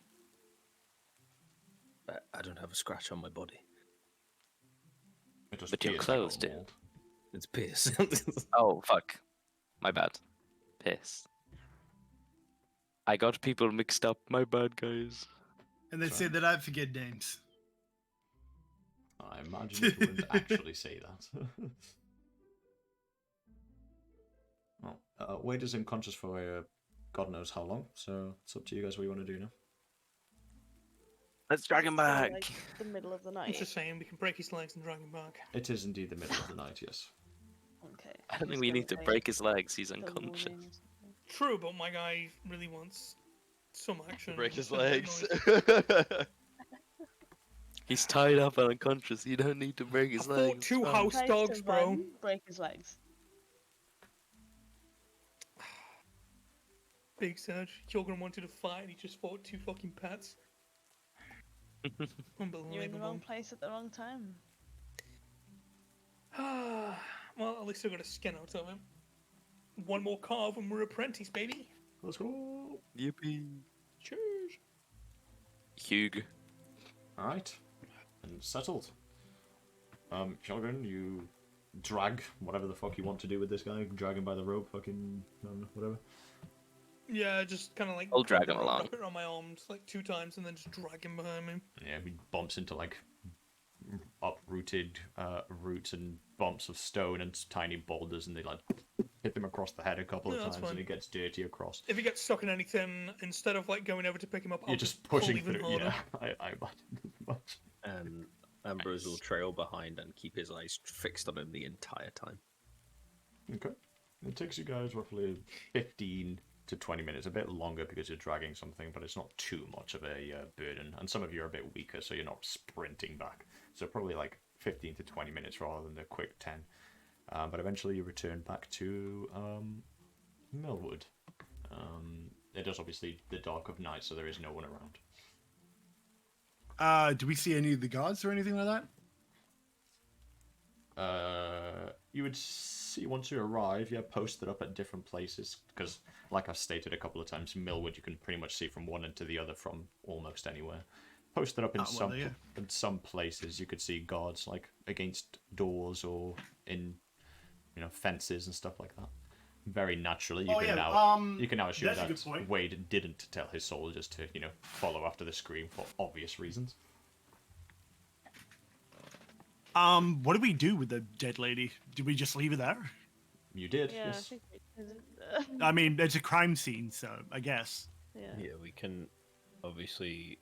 I don't have a scratch on my body. It just But your feels like clothes a do. mold. It's Pierce. Oh, fuck. My bad. Piss. I got people mixed up. My bad, guys. And they Sorry. say that I forget names. I imagine you wouldn't actually say that. Well, Wade is unconscious for God knows how long, so it's up to you guys what you want to do now. Let's drag him So, back. like, the middle of the I'm night. just saying, we can break his legs and drag him back. It is indeed the middle of the night, yes. Okay. I don't I'm think just we gonna need to take break his legs. He's the unconscious. warning or something. True, but my guy really wants some action. Break his and make legs. noise. He's tied up and unconscious. You don't need to break his I legs. fought two it's fine. house Tries dogs, to bro. run, break his legs. Big Serge. Hjarlgron wanted to fight and he just fought two fucking pets. You're in the wrong Unbelievable. place at the wrong time. Well, at least I got a skin out of him. One more carve and we're apprentice, baby. Let's go! Yippee. Cheers. Hugh. Alright. And settled. Hjarlgron, you drag whatever the fuck you want to do with this guy. Drag him by the rope, fucking, I don't know, whatever. Yeah, just kind of like. I'll drag grab him it, along. wrap it around my arms like 2 times and then just drag him behind me. Yeah, he bumps into like uprooted roots and bumps of stone and tiny boulders, and they like hit him across the head a couple Yeah, of that's times, fine. and he gets dirty across. If he gets stuck in anything, instead of like going over to pick him up, You're I'll just pull pushing even through. harder. Yeah, I imagine as much. And Ambrose will trail behind and keep his eyes fixed on him the entire time. Okay. It takes you guys roughly 15 to 20 minutes, a bit longer because you're dragging something, but it's not too much of a burden. And some of you are a bit weaker, so you're not sprinting back. So probably like 15 to 20 minutes rather than the quick 10. But eventually you return back to Millwood. It is obviously the dark of night, so there is no one around. Do we see any of the guards or anything like that? You would see once you arrive, yeah, posted up at different places, because like I've stated a couple of times, Millwood you can pretty much see from one end to the other from almost anywhere. Posted up in in some places you could see guards like against doors or in fences and stuff like that. Very naturally, you can now assume that's a that good point. Wade didn't tell his soldiers to follow after the scream for obvious reasons. What do we do with the dead lady? Did we just leave her there? You did, Yeah, I yes. think I mean, it's a crime scene, so I guess. yeah. Yeah, we can obviously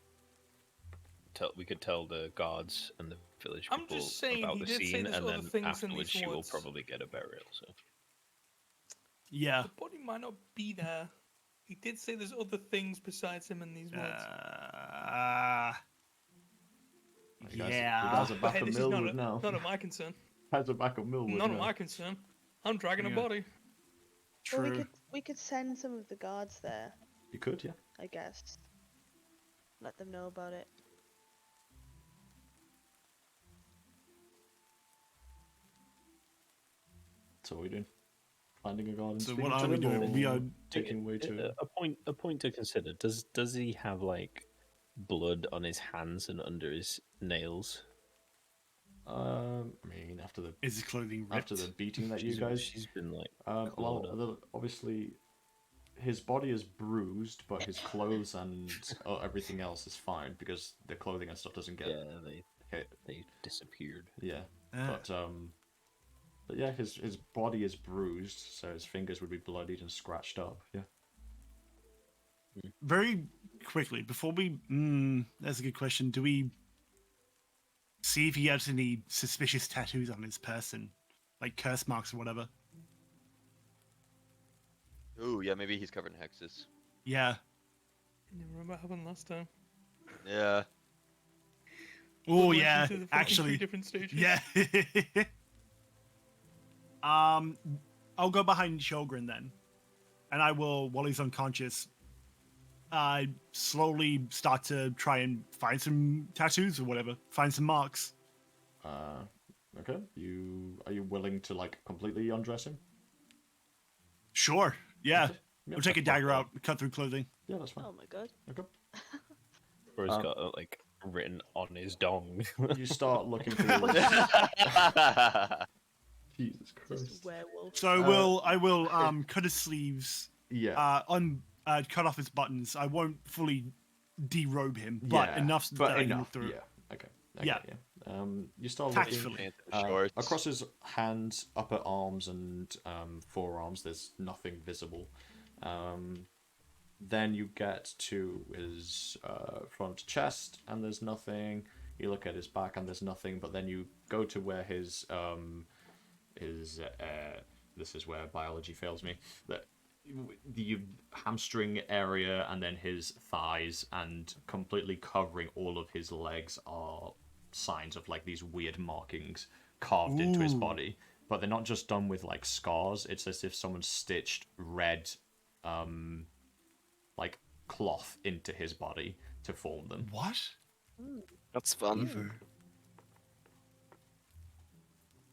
we could tell the guards and the village I'm people just saying, about he the did say scene, there's and other then things in afterwards these she will woods. probably get a burial. So Yeah. The body might not be there. He did say there's other things besides him in these woods. You guys Yeah. are But back hey, at this is Millwood now. none of my concern. You guys are back at Millwood None now. of my concern. I'm dragging a Yeah. body. Well, True. we could send some of the guards there, You could, yeah. I guess. Let them know about it. So what are we doing? Finding a garden. So speaking what to are we them, doing? or We are taking way to. a point to consider. Does he have like blood on his hands and under his nails? I mean, after the Is his clothing ripped? after the beating that you guys. She's been like Well, clawed up. obviously, his body is bruised, but his clothes and everything else is fine because the clothing and stuff doesn't get Yeah, hit. they disappeared. Yeah, Ah. but yeah, his body is bruised, so his fingers would be bloodied and scratched up. Yeah. Very quickly, before we... that's a good question. Do we see if he has any suspicious tattoos on his person? Like curse marks or whatever? Ooh, yeah, maybe he's covered in hexes. Yeah. You remember what happened last time? Yeah. Oh, Went yeah. into the fucking Actually, 3 different stages. yeah. I'll go behind Hjarlgron then. And I will, while he's unconscious, slowly start to try and find some tattoos or whatever. Find some marks. Okay. Are you willing to like completely undress him? Sure. Yeah. Okay. Yeah, We'll take a that's fine. dagger out, cut through clothing. Yeah, that's fine. Oh my god. Okay. Or he's got like written on his dong. You start looking through. Jesus Christ. Just werewolf. So I will cut his sleeves, Yeah. cut off his buttons. I won't fully derobe him, but enough that I can look through. Yeah. Okay. Yeah. You start Tactfully. looking Shorts. across his hands, upper arms, and forearms. There's nothing visible. Then you get to his front chest, and there's nothing. You look at his back, and there's nothing. But then you go to where his this is where biology fails me. The hamstring area, and then his thighs, and completely covering all of his legs are signs of like these weird markings carved into his body. But they're not just done with like scars. It's as if someone stitched red like cloth into his body to form them. What? That's fun. Beaver.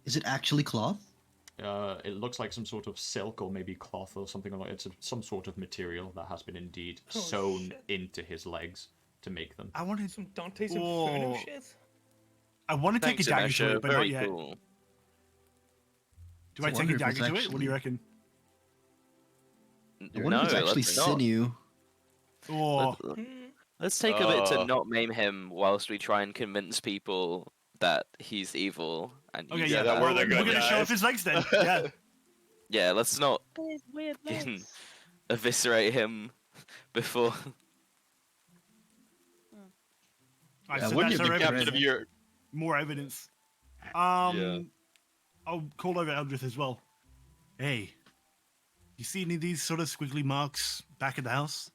Is it actually cloth? It looks like some sort of silk or maybe cloth or something like it's some sort of material that has been indeed sewn into his legs to make them. I wanted Some Dante's Inferno Oh. shit. I want to take a Thanks, dagger to Inesha. it, but Very not yet. cool. Do I I take wonder a if it's dagger to it? What do you reckon? I wonder if it's actually let's not. sinew. Oh, Let's take a bit to not maim him whilst we try and convince people that he's evil. And okay, use yeah. that we're the We're good gonna show guys. off his legs then. Yeah. Yeah, let's not There's weird legs. eviscerate him before. Alright, Yeah, so Wouldn't that's you our be evidence. captain of your? More evidence. Yeah. I'll call over Eldrith as well. Hey, you see any of these sort of squiggly marks back at the house?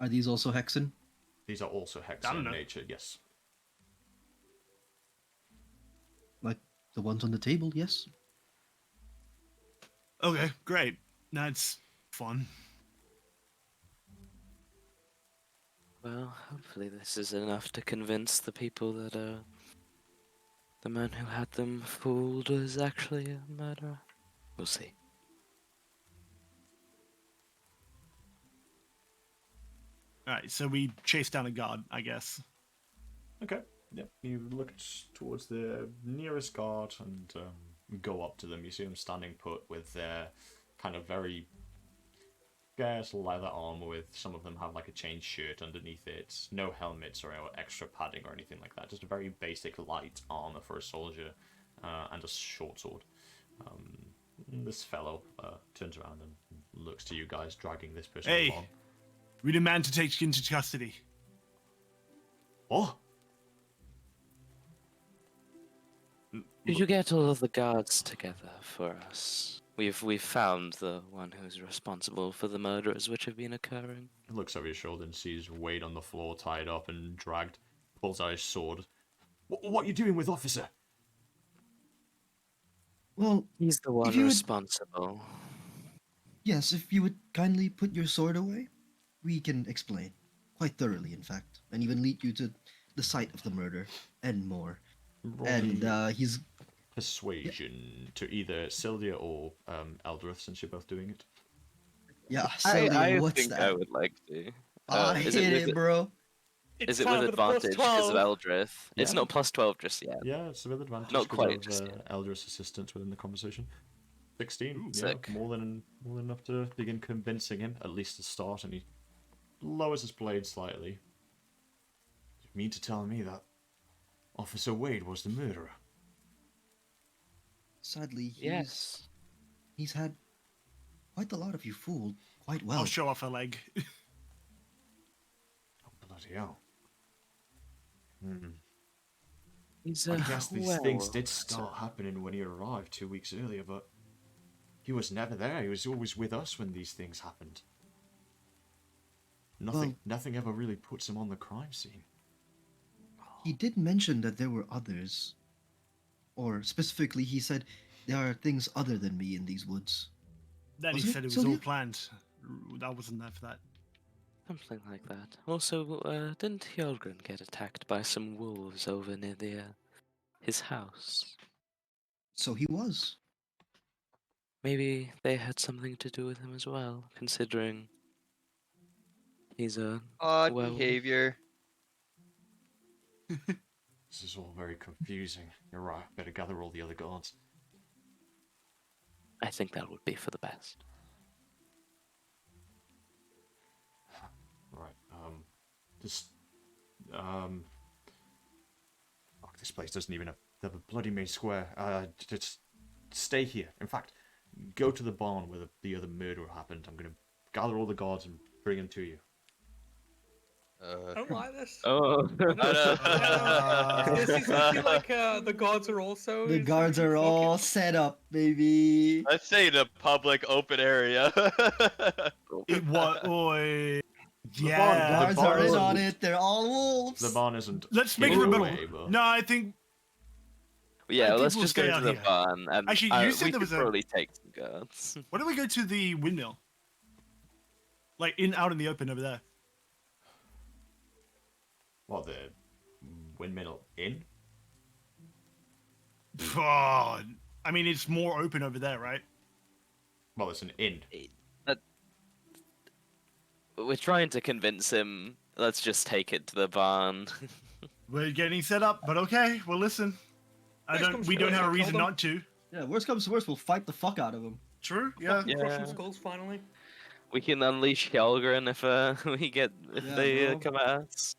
Are these also hexen? These are also I hexen don't in know. nature, yes. Like the ones on the table? Yes. Okay, great. That's fun. Well, hopefully this is enough to convince the people that the man who had them fooled was actually a murderer. We'll see. Alright, so we chase down a guard, I guess. Okay. Yep. You look towards the nearest guard and go up to them. You see them standing put with their kind of very scarce leather armor. With some of them have like a chain shirt underneath it. No helmets or extra padding or anything like that. Just a very basic light armor for a soldier and a short sword. This fellow turns around and looks to you guys, dragging this person Hey. along. We demand to take you into custody. Oh. Did you get all of the guards together for us? We've found the one who's responsible for the murders which have been occurring. He looks over his shoulder and sees Wade on the floor, tied up and dragged. Pulls out his sword. What are you doing with Officer? Well, He's the one you would- responsible. yes, if you would kindly put your sword away, we can explain. Quite thoroughly, in fact. And even lead you to the site of the murder and more. Roll And me he's persuasion to either Syldia or Eldrith, since you're both doing it. yeah, I Syldia, what's think that? I would like to. I is hit it it, with, bro. is it with advantage because of Eldrith? It's Yeah. not plus 12 just yet. Yeah, it's with advantage. Not 'cause quite, of, just yet. Eldrith's assistance within the conversation. 16. Ooh, yeah, sick. more than enough to begin convincing him, at least to start. And he lowers his blade slightly. You mean to tell me that Officer Wade was the murderer? Sadly, Yes. he's had quite a lot of you fooled quite well. I'll show off a leg. Oh, bloody hell. He's I guess these things did start happening when he arrived 2 weeks earlier, but he was never there. He was always with us when these things happened. Nothing ever really puts him on the crime scene. He did mention that there were others. Or specifically, he said there are things other than me in these woods. Then he Wasn't said it, it was all Sylvia? planned. I wasn't there for that. Something like that. Also, didn't Hjarlgron get attacked by some wolves over near his house? So he was. Maybe they had something to do with him as well, considering he's a Odd werewolf. behavior. This is all very confusing. You're right. Better gather all the other guards. I think that would be for the best. Right. Just, fuck, this place doesn't even have a bloody main square. Just stay here. In fact, go to the barn where the other murder happened. I'm gonna gather all the guards and bring them to you. I don't like this. Oh. Does he feel like the guards are also? The is guards like, are fuck all it. set up, baby. Let's say the public open area. It was. Oi. barn- Yeah. Guards barn are in isn't- on it. They're all wolves. The barn isn't. Let's make it hidden a middle. away, but- No, I think. Yeah, think let's we'll just go stay to out the here. barn, and Actually, you said we there could was a- probably take some guards. Why don't we go to the windmill? Like out in the open over there. What, the windmill inn? Oh, I mean, it's more open over there, right? Well, it's an inn. We're trying to convince him. Let's just take it to the barn. We're getting set up, but okay. Well, listen. We don't have a reason not to. Yeah, worst comes to worst, we'll fight the fuck out of them. True. Yeah. Fucking crushing Yeah. skulls finally. We can unleash Hjarlgron if Yeah, they bro. come at us.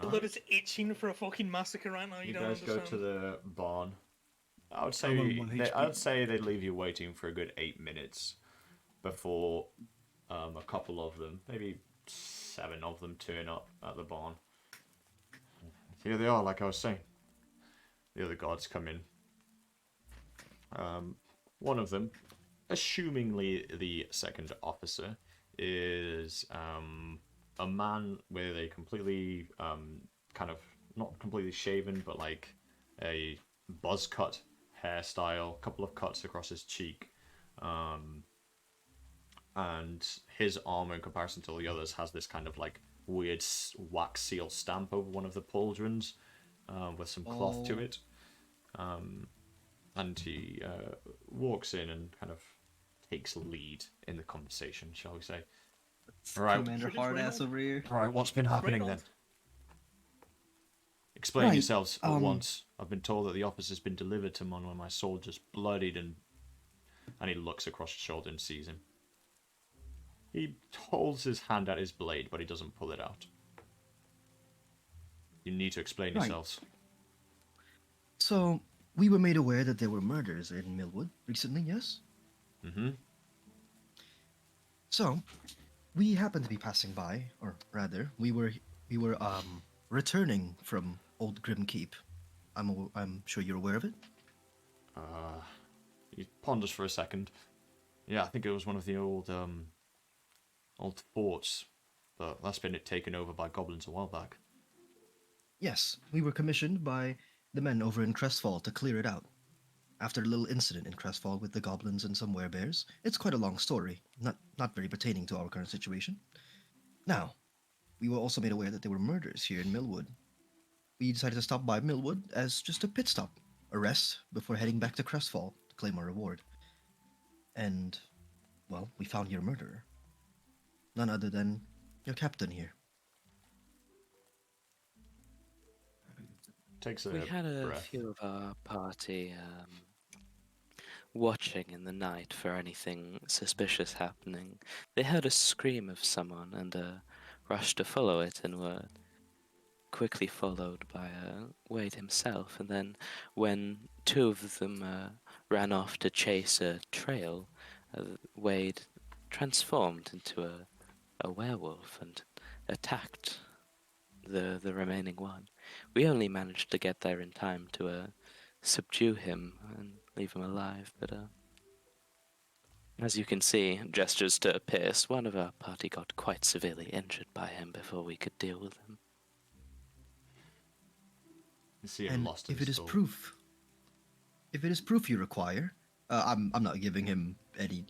The lid is itching for a fucking massacre right now. You, You don't guys understand. go to the barn. I would I'm on say 1 they, HP. I'd say they'd leave you waiting for a good 8 minutes before a couple of them, maybe 7 of them, turn up at the barn. Here they are, like I was saying. The other guards come in. One of them, assumingly the second officer, is a man with a completely kind of not completely shaven, but like a buzz cut hairstyle, couple of cuts across his cheek, and his armor in comparison to all the others has this kind of like weird wax seal stamp over one of the pauldrons, with some cloth to Oh. it. And he walks in and kind of takes lead in the conversation, shall we say. Right. Commander Should we hard try ass that? over here. Right, what's been happening then? Reynolds. Explain Right, yourselves at once. I've been told that the office has been delivered to one of my soldiers, bloodied, and he looks across his shoulder and sees him. He holds his hand at his blade, but he doesn't pull it out. You need to explain Right. yourselves. So, we were made aware that there were murders in Millwood recently, yes? Mm-hmm. So, we happened to be passing by, or rather, we were returning from Old Grim Keep. I'm sure you're aware of it. He ponders for a second. Yeah, I think it was one of the old forts, but that's been taken over by goblins a while back. Yes, we were commissioned by the men over in Crestfall to clear it out. After a little incident in Crestfall with the goblins and some werebears, it's quite a long story, not very pertaining to our current situation. Now, we were also made aware that there were murders here in Millwood. We decided to stop by Millwood as just a pit stop, a rest before heading back to Crestfall to claim our reward. And, well, we found your murderer. None other than your captain here. Takes a We had a breath. few of our party watching in the night for anything suspicious happening. They heard a scream of someone and rushed to follow it and were quickly followed by Wade himself. And then when 2 of them ran off to chase a trail, Wade transformed into a werewolf and attacked the remaining one. We only managed to get there in time to subdue him and leave him alive, but as you can see, gestures to Pierce, one of our party got quite severely injured by him before we could deal with him. You see him And lost if his it is soul. proof you require, I'm not giving him any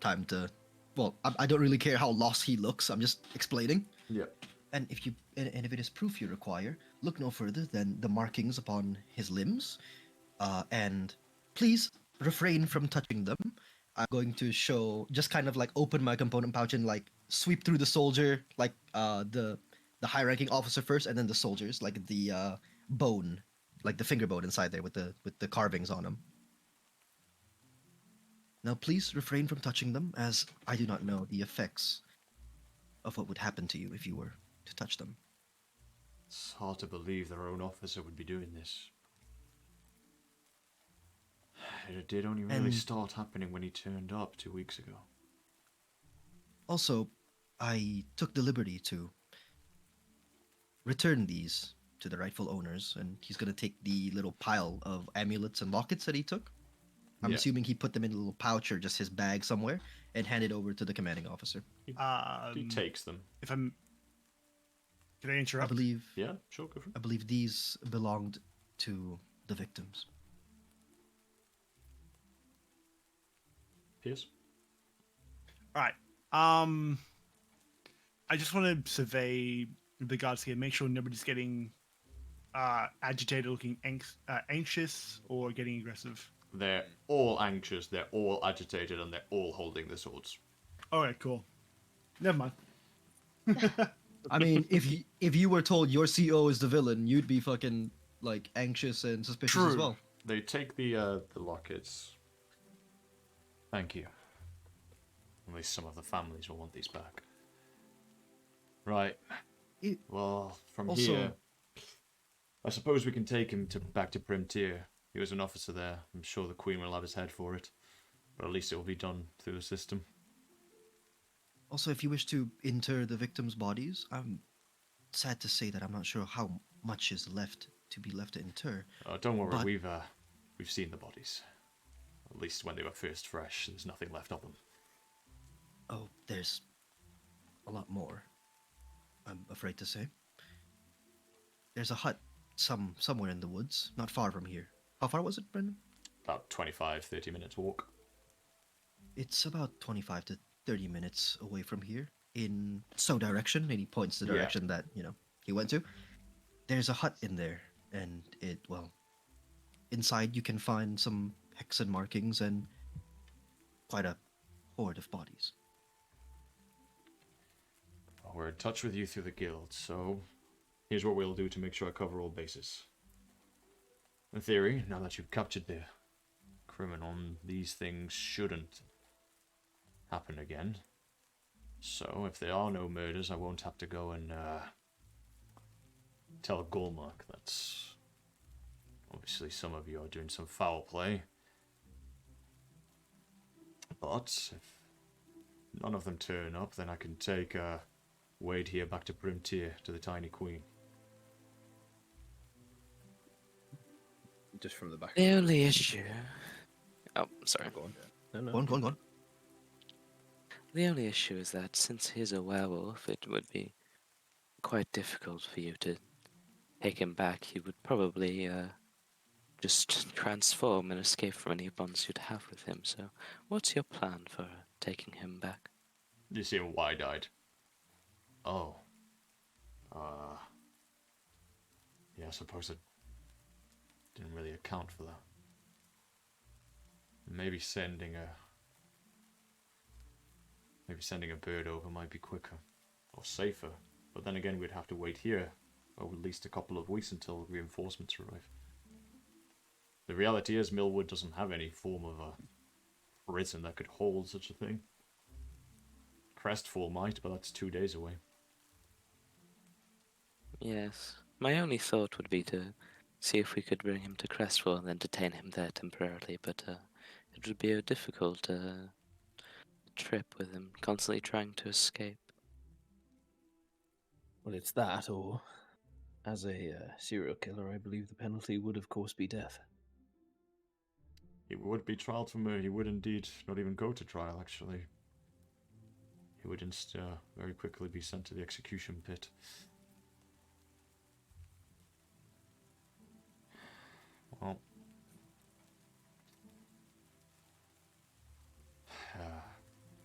time to. Well, I don't really care how lost he looks. I'm just explaining. Yeah. And if it is proof you require, look no further than the markings upon his limbs, and please refrain from touching them. I'm going to just kind of like open my component pouch and like sweep through the soldier, like the high-ranking officer first, and then the soldiers, like the bone, like the finger bone inside there with the carvings on them. Now, please refrain from touching them, as I do not know the effects of what would happen to you if you were to touch them. It's hard to believe their own officer would be doing this. It did only really And- start happening when he turned up 2 weeks ago. Also, I took the liberty to return these to the rightful owners, and he's gonna take the little pile of amulets and lockets that he took. I'm Yeah. assuming he put them in a little pouch or just his bag somewhere, and hand it over to the commanding officer. He takes them. If I'm, can I I interrupt? believe Yeah, sure, go for it. I believe these belonged to the victims. Pierce? All right. I just want to survey the guards here, make sure nobody's getting agitated, looking anxious, or getting aggressive. They're all anxious, they're all agitated, and they're all holding their swords. All right, cool. Never mind. I mean, if you were told your CO is the villain, you'd be fucking like anxious and suspicious as True. well. They take the lockets. Thank you. At least some of the families will want these back. Right. It- Well, from Also- here, I suppose we can take him back to Primtier. He was an officer there. I'm sure the Queen will have his head for it. But at least it will be done through the system. Also, if you wish to inter the victims' bodies, I'm sad to say that I'm not sure how much is left to be left to inter. Don't worry, But- we've seen the bodies. At least when they were first fresh, there's nothing left of them. Oh, there's a lot more. I'm afraid to say. There's a hut somewhere in the woods, not far from here. How far was it, Brendan? About 25, 30 minutes walk. It's about 25 to 30 minutes away from here, in so direction, and he points the Yeah. direction that, he went to. There's a hut in there, and inside you can find some hexen markings and quite a horde of bodies. We're in touch with you through the guild, so here's what we'll do to make sure I cover all bases. In theory, now that you've captured the criminal, these things shouldn't happen again. So, if there are no murders, I won't have to go and tell Golmark that obviously some of you are doing some foul play. But if none of them turn up, then I can take Wade here back to Primtier, to the Tiny Queen. Just from the back. The only issue. Oh, sorry. Go on. No. Go on, go on, go on. The only issue is that since he's a werewolf, it would be quite difficult for you to take him back. He would probably just transform and escape from any bonds you'd have with him. So, what's your plan for taking him back? You see him wide-eyed. Oh. Yeah, I suppose I didn't really account for that. Maybe sending a bird over might be quicker. Or safer. But then again, we'd have to wait here for at least a couple of weeks until reinforcements arrive. The reality is, Millwood doesn't have any form of a prison that could hold such a thing. Crestfall might, but that's 2 days away. Yes. My only thought would be to see if we could bring him to Crestfall and then detain him there temporarily, but it would be a difficult trip with him constantly trying to escape. Well, it's that, or as a serial killer, I believe the penalty would, of course, be death. He would be trialed for murder. He would indeed not even go to trial, actually. He would very quickly be sent to the execution pit. Well,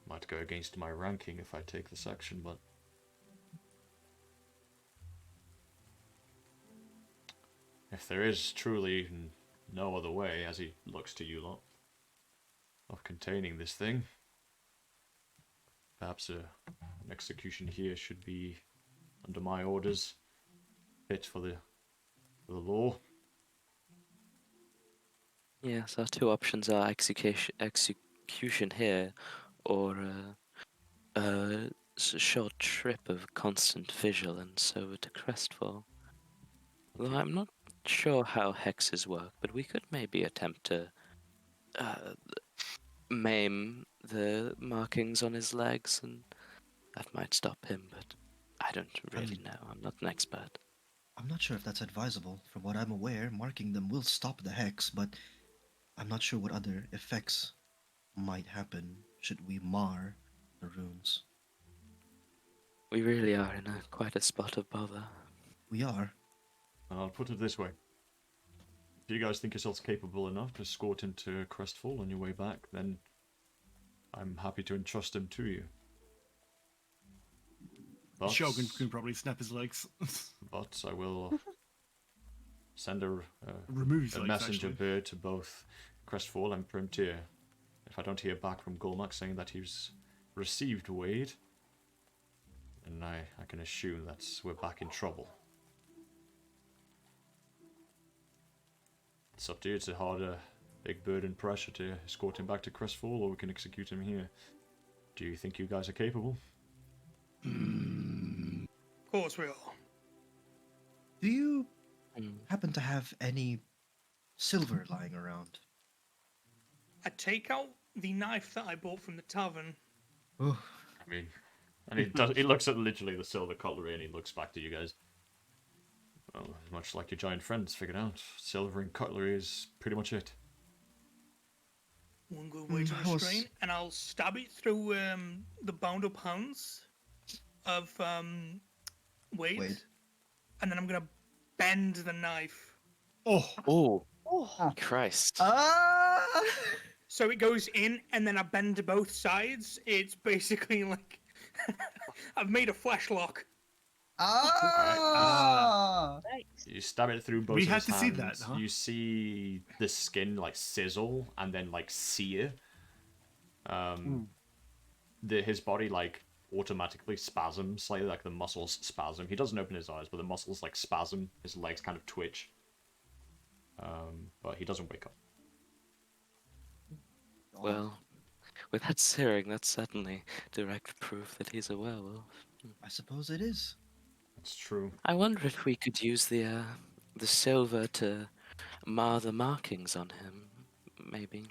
might go against my ranking if I take this action, but if there is truly no other way, as he looks to you lot, of containing this thing, perhaps an execution here should be under my orders, fit for the law. Yes, our two options are execution here, or a short trip of constant vigilance over to Crestfall. Although I'm not sure how hexes work, but we could maybe attempt to uh, maim the markings on his legs, and that might stop him, but I don't really know. I'm not an expert. I'm not sure if that's advisable. From what I'm aware, marking them will stop the hex, but I'm not sure what other effects might happen should we mar the runes. We really are in quite a spot of bother. We are. I'll put it this way. If you guys think yourselves capable enough to escort him to Crestfall on your way back, then I'm happy to entrust him to you. But, Shogun can probably snap his legs. but I will send a Remove his legs, messenger actually. bird to both Crestfall and Primtier. If I don't hear back from Golmak saying that he's received Wade, then I can assume that we're back in trouble. It's up to you. It's a harder, big burden pressure to escort him back to Crestfall, or we can execute him here. Do you think you guys are capable? Of course we are. Do you Hmm. happen to have any silver lying around? I take out the knife that I bought from the tavern. Oh, I mean, and he looks at literally the silver cutlery and he looks back to you guys. Well, much like your giant friends figured out, silver and cutlery is pretty much it. One good way to I was- restrain, and I'll stab it through the bound up hands of Wade, Wade. and then I'm gonna bend the knife Oh, Oh, Oh, Christ. so it goes in, and then I bend both sides. It's basically like I've made a flash lock. thanks. You stab it through both We of had his to see hands. that, huh? You see the skin like sizzle and then like sear. His body like automatically spasms slightly, like the muscles spasm. He doesn't open his eyes, but the muscles like spasm. His legs kind of twitch. But he doesn't wake up. Well, with that searing, that's certainly direct proof that he's a werewolf. I suppose it is. That's true. I wonder if we could use the silver to mar the markings on him, maybe.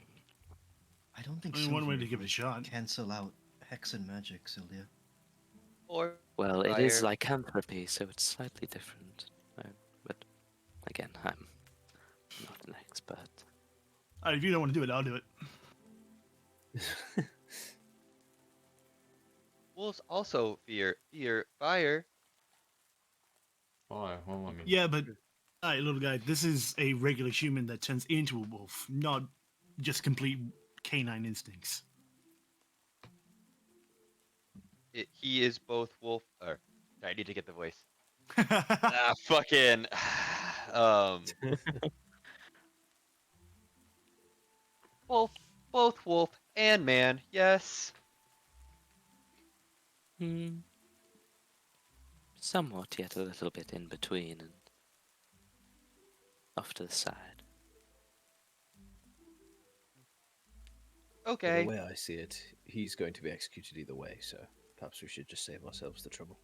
I don't think I mean, one way silver to give it a shot. cancel out hex and magic, Syldia. Or Well, it is fire. lycanthropy, so it's slightly different. But again, I'm not an expert. If you don't want to do it, I'll do it. Wolves also fear fire. Oh, well, I mean, Yeah, but alright, little guy, this is a regular human that turns into a wolf, not just complete canine instincts. He is both wolf. Or I need to get the voice. Fucking. Both wolf and man. Yes. Hmm. Somewhat, yet a little bit in between and off to the side. Okay. The way I see it, he's going to be executed either way, so perhaps we should just save ourselves the trouble.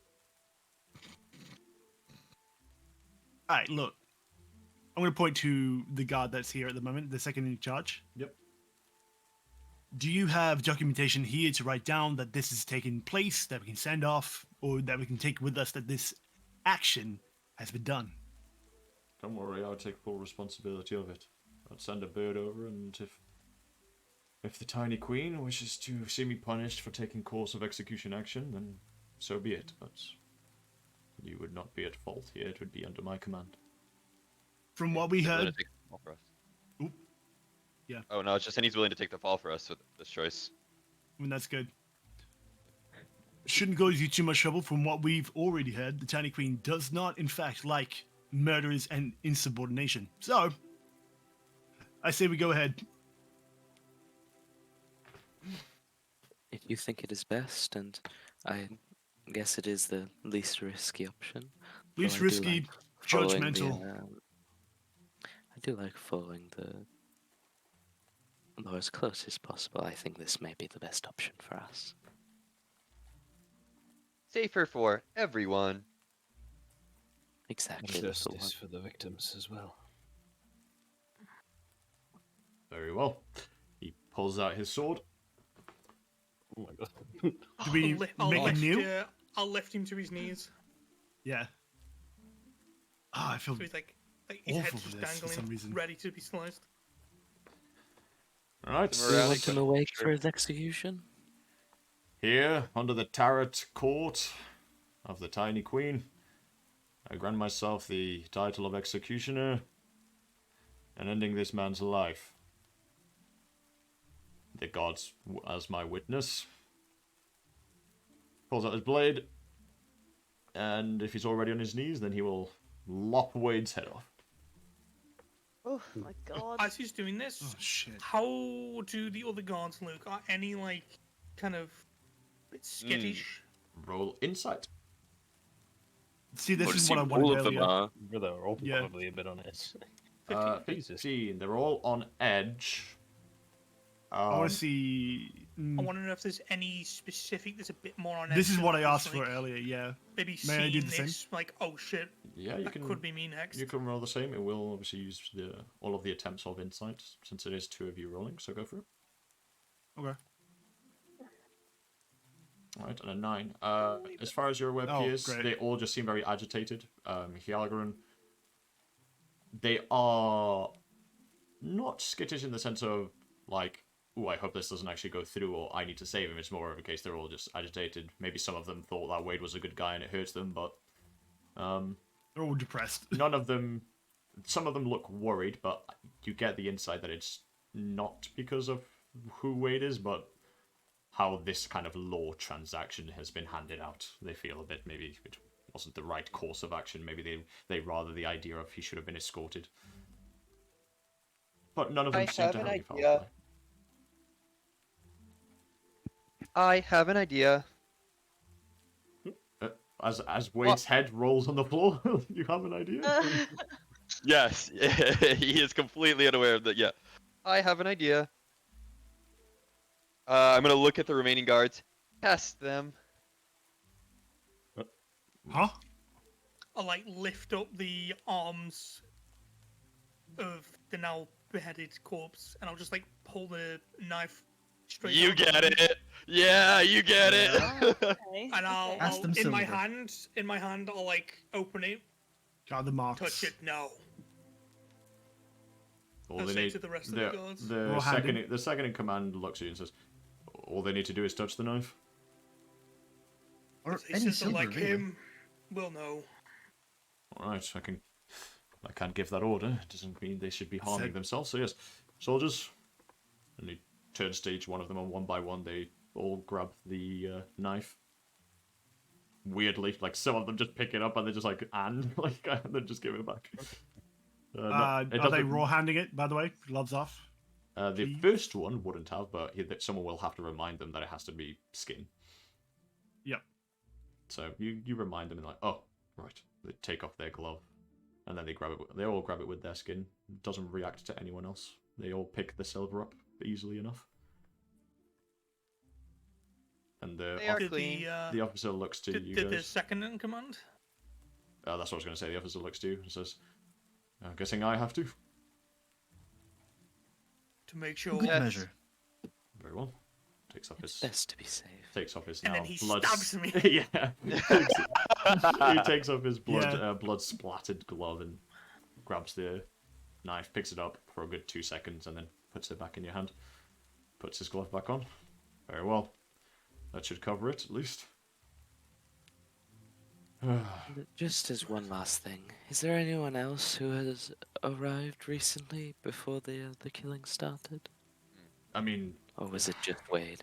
Alright, look. I'm going to point to the guard that's here at the moment, the second in charge. Yep. Do you have documentation here to write down that this is taking place, that we can send off, or that we can take with us that this action has been done? don't worry, I'll take full responsibility of it. I'll send a bird over, and if the tiny queen wishes to see me punished for taking course of execution action, then so be it. But you would not be at fault here. It would be under my command. From what we He's willing heard, to take the fall for us. Oop. Yeah. Oh no, it's just and he's willing to take the fall for us with this choice. I mean, that's good. Shouldn't cause you too much trouble. From what we've already heard, the Tiny Queen does not, in fact, like murderers and insubordination. So, I say we go ahead. If you think it is best, and I guess it is the least risky option. though Least I do risky, like following judgmental. I do like following the law as close as possible. I think this may be the best option for us. Safer for everyone. Exactly. That's the one. Justice for the victims as well. Very well. He pulls out his sword. Oh my god. Do we make a new? I'll lift him to his knees. Yeah. Ah, I feel So he's like his head's awful for just this for some dangling, reason. ready to be sliced. Alright. Do you want him awake for his execution? Here, under the turret court of the Tiny Queen, I grant myself the title of executioner and ending this man's life. The gods as my witness. Pulls out his blade, and if he's already on his knees, then he will lop Wade's head off. Oh my god. As he's doing this, Oh shit. how do the other guards look? Are any kind of bit skittish? Roll insight. See, this Well, is see, what I all wanted of them earlier. are. They're all Yeah. probably a bit on it. 15. They're all on edge. I want to see. I want to know if there's any specific that's a bit more on. This edge is than what I others, asked for earlier. Yeah. Maybe May I do seeing the same? this, like, oh shit, Yeah, you that can. could be me next. You can roll the same. It will obviously use all of the attempts of insight since it is two of you rolling. So go for it. Okay. Alright, and a 9. As far as you're aware, Oh, peers, great. they all just seem very agitated. Hjarlgron, they are not skittish in the sense of, like, oh, I hope this doesn't actually go through, or I need to save him. It's more of a case they're all just agitated. Maybe some of them thought that Wade was a good guy and it hurts them, but They're all depressed. none of them, some of them look worried, but you get the insight that it's not because of who Wade is, but how this kind of law transaction has been handed out. They feel a bit, maybe it wasn't the right course of action. Maybe they rather the idea of he should have been escorted. But none of them I seem have to an have any foul idea. play. I have an idea. As Wade's head rolls on the floor, you have an idea? Yes, he is completely unaware of that. Yeah, I have an idea. I'm gonna look at the remaining guards, test them. Huh? I'll lift up the arms of the now beheaded corpse, and I'll just pull the knife straight. You out get of him. it. Yeah, you get it. Okay. And I'll, okay. Ask them in my silver. hand, I'll open it, Got the marks. touch it. No. All I'll they say need, to the rest of the guards. Roll handing. the second in command looks at you and says, all they need to do is touch the knife. Or He any says silver, like really. him, we'll know. Alright, I can't give that order. It doesn't mean they should be harming Said- themselves. So yes, soldiers. And he turns to each one of them, and one by one they all grab the knife. Weirdly, some of them just pick it up and they're just and then just give it back. Are they raw handing it, by the way? Gloves off. The please? first one wouldn't have, but someone will have to remind them that it has to be skin. Yep. So you remind them and oh, right. They take off their glove, and then they grab it. They all grab it with their skin. It doesn't react to anyone else. They all pick the silver up easily enough. And They are Did clean. the officer looks to you did the guys. second in command? That's what I was going to say. The officer looks to you and says, "I'm guessing I have to." To make sure. Good Yes. measure. Very well. Takes off his Best to be safe. takes off his And now then he blood. stabs me. Yeah. He takes off his blood Yeah. blood splattered glove and grabs the knife, picks it up for a good 2 seconds, and then puts it back in your hand. Puts his glove back on. Very well. That should cover it, at least. Just as one last thing, is there anyone else who has arrived recently before the killing started? I mean, Or was it just Wade?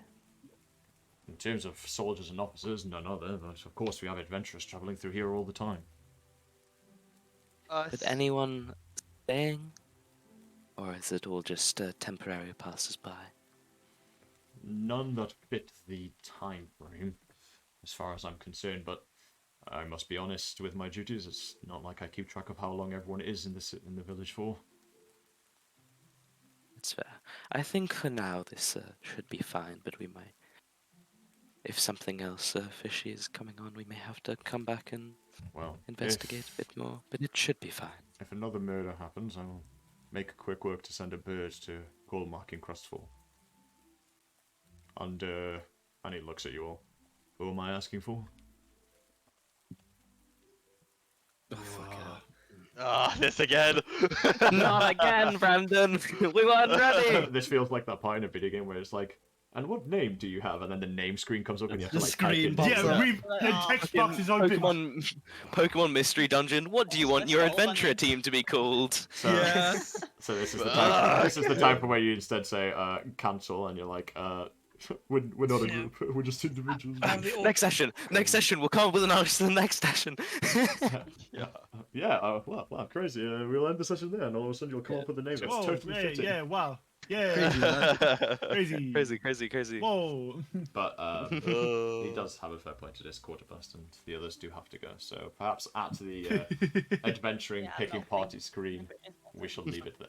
in terms of soldiers and officers, none other, but of course we have adventurers travelling through here all the time. With anyone staying? Or is it all just temporary passers-by? None that fit the time frame, as far as I'm concerned, but I must be honest with my duties. It's not like I keep track of how long everyone is in the village for. That's fair. I think for now this should be fine, but we might... if something else fishy is coming on, we may have to come back and Well, investigate a bit more. But it should be fine. If another murder happens, I'll make a quick work to send a bird to Hallmark in Crestfall. And he looks at you all. Who am I asking for? Oh, fuck it up. Ah, this again. Not again, Brandon. We weren't ready. This feels like that part in a video game where it's like, and what name do you have? And then the name screen comes up and you have to The like type screen in. pops Yeah, up. the text box is open. Pokemon Mystery Dungeon. What do you want your adventure team to be called? So, so this is the time. This is the time for where you instead say cancel, and you're like, we're not a group. We're just individuals. Next session. We'll come up with an answer to the next session. Yeah. Wow, crazy. We'll end the session there, and all of a sudden you'll come up with a name that's Whoa, totally yeah, fitting. yeah, wow. Yeah. Crazy. Crazy. Whoa. But he does have a fair point. It is quarter past, and the others do have to go. So perhaps at the adventuring picking party screen, we shall leave it there.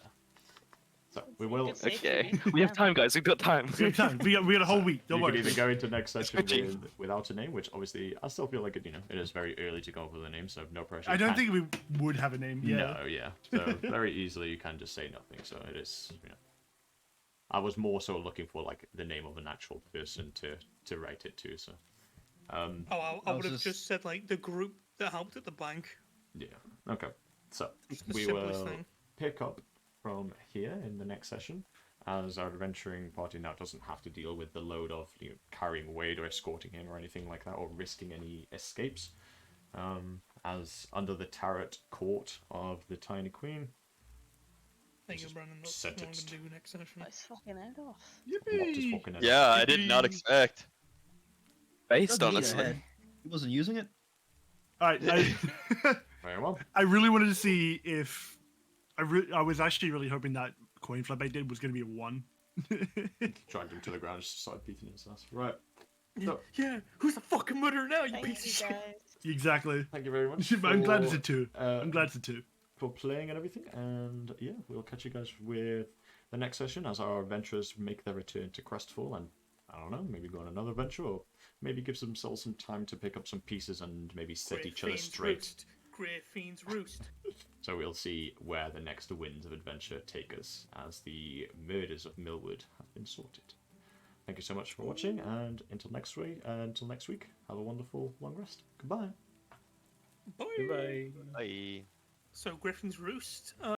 So we will. Okay. We have time, guys. We've got time. We have time. We got a whole week. Don't You worry. can either go into next session Switching. without a name, which obviously I still feel like it. It is very early to go up with a name, so no pressure. I You don't can- think we would have a name. Yeah. No, yeah. So very easily you can just say nothing. So it is. I was more so looking for like the name of an actual person to write it to. So. I would have just said like the group that helped at the bank. Yeah. Okay. So Just the we simplest will thing. pick up from here in the next session, as our adventuring party now doesn't have to deal with the load of carrying Wade or escorting him or anything like that, or risking any escapes. As under the turret court of the Tiny Queen. Thank you, Brandon. That's what I'm going to Sentenced. do next session. Got his fucking head off. What does fucking end Yeah, I did not expect. Based, Doesn't need a honestly. head. He wasn't using it. All right. Very well. I really wanted to see if I was actually really hoping that coin flip I did was going to be a 1. Dragged him to the ground, just started beating his ass. Right. So, Yeah, who's the fucking murderer now, you Thank piece of you, shit? guys. Exactly. thank you very much. I'm glad it's for, a 2. I'm glad it's a 2. for playing and everything, and yeah, we'll catch you guys with the next session as our adventurers make their return to Crestfall, and I don't know, maybe go on another adventure, or maybe give themselves some time to pick up some pieces and maybe set each other straight. Grey Fiend's Roost. So we'll see where the next winds of adventure take us as the murders of Millwood have been sorted. Thank you so much for watching, and until next week, have a wonderful long rest. Goodbye. Bye. Goodbye. Bye. So Griffin's Roost.